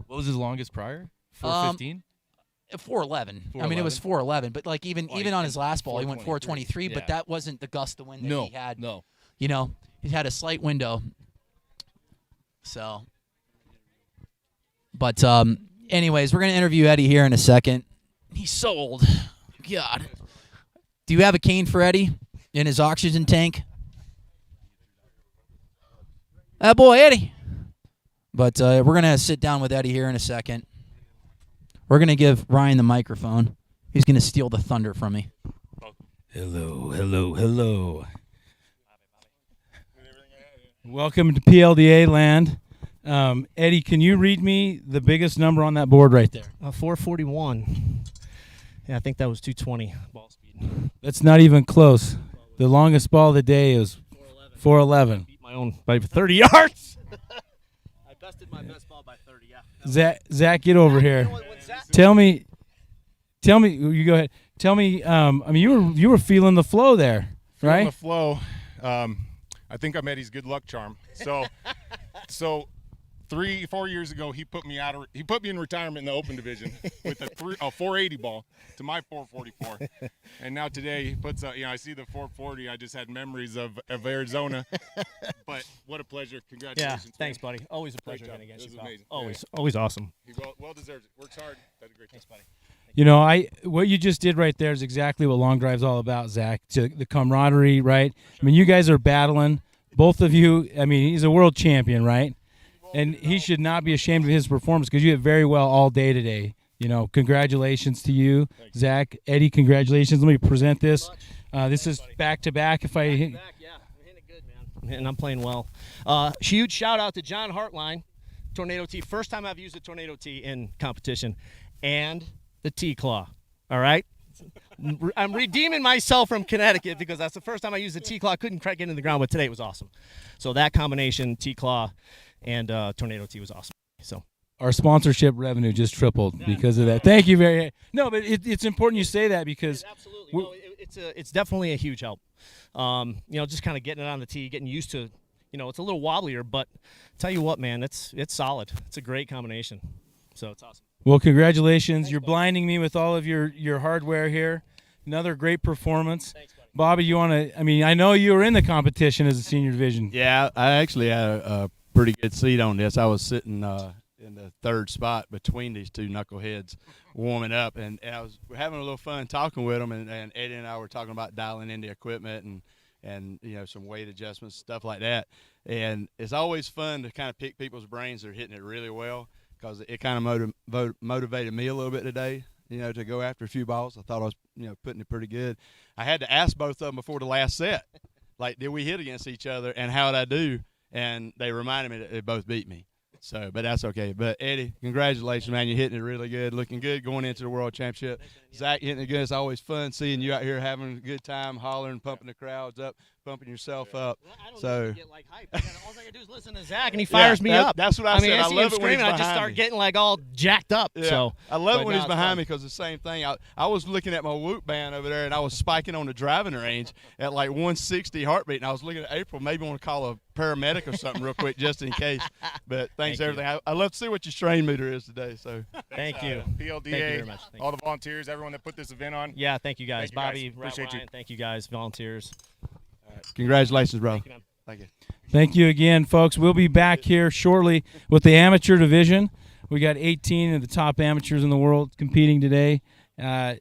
was his longest prior? 415. 411. I mean, it was 411. But like even on his last ball, he went 423. But that wasn't the gust of wind that he had. No. You know, he had a slight window. So. But anyways, we're going to interview Eddie here in a second. He's so old. God. Do you have a cane for Eddie in his oxygen tank? That boy, Eddie. But we're going to sit down with Eddie here in a second. We're going to give Ryan the microphone. He's going to steal the thunder from me. Hello, hello, hello. Welcome to PLDA land. Eddie, can you read me the biggest number on that board right there? 441. Yeah, I think that was 220 ball speed. That's not even close. The longest ball of the day was 411. Beat my own by 30 yards. I bested my best ball by 30, yeah. Zach, get over here. Tell me, you go ahead. Tell me, I mean, you were feeling the flow there, right? Feeling the flow. I think I'm Eddie's good luck charm. So 3-4 years ago, he put me in retirement in the open division with a 480 ball to my 444, and now today he puts I see the 440. I just had memories of Arizona, but what a pleasure! Congratulations. Yeah, thanks, man. buddy. Always a Great pleasure job. against This you. was Pal. amazing. Always awesome. He well deserves it. Works hard. That's a great job. Thanks, buddy. You know, what you just did right there is exactly what long drive's all about, Zach. The camaraderie, right? I mean, you guys are battling. Both of you. I mean, he's a world champion, right? And he should not be ashamed of his performance because you did very well all day today. You know, congratulations to you, Zach. Eddie, congratulations. Let me present this. This is back-to-back. If I hit. Yeah, I'm hitting it good, man. And I'm playing well. Huge shout-out to John Hartline, Tornado Tee. First time I've used a Tornado Tee in competition. And the T-Claw, all right? I'm redeeming myself from Connecticut because that's the first time I used the T-Claw. Couldn't crack it into the ground, but today it was awesome. So that combination, T-Claw and Tornado Tee, was awesome. So our sponsorship revenue just tripled because of that. Thank you very much. No, but it's important you say that because absolutely, no, it's definitely a huge help. Just kind of getting it on the tee, getting used to, it's a little wobblier, but tell you what, man, it's solid. It's a great combination. So it's awesome. Well, congratulations. You're blinding me with all of your hardware here. Another great performance. Thanks, buddy. Bobby, you want to, I know you were in the competition as a senior division. Yeah, I actually had a pretty good seat on this. I was sitting in the third spot between these two knuckleheads warming up, and I was having a little fun talking with them, and Eddie and I were talking about dialing in the equipment and some weight adjustments, stuff like that. And it's always fun to kind of pick people's brains that are hitting it really well, because it kind of motivated me a little bit today, to go after a few balls. I thought I was, putting it pretty good. I had to ask both of them before the last set, like, did we hit against each other, and how did I do? And they reminded me that they both beat me. So, but that's okay. But, Eddie, congratulations, man. You're hitting it really good, looking good going into the World Championship. Zach, hitting it good. It's always fun seeing you out here having a good time, hollering, pumping the crowds up, pumping yourself up. I don't so, need to get, like, hype. All I got to do is listen to Zach, and he fires me up. That's what I said. I I see love him it when he's screaming, I just behind start me. getting, like, all jacked up. Yeah. So I love it but when no, he's it's behind fun. me, because the same thing. I was looking at my whoop band over there, and I was spiking on the driving range at like 160 heartbeat, and I was looking at April. Maybe want to call a paramedic or something real quick just in case. But thanks Thank everything. I love to see what your strain meter is today. So Thank you. PLDA, Thank you very much. Thank all the volunteers, everyone that put this event on. Yeah, thank you guys. Thank you guys. Bobby, Appreciate you. Ryan, thank you guys, volunteers. congratulations, bro. Thank you, man. Thank you. Thank you again, folks. We'll be back here shortly with the amateur division. We got 18 of the top amateurs in the world competing today. We're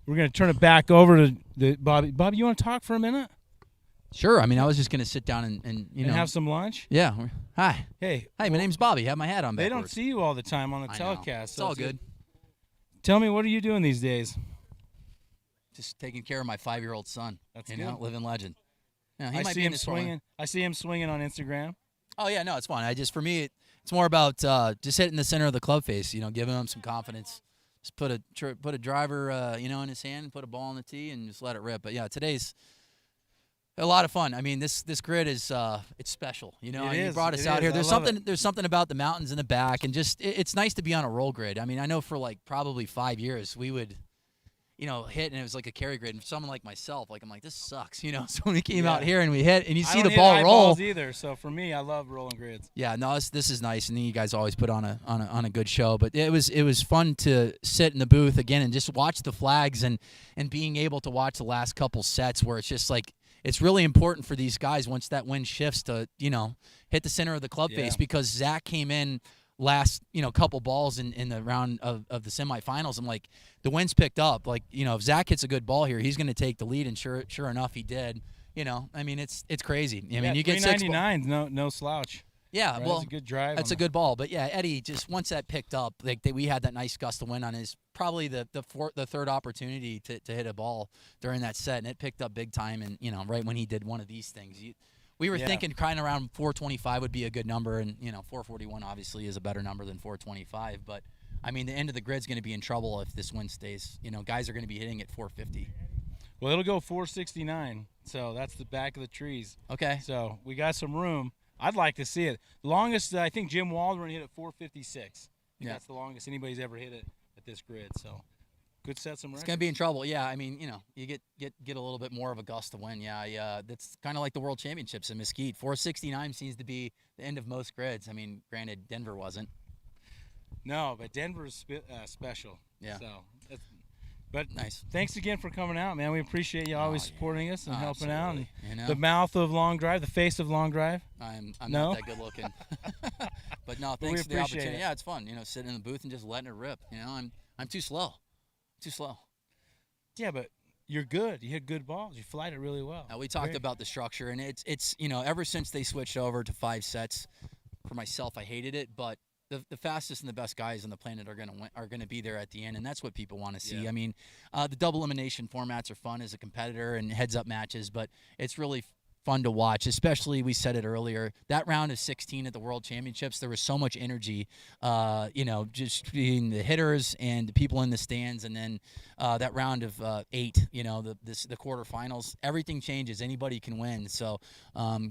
going to turn it back over to Bobby. Bobby, you want to talk for a minute? Sure. I mean, I was just going to sit down and And have some lunch? Yeah. Hi. Hey. Hi, my name's Bobby. Have my hat on They backwards. don't see you all the time on the I know. telecast. It's all good. Tell me, what are you doing these days? Just taking care of my 5-year-old son. That's you know, good. living legend. Yeah, he I might see be in him this tournament. swinging. I see him swinging on Instagram. Oh yeah, no, it's fun. For me, it's more about just hitting the center of the club face. Giving him some confidence. Just put a driver, in his hand, put a ball on the tee, and just let it rip. But yeah, today's a lot of fun. I mean, this grid is it's special. It You is. brought us It out is. here. I There's love something. it. There's something about the mountains in the back, and just it's nice to be on a roll grid. I mean, I know for like probably 5 years we would. Hit, and it was like a carry grid. And for someone like myself, I'm like, this sucks, So when we came out here and we hit, and you I see don't the hit ball high roll. balls either. So for me, I love rolling grids. Yeah, no, this is nice, and then you guys always put on a good show. But it was fun to sit in the booth again and just watch the flags and being able to watch the last couple sets where it's just like it's really important for these guys once that wind shifts to hit the center of the club face, because Zach came in last couple balls in the round of the semifinals. I'm like, the wind's picked up. Like, if Zach hits a good ball here, he's going to take the lead, and sure enough, he did. I mean, it's crazy. I mean, you get 399, no slouch. Yeah, Right, well, that's a good drive. that's on a good ball. But yeah, Eddie, just once that picked up, we had that nice gust of wind on his probably the third opportunity to hit a ball during that set, and it picked up big time. And right when he did one of these things, we were thinking kind of around 425 would be a good number, and 441 obviously is a better number than 425. But I mean, the end of the grid's going to be in trouble if this wind stays. Guys are going to be hitting at 450. Well, it'll go 469, so that's the back of the trees. Okay. So we got some room. I'd like to see it. Longest, I think Jim Waldron hit at 456. Yeah. That's the longest anybody's ever hit it at this grid. So could set some records. It's going to be in trouble. Yeah, I mean, you get a little bit more of a gust of wind. Yeah, that's kind of like the World Championships in Mesquite. 469 seems to be the end of most grids. I mean, granted, Denver wasn't. No, but Denver's special. Yeah. So, but nice. Thanks again for coming out, man. We appreciate you always supporting us and helping out. And You the mouth of Long Drive, the face of Long Drive. I'm no? not that good looking. But no, we thanks for the appreciate opportunity. it. Yeah, it's fun. Sitting in the booth and just letting it rip. I'm too slow. Too slow. Yeah, but you're good. You hit good balls. You flight it really well. We talked Great. about the structure, and it's ever since they switched over to 5 sets, for myself, I hated it, but the fastest and the best guys on the planet are gonna be there at the end, and that's what people want to see. Yeah. I mean, the double elimination formats are fun as a competitor and heads-up matches, but it's really fun to watch. Especially, we said it earlier, that round of 16 at the World Championships, there was so much energy, just being the hitters and the people in the stands, and then that round of 8, the quarterfinals, everything changes. Anybody can win. So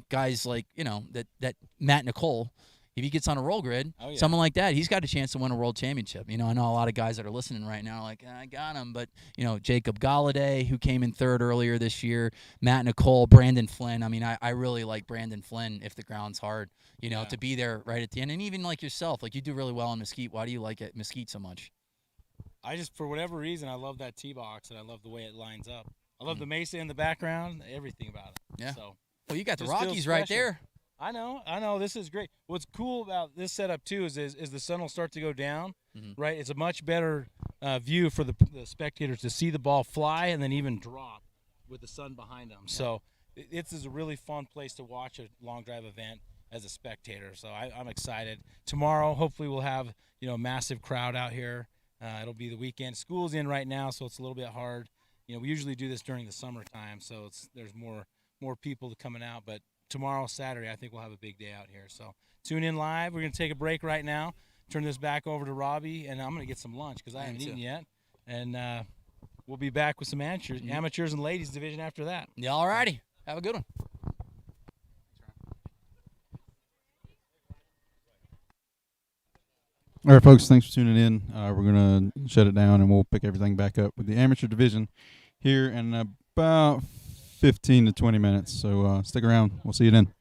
guys like that Matt Nicole. If he gets on a roll grid, someone like that, he's got a chance to win a world championship. I know a lot of guys that are listening right now are like, I got him. But, Jacob Galladay, who came in third earlier this year, Matt Nicole, Brandon Flynn. I mean, I really like Brandon Flynn if the ground's hard, to be there right at the end. And even like yourself, like you do really well in Mesquite. Why do you like it, Mesquite so much? I just, for whatever reason, I love that tee box, and I love the way it lines up. I love the mesa in the background, everything about it. Yeah. So, well, you got the just feels Rockies right special. there. I know. This is great. What's cool about this setup too is the sun will start to go down, right? It's a much better view for the spectators to see the ball fly and then even drop with the sun behind them. Yeah. So it's a really fun place to watch a long drive event as a spectator. So I'm excited. Tomorrow, hopefully, we'll have a massive crowd out here. It'll be the weekend. School's in right now, so it's a little bit hard. We usually do this during the summertime, so there's more people coming out, but tomorrow, Saturday, I think we'll have a big day out here. So tune in live. We're going to take a break right now, turn this back over to Robbie, and I'm going to get some lunch because I haven't eaten yet. And we'll be back with some amateurs and ladies division after that. Yeah, all righty. Have a good one. All right, folks, thanks for tuning in. We're going to shut it down, and we'll pick everything back up with the amateur division here in about 15 to 20 minutes. So stick around. We'll see you then.